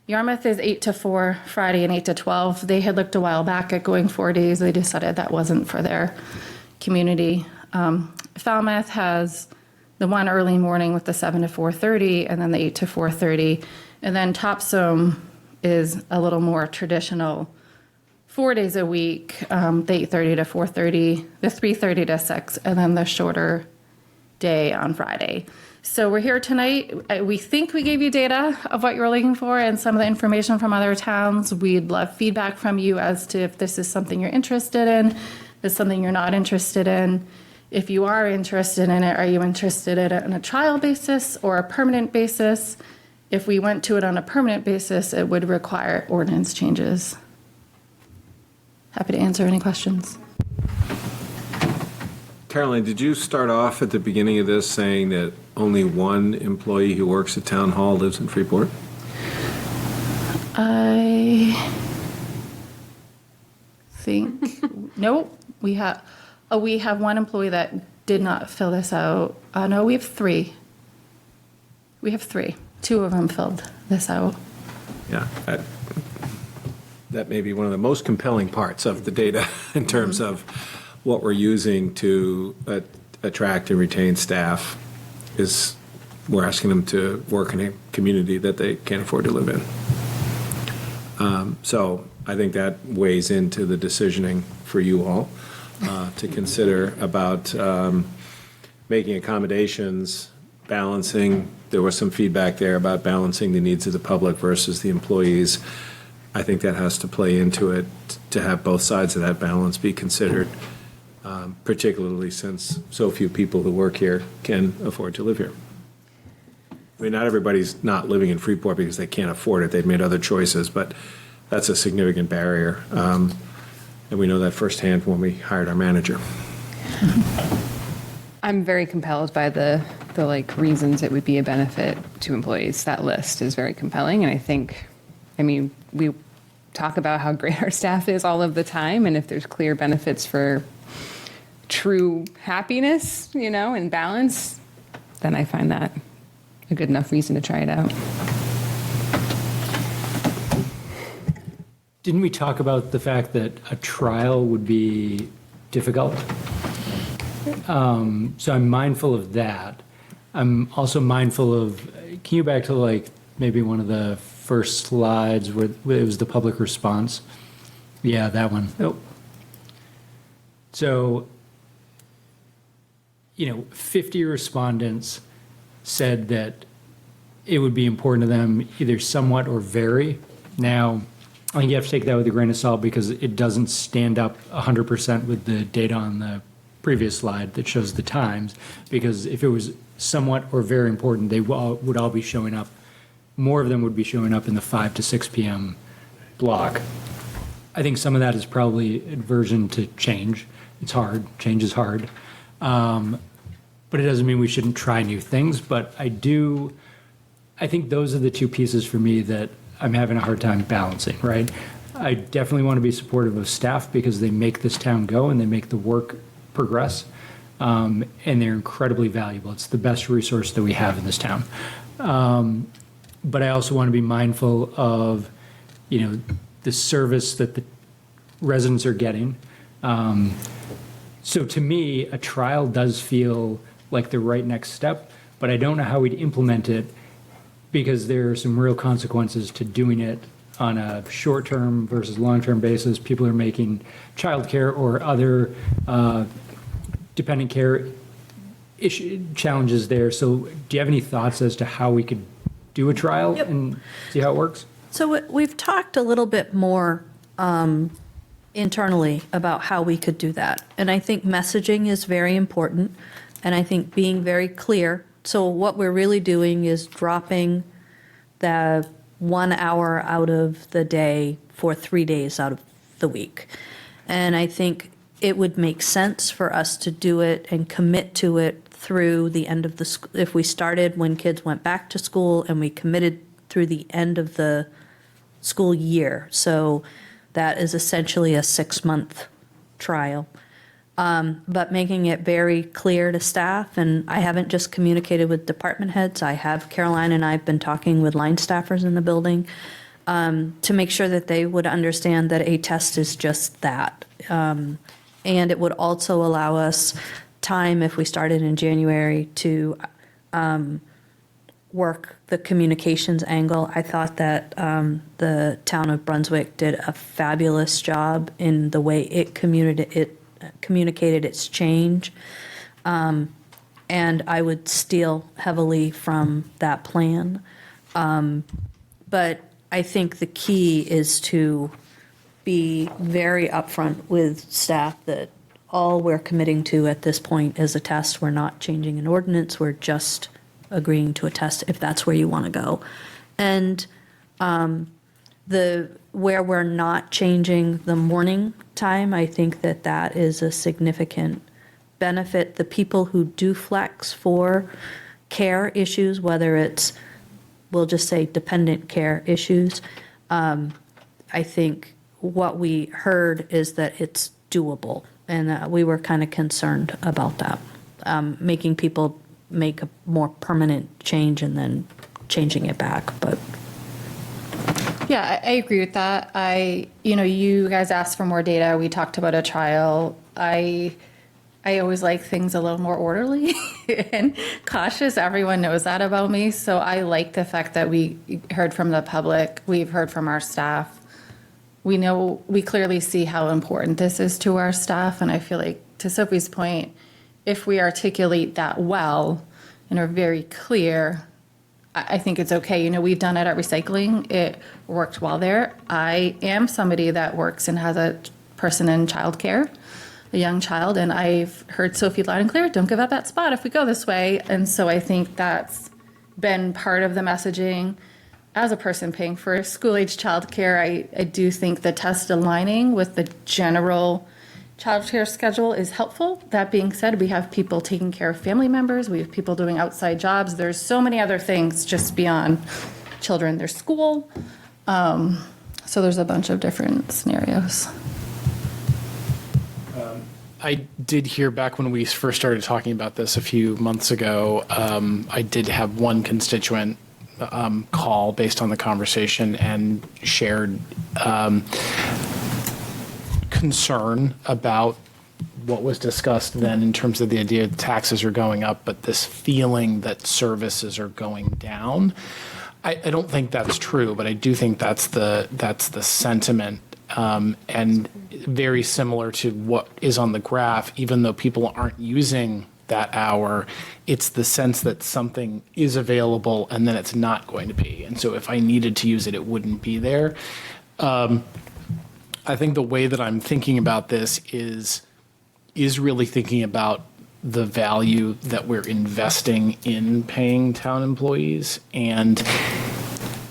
Yarmouth is 8 to 4, Friday, and 8 to 12. They had looked a while back at going 4 days. They decided that wasn't for their community. Falmouth has the one early morning with the 7 to 4:30, and then the 8 to 4:30. And then Topsom is a little more traditional 4 days a week, the 8:30 to 4:30, the 3:30 to 6, and then the shorter day on Friday. So we're here tonight. We think we gave you data of what you're looking for and some of the information from other towns. We'd love feedback from you as to if this is something you're interested in, if it's something you're not interested in. If you are interested in it, are you interested in it on a trial basis or a permanent basis? If we went to it on a permanent basis, it would require ordinance changes. Happy to answer any questions. Caroline, did you start off at the beginning of this saying that only one employee who works at Town Hall lives in Freeport? I think, nope, we have one employee that did not fill this out. No, we have three. We have three. Two of them filled this out. Yeah, that may be one of the most compelling parts of the data in terms of what we're using to attract and retain staff is we're asking them to work in a community that they can't afford to live in. So I think that weighs into the decisioning for you all to consider about making accommodations, balancing. There was some feedback there about balancing the needs of the public versus the employees. I think that has to play into it to have both sides of that balance be considered, particularly since so few people who work here can afford to live here. I mean, not everybody's not living in Freeport because they can't afford it. They've made other choices, but that's a significant barrier. And we know that firsthand when we hired our manager. I'm very compelled by the like reasons it would be a benefit to employees. That list is very compelling, and I mean, we talk about how great our staff is all of the time, and if there's clear benefits for true happiness, and balance, then I find that a good enough reason to try it out. Didn't we talk about the fact that a trial would be difficult? So I'm mindful of that. I'm also mindful of, can you back to maybe one of the first slides where it was the public response? Yeah, that one. Oh. So, 50 respondents said that it would be important to them either somewhat or very. Now, I think you have to take that with a grain of salt because it doesn't stand up 100% with the data on the previous slide that shows the times, because if it was somewhat or very important, they would all be showing up. More of them would be showing up in the 5 to 6 p.m. block. I think some of that is probably aversion to change. It's hard. Change is hard. But it doesn't mean we shouldn't try new things. But I think those are the two pieces for me that I'm having a hard time balancing, right? I definitely want to be supportive of staff because they make this town go and they make the work progress. And they're incredibly valuable. It's the best resource that we have in this town. But I also want to be mindful of, the service that the residents are getting. So to me, a trial does feel like the right next step, but I don't know how we'd implement it because there are some real consequences to doing it on a short-term versus long-term basis. People are making childcare or other dependent care challenges there. So do you have any thoughts as to how we could do a trial and see how it works? So we've talked a little bit more internally about how we could do that. And I think messaging is very important. And I think being very clear. So what we're really doing is dropping the 1 hour out of the day for 3 days out of the week. And I think it would make sense for us to do it and commit to it through the end of the if we started when kids went back to school and we committed through the end of the school year. So that is essentially a 6-month trial. But making it very clear to staff, and I haven't just communicated with department heads, Caroline and I have been talking with line staffers in the building to make sure that they would understand that a test is just that. And it would also allow us time, if we started in January, to work the communications angle. I thought that the town of Brunswick did a fabulous job in the way it communicated its change. And I would steal heavily from that plan. But I think the key is to be very upfront with staff that all we're committing to at this point is a test. We're not changing an ordinance. We're just agreeing to a test if that's where you want to go. And where we're not changing the morning time, I think that that is a significant benefit. The people who do flex for care issues, whether it's, we'll just say dependent care issues, I think what we heard is that it's doable. And we were kind of concerned about that, making people make a more permanent change and then changing it back. But yeah, I agree with that. You guys asked for more data. We talked about a trial. I always like things a little more orderly and cautious. Everyone knows that about me. So I like the fact that we heard from the public. We've heard from our staff. We clearly see how important this is to our staff. And I feel like, to Sophie's point, if we articulate that well and are very clear, I think it's okay. We've done it at recycling. It worked well there. I am somebody that works and has a person in childcare, a young child, and I've heard Sophie loud and clear, don't give up that spot if we go this way. And so I think that's been part of the messaging. As a person paying for school-age childcare, I do think the test aligning with the general childcare schedule is helpful. That being said, we have people taking care of family members. We have people doing outside jobs. There's so many other things just beyond children. There's school. So there's a bunch of different scenarios. I did hear back when we first started talking about this a few months ago, I did have one constituent call based on the conversation and shared concern about what was discussed then in terms of the idea that taxes are going up, but this feeling that services are going down. I don't think that's true, but I do think that's the sentiment, and very similar to what is on the graph. Even though people aren't using that hour, it's the sense that something is available and then it's not going to be. And so if I needed to use it, it wouldn't be there. I think the way that I'm thinking about this is really thinking about the value that we're investing in paying town employees. And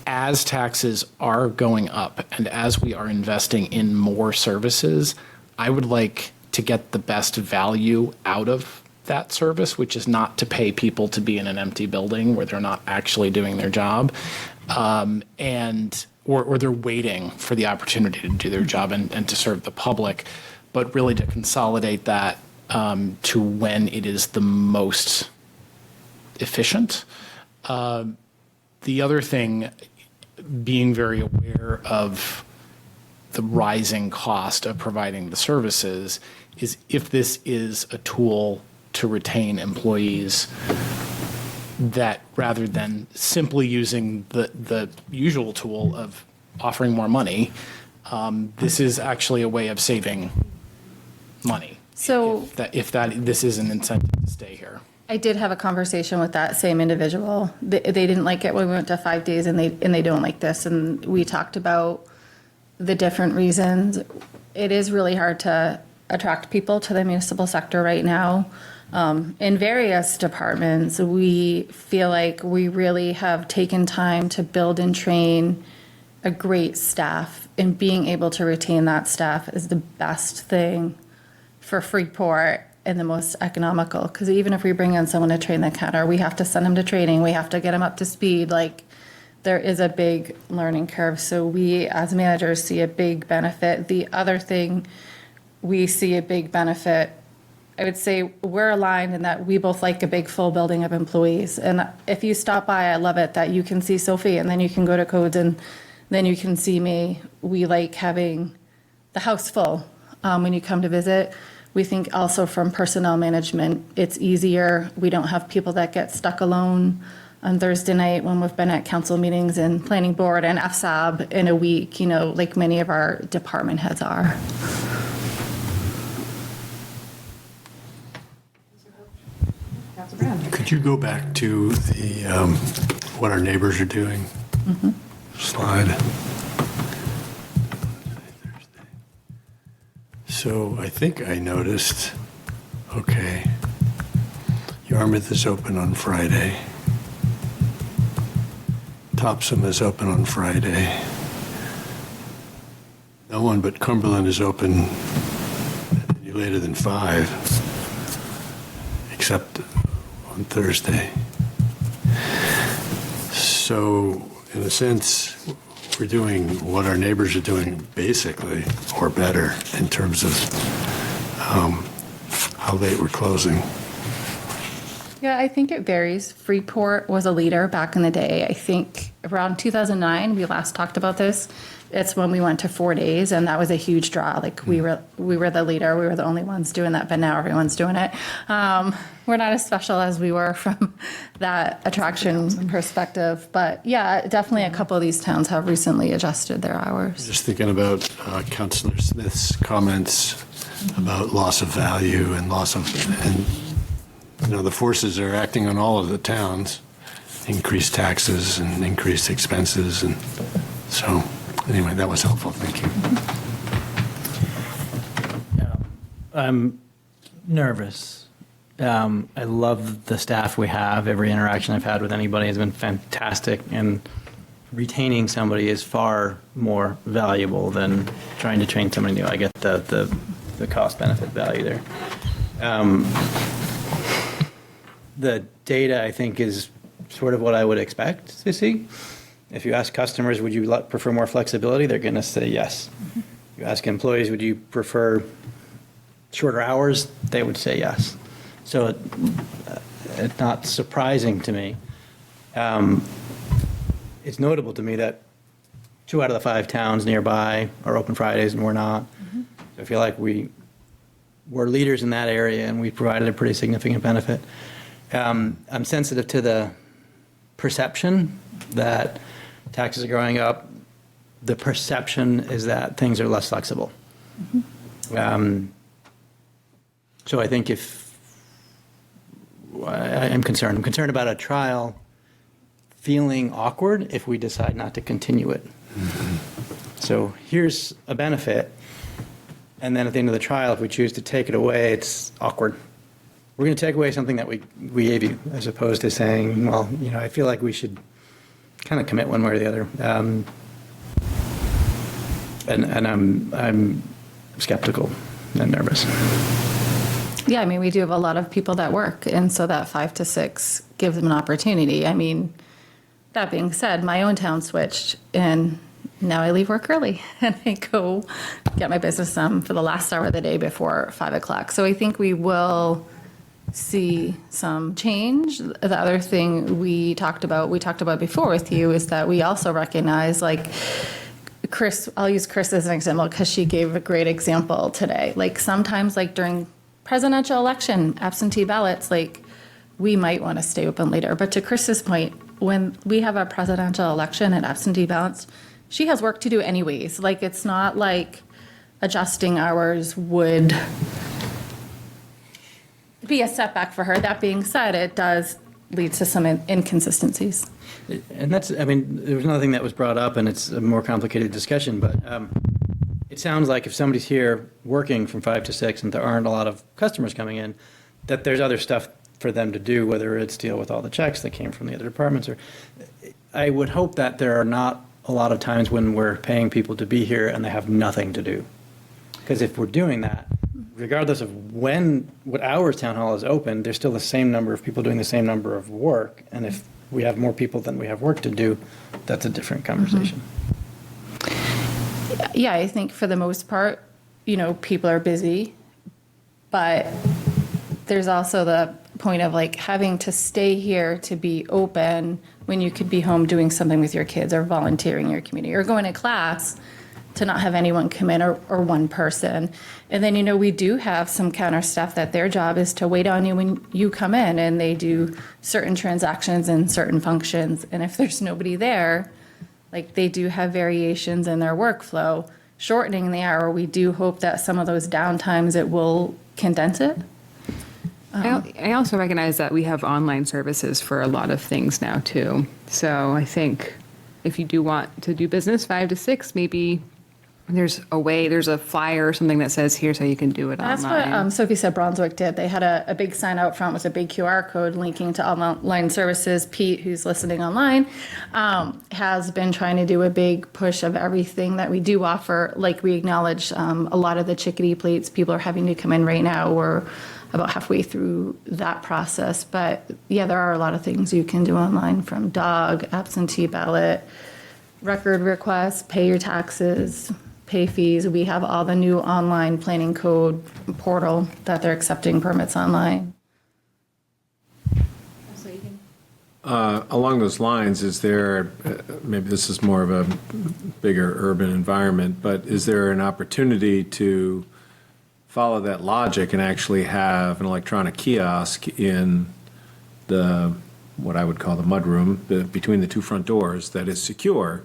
as taxes are going up and as we are investing in more services, I would like to get the best value out of that service, which is not to pay people to be in an empty building where they're not actually doing their job, or they're waiting for the opportunity to do their job and to serve the public, but really to consolidate that to when it is the most efficient. The other thing, being very aware of the rising cost of providing the services, is if this is a tool to retain employees, that rather than simply using the usual tool of offering more money, this is actually a way of saving money. So If this is an incentive to stay here. I did have a conversation with that same individual. They didn't like it when we went to 5 days, and they don't like this. And we talked about the different reasons. It is really hard to attract people to the municipal sector right now. In various departments, we feel like we really have taken time to build and train a great staff, and being able to retain that staff is the best thing for Freeport and the most economical. Because even if we bring in someone to train the counter, we have to send them to training, we have to get them up to speed. Like, there is a big learning curve. So we, as managers, see a big benefit. The other thing we see a big benefit, I would say we're aligned in that we both like a big full building of employees. And if you stop by, I love it that you can see Sophie and then you can go to codes and then you can see me. We like having the house full when you come to visit. We think also from personnel management, it's easier. We don't have people that get stuck alone. on Thursday night when we've been at council meetings and planning board and FSAB in a week, like many of our department heads are. Could you go back to the what our neighbors are doing slide? So I think I noticed, okay, Yarmouth is open on Friday. Topsom is open on Friday. No one but Cumberland is open any later than 5, except on Thursday. So, in a sense, we're doing what our neighbors are doing, basically, or better, in terms of how late we're closing. Yeah, I think it varies. Freeport was a leader back in the day. I think around 2009, we last talked about this. It's when we went to 4 days, and that was a huge draw. Like we were the leader. We were the only ones doing that, but now everyone's doing it. We're not as special as we were from that attraction perspective, but yeah, definitely a couple of these towns have recently adjusted their hours. Just thinking about Councillor Smith's comments about loss of value and the forces are acting on all of the towns, increased taxes and increased expenses, and so. Anyway, that was helpful. Thank you. I'm nervous. I love the staff we have. Every interaction I've had with anybody has been fantastic, and retaining somebody is far more valuable than trying to train somebody new. I get the cost-benefit value there. The data, I think, is sort of what I would expect to see. If you ask customers, would you prefer more flexibility, they're going to say yes. You ask employees, would you prefer shorter hours, they would say yes. So it's not surprising to me. It's notable to me that 2 out of the 5 towns nearby are open Fridays and we're not. So I feel like we're leaders in that area, and we provided a pretty significant benefit. I'm sensitive to the perception that taxes are going up. The perception is that things are less flexible. So I think I'm concerned. I'm concerned about a trial feeling awkward if we decide not to continue it. So here's a benefit, and then at the end of the trial, if we choose to take it away, it's awkward. We're going to take away something that we gave you, as opposed to saying, well, I feel like we should kind of commit one way or the other. And I'm skeptical and nervous. Yeah, I mean, we do have a lot of people that work, and so that 5 to 6 gives them an opportunity. I mean, that being said, my own town switched, and now I leave work early, and I go get my business done for the last hour of the day before 5 o'clock. So I think we will see some change. The other thing we talked about before with you is that we also recognize, like, Chris, I'll use Chris as an example because she gave a great example today. Like sometimes, like during presidential election, absentee ballots, like we might want to stay open later. But to Chris's point, when we have a presidential election and absentee ballots, she has work to do anyways. Like it's not like adjusting hours would be a setback for her. That being said, it does lead to some inconsistencies. And that's, I mean, there was another thing that was brought up, and it's a more complicated discussion, but it sounds like if somebody's here working from 5 to 6 and there aren't a lot of customers coming in, that there's other stuff for them to do, whether it's deal with all the checks that came from the other departments. Or I would hope that there are not a lot of times when we're paying people to be here and they have nothing to do. Because if we're doing that, regardless of what hours town hall is open, there's still the same number of people doing the same number of work. And if we have more people than we have work to do, that's a different conversation. Yeah, I think for the most part, people are busy, but there's also the point of like having to stay here to be open when you could be home doing something with your kids or volunteering in your community or going to class to not have anyone come in or one person. And then, we do have some counter staff that their job is to wait on you when you come in, and they do certain transactions and certain functions. And if there's nobody there, like, they do have variations in their workflow. Shortening the hour, we do hope that some of those downtimes, it will condense it. I also recognize that we have online services for a lot of things now too. So I think if you do want to do business 5 to 6, maybe there's a flyer or something that says, here's how you can do it That's online. what Sophie said Brunswick did. They had a big sign out front with a big QR code linking to online services. Pete, who's listening online, has been trying to do a big push of everything that we do offer. Like, we acknowledge a lot of the chickadee plates, people are having to come in right now. We're about halfway through that process. But yeah, there are a lot of things you can do online, from dog, absentee ballot, record requests, pay your taxes, pay fees. We have all the new online planning code portal that they're accepting permits online. Along those lines, is there, maybe this is more of a bigger urban environment, but is there an opportunity to follow that logic and actually have an electronic kiosk in what I would call the mudroom, between the two front doors, that is secure,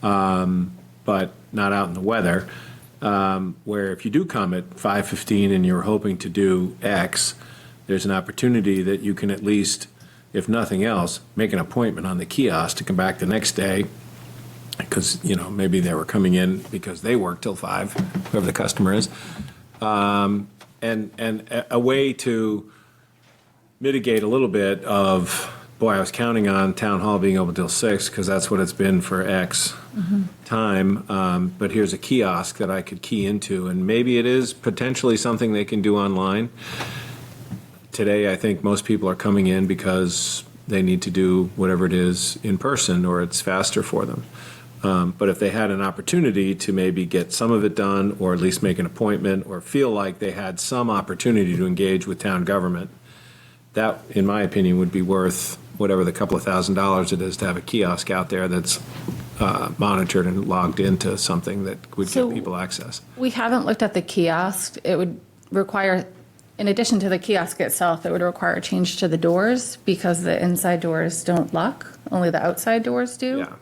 but not out in the weather, where if you do come at 5:15 and you're hoping to do X, there's an opportunity that you can at least, if nothing else, make an appointment on the kiosk to come back the next day, because, maybe they were coming in because they work till 5, whoever the customer is, and a way to mitigate a little bit of, boy, I was counting on town hall being open till 6 because that's what it's been for X time. But here's a kiosk that I could key into, and maybe it is potentially something they can do online. Today, I think most people are coming in because they need to do whatever it is in person, or it's faster for them. But if they had an opportunity to maybe get some of it done, or at least make an appointment, or feel like they had some opportunity to engage with town government, that, in my opinion, would be worth whatever the couple of $1,000s it is to have a kiosk out there that's monitored and logged into something that would give people access. We haven't looked at the kiosk. It would require, in addition to the kiosk itself, it would require a change to the doors, because the inside doors don't lock, only the outside doors do. Yeah.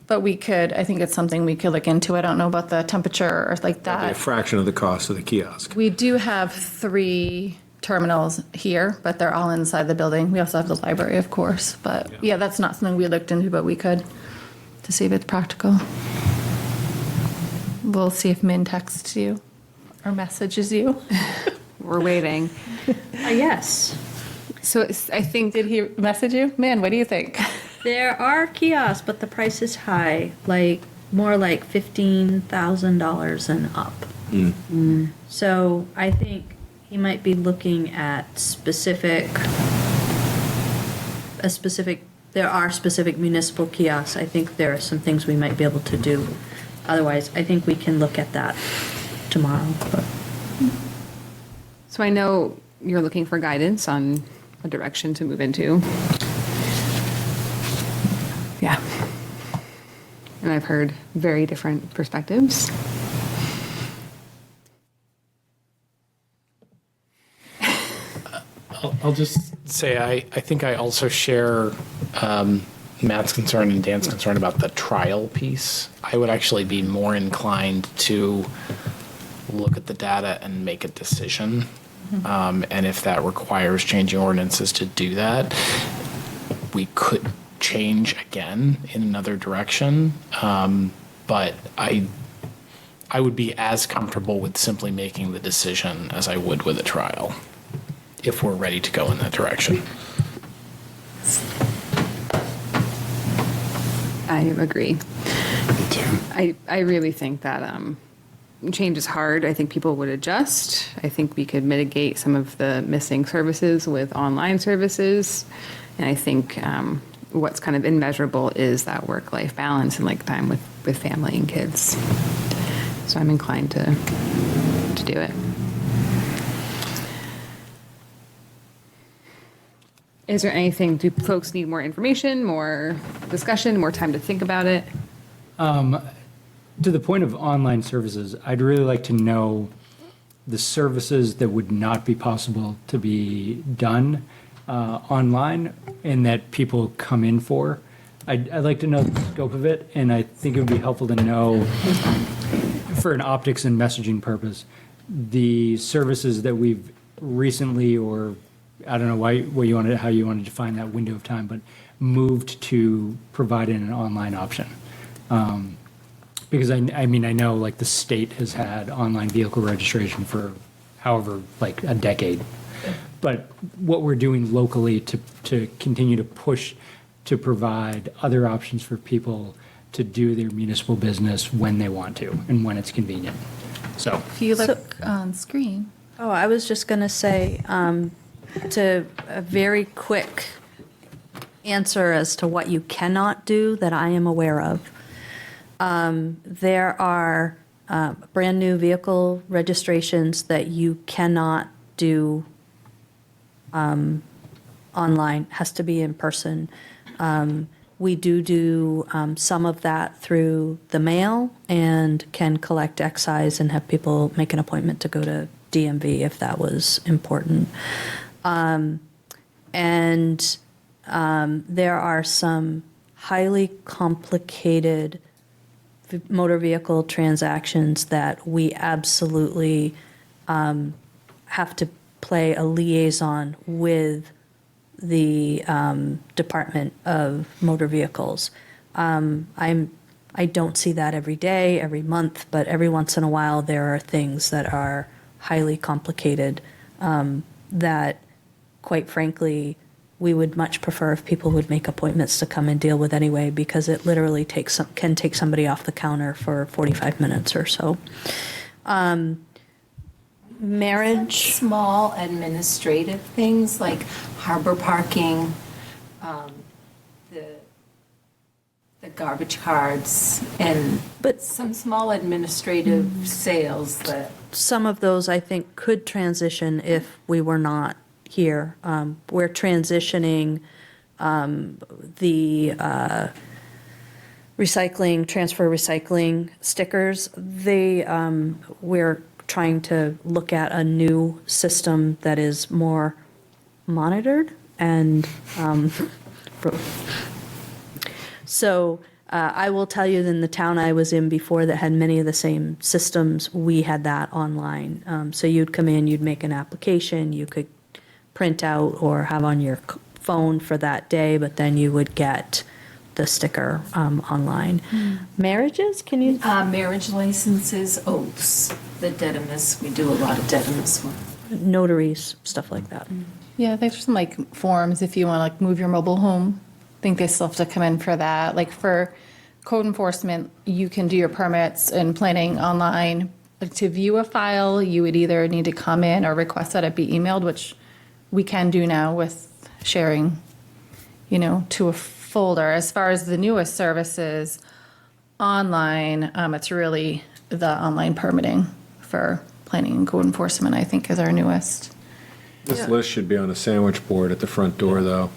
But I think it's something we could look into. I don't know about the temperature or like That'd be a that. fraction of the cost of the kiosk. We do have 3 terminals here, but they're all inside the building. We also have the library, of course. But yeah, that's not something we looked into, but we could, to see if it's practical. We'll see if Min texts you or messages you. We're waiting. Yes. So I think. Did he message you? Man, what do you think? There are kiosks, but the price is high, more like $15,000 and up. So I think he might be looking at there are specific municipal kiosks. I think there are some things we might be able to do. Otherwise, I think we can look at that tomorrow. So I know you're looking for guidance on a direction to move into. Yeah. And I've heard very different perspectives. I'll just say I think I also share Matt's concern and Dan's concern about the trial piece. I would actually be more inclined to look at the data and make a decision. And if that requires changing ordinances to do that, we could change again in another direction. But I would be as comfortable with simply making the decision as I would with a trial, if we're ready to go in that direction. I agree. Me too. I really think that change is hard. I think people would adjust. I think we could mitigate some of the missing services with online services. And I think what's kind of immeasurable is that work-life balance and time with family and kids. So I'm inclined to do it. Is there anything, do folks need more information, more discussion, more time to think about it? to the point of online services, I'd really like to know the services that would not be possible to be done online and that people come in for. I'd like to know the scope of it, and I think it would be helpful to know, for an optics and messaging purpose, the services that we've recently, or I don't know how you want to define that window of time, but moved to provide in an online option. Because I mean, I know like the state has had online vehicle registration for however, like a decade. But what we're doing locally to continue to push to provide other options for people to do their municipal business when they want to and when it's convenient. So If you look on screen. Oh, I was just going to say, to a very quick answer as to what you cannot do that I am aware of. There are brand new vehicle registrations that you cannot do online, has to be in person. We do some of that through the mail and can collect excise and have people make an appointment to go to DMV if that was important. There are some highly complicated motor vehicle transactions that we absolutely have to play a liaison with the Department of Motor Vehicles. I don't see that every day, every month, but every once in a while there are things that are highly complicated that, quite frankly, we would much prefer if people would make appointments to come and deal with anyway, because it literally can take somebody off the counter for 45 minutes or so. Marriage. Small administrative things like harbor parking, the garbage cards, and some small administrative sales that. Some of those, I think, could transition if we were not here. We're transitioning the transfer recycling stickers. We're trying to look at a new system that is more monitored and so I will tell you, in the town I was in before that had many of the same systems, we had that online. So you'd come in, you'd make an application, you could print out or have on your phone for that day, but then you would get the sticker online. Marriages, can you? Marriage licenses, oaths, the dedimus, we do a lot of dedimus work. Notaries, stuff like that. Yeah, there's some like forms if you want to like move your mobile home. I think they still have to come in for that. Like for code enforcement, you can do your permits and planning online. Like to view a file, you would either need to come in or request that it be emailed, which we can do now with sharing, to a folder. As far as the newest services online, it's really the online permitting for planning and code enforcement, I think, is our newest. This list should be on a sandwich board at the front door, though,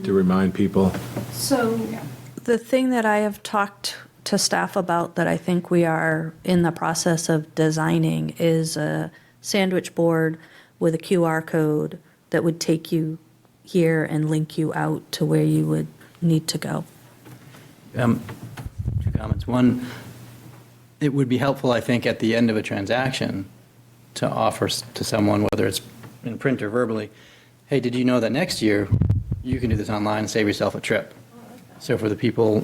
to remind people. So the thing that I have talked to staff about that I think we are in the process of designing is a sandwich board with a QR code that would take you here and link you out to where you would need to go. 2 comments. One, it would be helpful, I think, at the end of a transaction to offer to someone, whether it's in print or verbally, hey, did you know that next year you can do this online and save yourself a trip? So for the people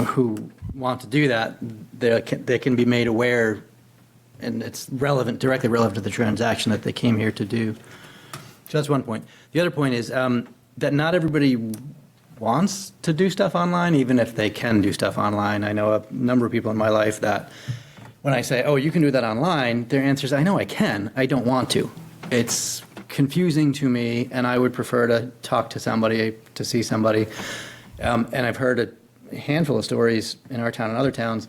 who want to do that, they can be made aware, and it's directly relevant to the transaction that they came here to do. So that's one point. The other point is that not everybody wants to do stuff online, even if they can do stuff online. I know a number of people in my life that when I say, oh, you can do that online, their answer is, I know I can, I don't want to. It's confusing to me, and I would prefer to talk to somebody, to see somebody. And I've heard a handful of stories in our town and other towns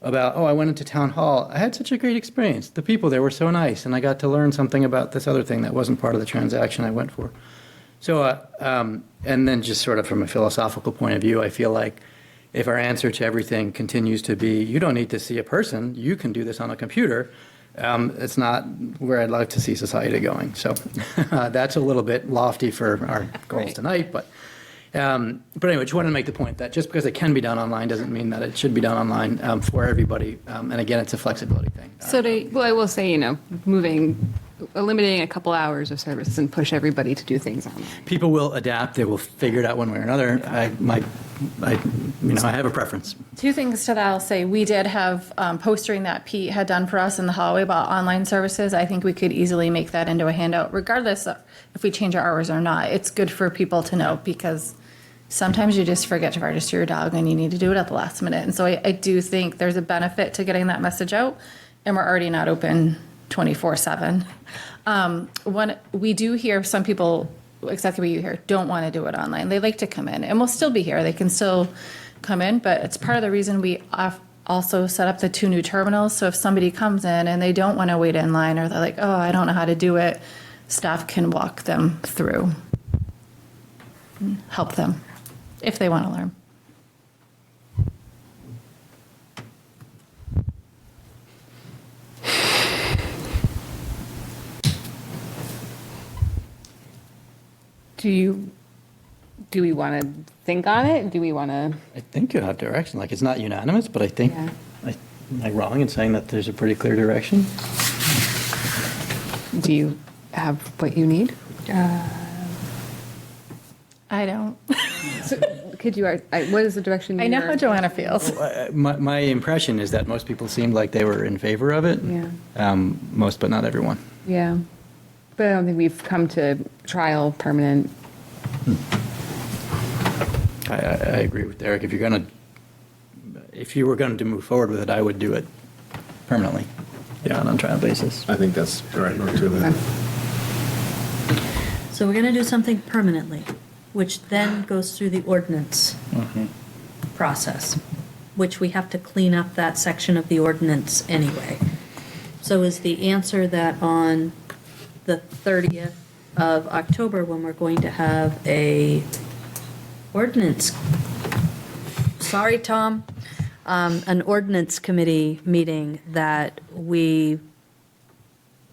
about, oh, I went into town hall. I had such a great experience. The people there were so nice, and I got to learn something about this other thing that wasn't part of the transaction I went for. So, and then just sort of from a philosophical point of view, I feel like if our answer to everything continues to be, you don't need to see a person, you can do this on a computer, it's not where I'd like to see society going. So that's a little bit lofty for our goals tonight, but anyway, just wanted to make the point that just because it can be done online doesn't mean that it should be done online for everybody. And again, it's a flexibility thing. So I will say, eliminating a couple hours of service and push everybody to do things online. People will adapt. They will figure it out one way or another. I have a preference. Two things to that I'll say. We did have postering that Pete had done for us in the hallway about online services. I think we could easily make that into a handout, regardless of if we change our hours or not. It's good for people to know because sometimes you just forget to register your dog and you need to do it at the last minute. And so I do think there's a benefit to getting that message out, and we're already not open 24/7. We do hear some people, exactly what you hear, don't want to do it online. They like to come in, and we'll still be here. They can still come in, but it's part of the reason we also set up the 2 new terminals. So if somebody comes in and they don't want to wait in line, or they're like, oh, I don't know how to do it, staff can walk them through, help them if they want to learn. Do we want to think on it? Do we want to? I think you have direction. Like, it's not unanimous, but I think, am I wrong in saying that there's a pretty clear direction? Do you have what you need? I don't. So, could you? What is the direction? I know how Joanna feels. My impression is that most people seemed like they were in favor of it. Yeah. Most, but not everyone. Yeah. But I don't think we've come to trial permanent. I agree with Derek. If you were going to move forward with it, I would do it permanently. Yeah, on a trial basis. I think that's the right move too. So we're going to do something permanently, which then goes through the ordinance process, which we have to clean up that section of the ordinance anyway. So is the answer that on the 30th of October, when we're going to have a ordinance, sorry, Tom, an ordinance committee meeting, that we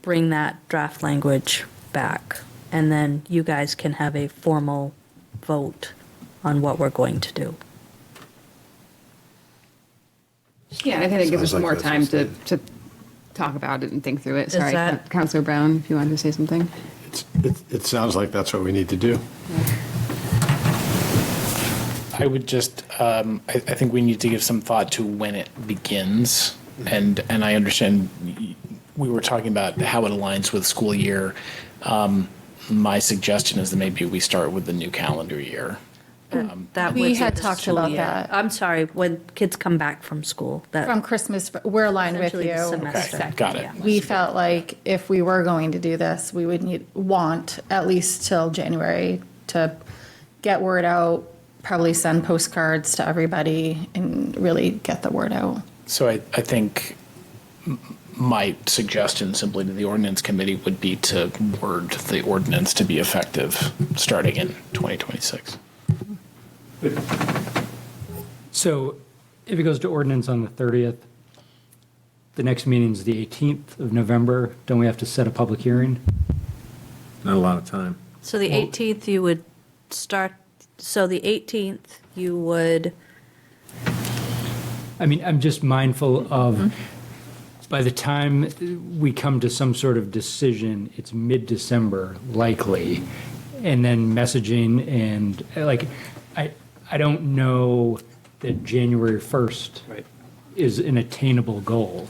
bring that draft language back, and then you guys can have a formal vote on what we're going to do. Yeah, I think it gives us more time to talk about it and think through it. Sorry, Councilor Brown, if you wanted to say something. It sounds like that's what we need to do. I would just, I think we need to give some thought to when it begins. And I understand we were talking about how it aligns with school year. My suggestion is that maybe we start with the new calendar year. That We would had be the talked school about year. that. I'm sorry, when kids come back from school. From Christmas, we're aligned with Essentially you. the semester. Okay, got it. We felt like if we were going to do this, we would want at least till January to get word out, probably send postcards to everybody and really get the word out. So I think my suggestion simply to the ordinance committee would be to word the ordinance to be effective starting in 2026. So if it goes to ordinance on the 30th, the next meeting's the 18th of November. Don't we have to set a public hearing? Not a lot of time. So the 18th, you would start, so the 18th, you would, I mean, I'm just mindful of, by the time we come to some sort of decision, it's mid-December likely, and then messaging and, like, I don't know that January 1st is an attainable goal.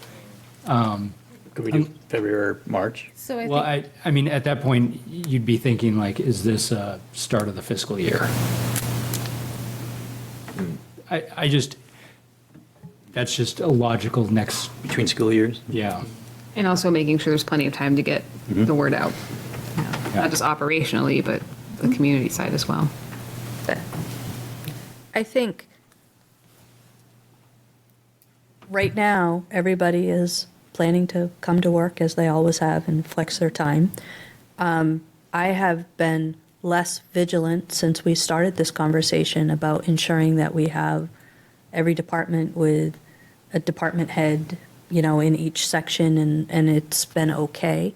Could we do February or March? So I Well, think I mean, at that point, you'd be thinking, like, is this a start of the fiscal year? I just, that's just a logical next. Between school years? Yeah. And also making sure there's plenty of time to get the word out. Not just operationally, but the community side as well. I think right now, everybody is planning to come to work as they always have and flex their time. I have been less vigilant since we started this conversation about ensuring that we have every department with a department head, in each section, and it's been okay.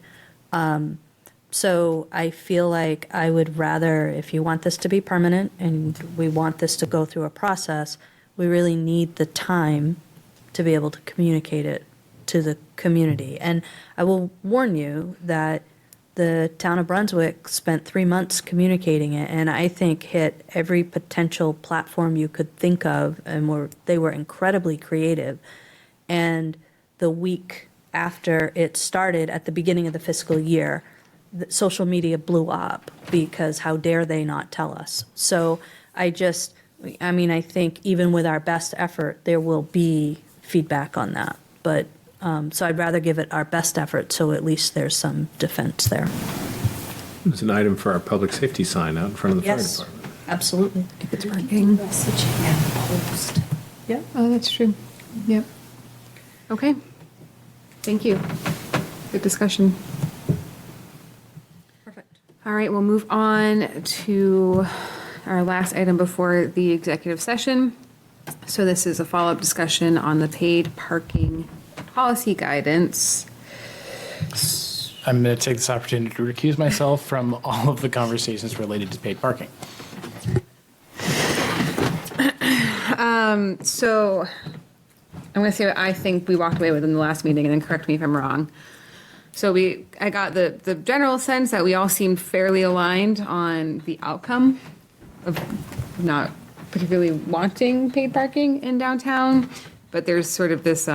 So I feel like I would rather, if you want this to be permanent and we want this to go through a process, we really need the time to be able to communicate it to the community. And I will warn you that the town of Brunswick spent 3 months communicating it, and I think hit every potential platform you could think of, and they were incredibly creative. And the week after it started, at the beginning of the fiscal year, the social media blew up because how dare they not tell us? So I think even with our best effort, there will be feedback on that. But so I'd rather give it our best effort, so at least there's some defense there. It's an item for our public safety sign out in front of the fire Yes, department. absolutely. If it's working. Messaging and post. Yeah. Oh, that's true. Yep. Okay. Thank you. Good discussion. Perfect. All right, we'll move on to our last item before the executive session. So this is a follow-up discussion on the paid parking policy guidance. I'm going to take this opportunity to recuse myself from all of the conversations related to paid parking. So I'm going to say what I think we walked away with in the last meeting, and then correct me if I'm wrong. So I got the general sense that we all seemed fairly aligned on the outcome of not particularly wanting paid parking in downtown, but there's sort of this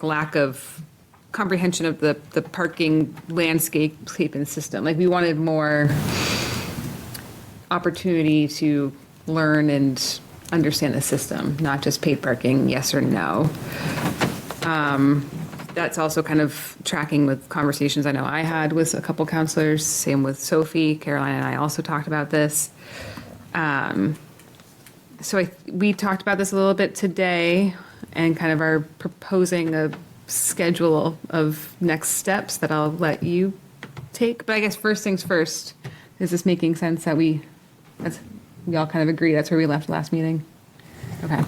lack of comprehension of the parking landscape and system. Like, we wanted more opportunity to learn and understand the system, not just paid parking, yes or no. That's also kind of tracking with conversations I know I had with a couple counselors, same with Sophie. Caroline and I also talked about this. So we talked about this a little bit today and kind of are proposing a schedule of next steps that I'll let you take. But I guess first things first, is this making sense that we all kind of agree that's where we left last meeting? Okay.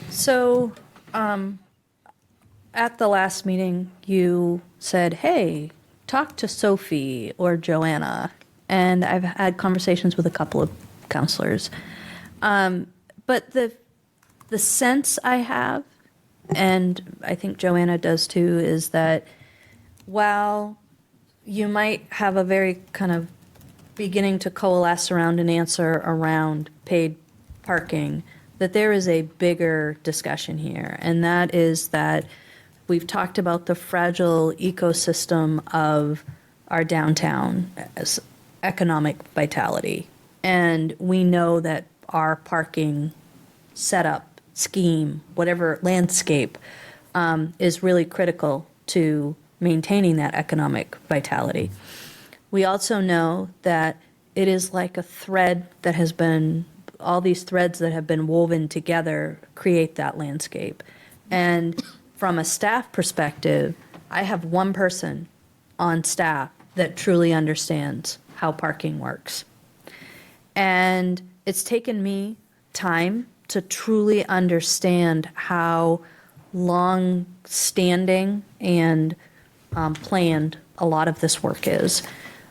So, at the last meeting, you said, hey, talk to Sophie or Joanna. And I've had conversations with a couple of counselors. But the sense I have, and I think Joanna does too, is that while you might have a very kind of beginning to coalesce around an answer around paid parking, that there is a bigger discussion here. And that is that we've talked about the fragile ecosystem of our downtown as economic vitality. And we know that our parking setup, scheme, whatever landscape, is really critical to maintaining that economic vitality. We also know that it is like a thread that has been, all these threads that have been woven together create that landscape. And from a staff perspective, I have one person on staff that truly understands how parking works. And it's taken me time to truly understand how long-standing and planned a lot of this work is.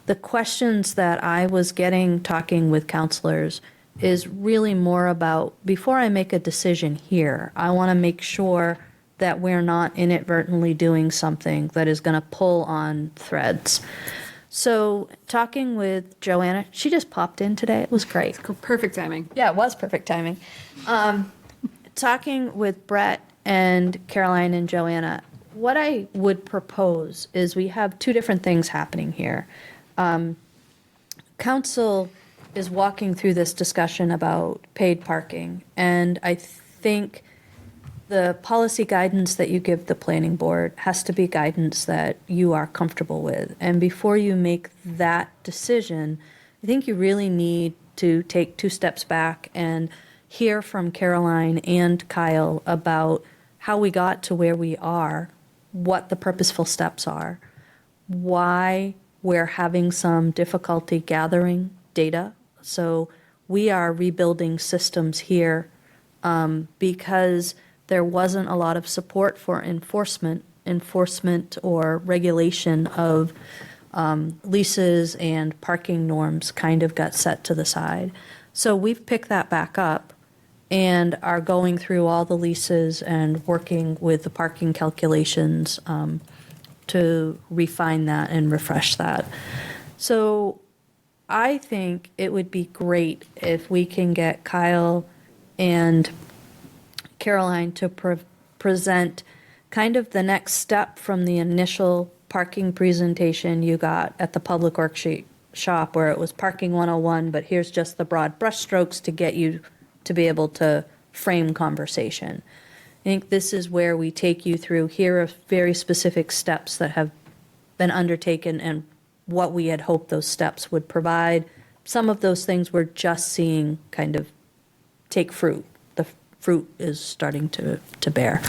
The questions that I was getting talking with counselors is really more about, before I make a decision here, I want to make sure that we're not inadvertently doing something that is going to pull on threads. So talking with Joanna, she just popped in today. It was great. Perfect timing. Yeah, it was perfect timing. Talking with Brett and Caroline and Joanna, what I would propose is we have two different things happening here. Council is walking through this discussion about paid parking, and I think the policy guidance that you give the planning board has to be guidance that you are comfortable with. And before you make that decision, I think you really need to take 2 steps back and hear from Caroline and Kyle about how we got to where we are, what the purposeful steps are, why we're having some difficulty gathering data. So we are rebuilding systems here because there wasn't a lot of support for enforcement or regulation of leases, and parking norms kind of got set to the side. So we've picked that back up and are going through all the leases and working with the parking calculations to refine that and refresh that. So I think it would be great if we can get Kyle and Caroline to present kind of the next step from the initial parking presentation you got at the public workshop, where it was parking 101, but here's just the broad brushstrokes to get you to be able to frame conversation. I think this is where we take you through, here are very specific steps that have been undertaken and what we had hoped those steps would provide. Some of those things we're just seeing kind of take fruit. The fruit is starting to bear.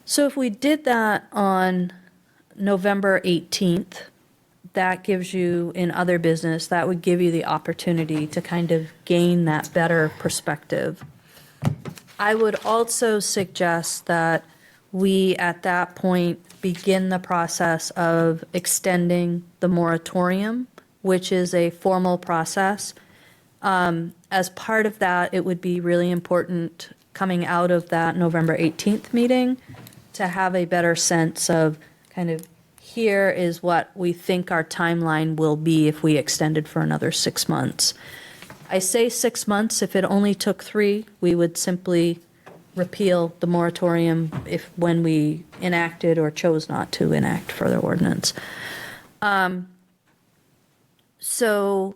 So if we did that on November 18th, that gives you, in other business, that would give you the opportunity to kind of gain that better perspective. I would also suggest that we, at that point, begin the process of extending the moratorium, which is a formal process. As part of that, it would be really important, coming out of that November 18th meeting, to have a better sense of kind of, here is what we think our timeline will be if we extended for another 6 months. I say 6 months. If it only took 3, we would simply repeal the moratorium when we enacted or chose not to enact further ordinance. So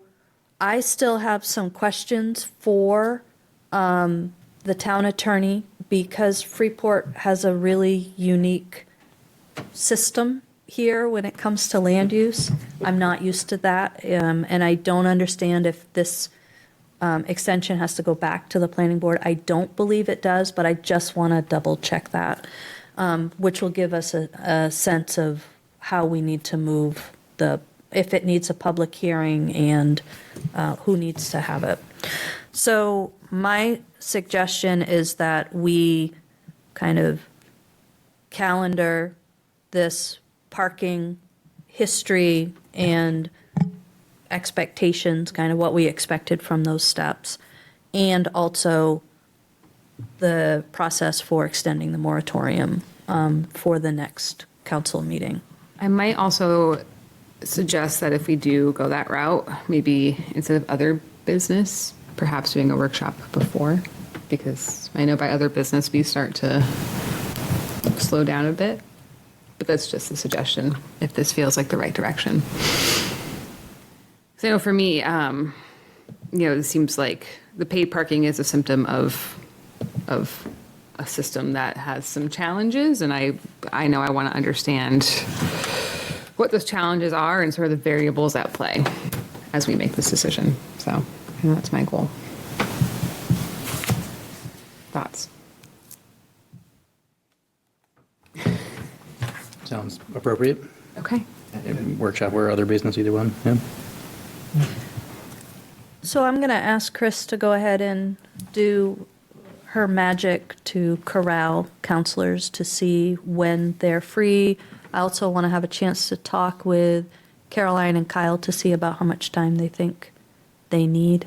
I still have some questions for the town attorney, because Freeport has a really unique system here when it comes to land use. I'm not used to that, and I don't understand if this extension has to go back to the planning board. I don't believe it does, but I just want to double check that, which will give us a sense of how we need to move if it needs a public hearing and who needs to have it. So my suggestion is that we kind of calendar this parking history and expectations, kind of what we expected from those steps, and also the process for extending the moratorium for the next council meeting. I might also suggest that if we do go that route, maybe instead of other business, perhaps doing a workshop before, because I know by other business we start to slow down a bit. But that's just a suggestion if this feels like the right direction. So, for me, it seems like the paid parking is a symptom of a system that has some challenges, and I know I want to understand what those challenges are and sort of the variables at play as we make this decision. So, that's my goal. Thoughts? Sounds appropriate. Okay. Workshop or other business, either one. Yeah. So I'm going to ask Chris to go ahead and do her magic to corral counselors to see when they're free. I also want to have a chance to talk with Caroline and Kyle to see about how much time they think they need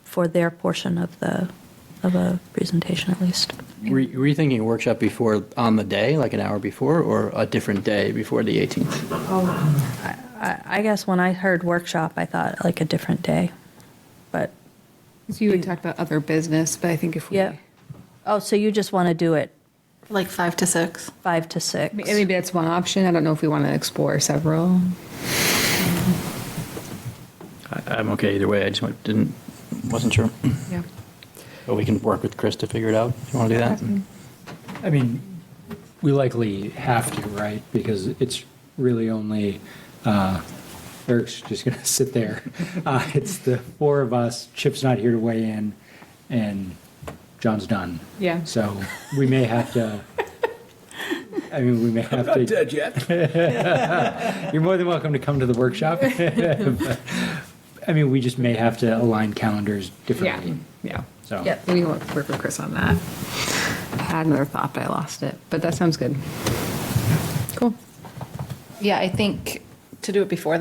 for their portion of a presentation, at least. Were you thinking a workshop before, on the day, like an hour before, or a different day before the 18th? I guess when I heard workshop, I thought like a different day, but. So you would talk about other business, but I think if we. Yeah. Oh, so you just want to do it? Like 5 to 6? 5 to 6. Maybe that's one option. I don't know if we want to explore several. I'm okay either way. I just wasn't sure. Yeah. But we can work with Chris to figure it out. If you want to do that? I mean, we likely have to, right? Because it's really only, Eric's just going to sit there. It's the 4 of us. Chip's not here to weigh in, and John's done. Yeah. So we may have to. I mean, we may have to. I'm not dead yet. You're more than welcome to come to the workshop. I mean, we just may have to align calendars differently. Yeah. So. Yeah, we will work with Chris on that. I had another thought, but I lost it. But that sounds good. Cool. Yeah, I think to do it before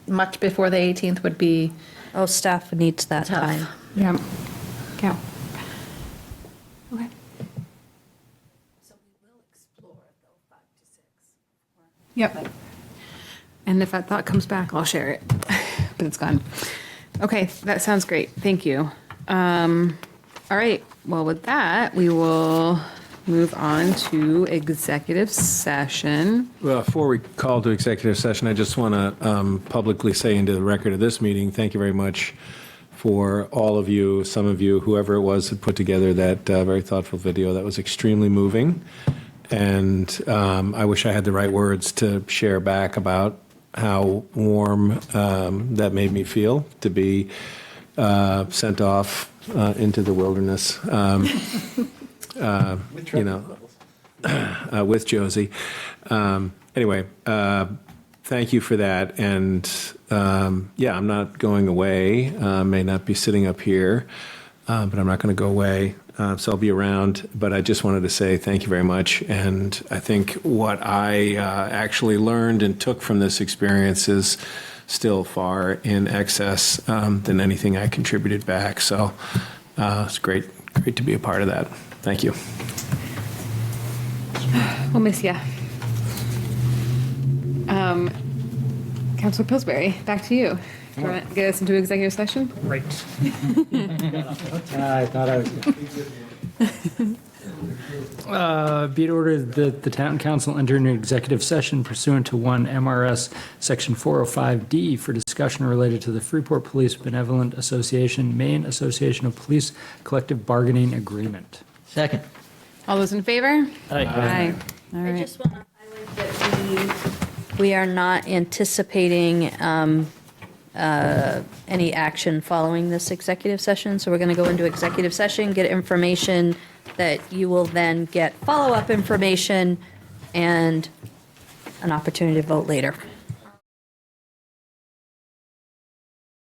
much before the 18th would be. Oh, staff needs that tough. time. Yeah. Yeah. Okay. Yep. And if that thought comes back, I'll share it. But it's gone. Okay, that sounds great. Thank you. All right. Well, with that, we will move on to executive session. Well, before we call to executive session, I just want to publicly say into the record of this meeting, thank you very much for all of you, some of you, whoever it was that put together that very thoughtful video. That was extremely moving. And I wish I had the right words to share back about how warm that made me feel to be sent off into the wilderness. You know, with Josie. Anyway, thank you for that. And yeah, I'm not going away. May not be sitting up here, but I'm not going to go away. So I'll be around. But I just wanted to say thank you very much. And I think what I actually learned and took from this experience is still far in excess than anything I contributed back. So it's great to be a part of that. Thank you. We'll miss ya. Councilor Pillsbury, back to you. Do you want to get us into executive session? Right. I thought I was good. Be it ordered that the town council enter into executive session pursuant to 1 MRS Section 405D for discussion related to the Freeport Police Benevolent Association, Maine Association of Police Collective Bargaining Agreement. Second. All those in favor? Aye. All I right. just want to highlight that we are not anticipating any action following this executive session. So we're going to go into executive session, get information that you will then get follow-up information and an opportunity to vote later.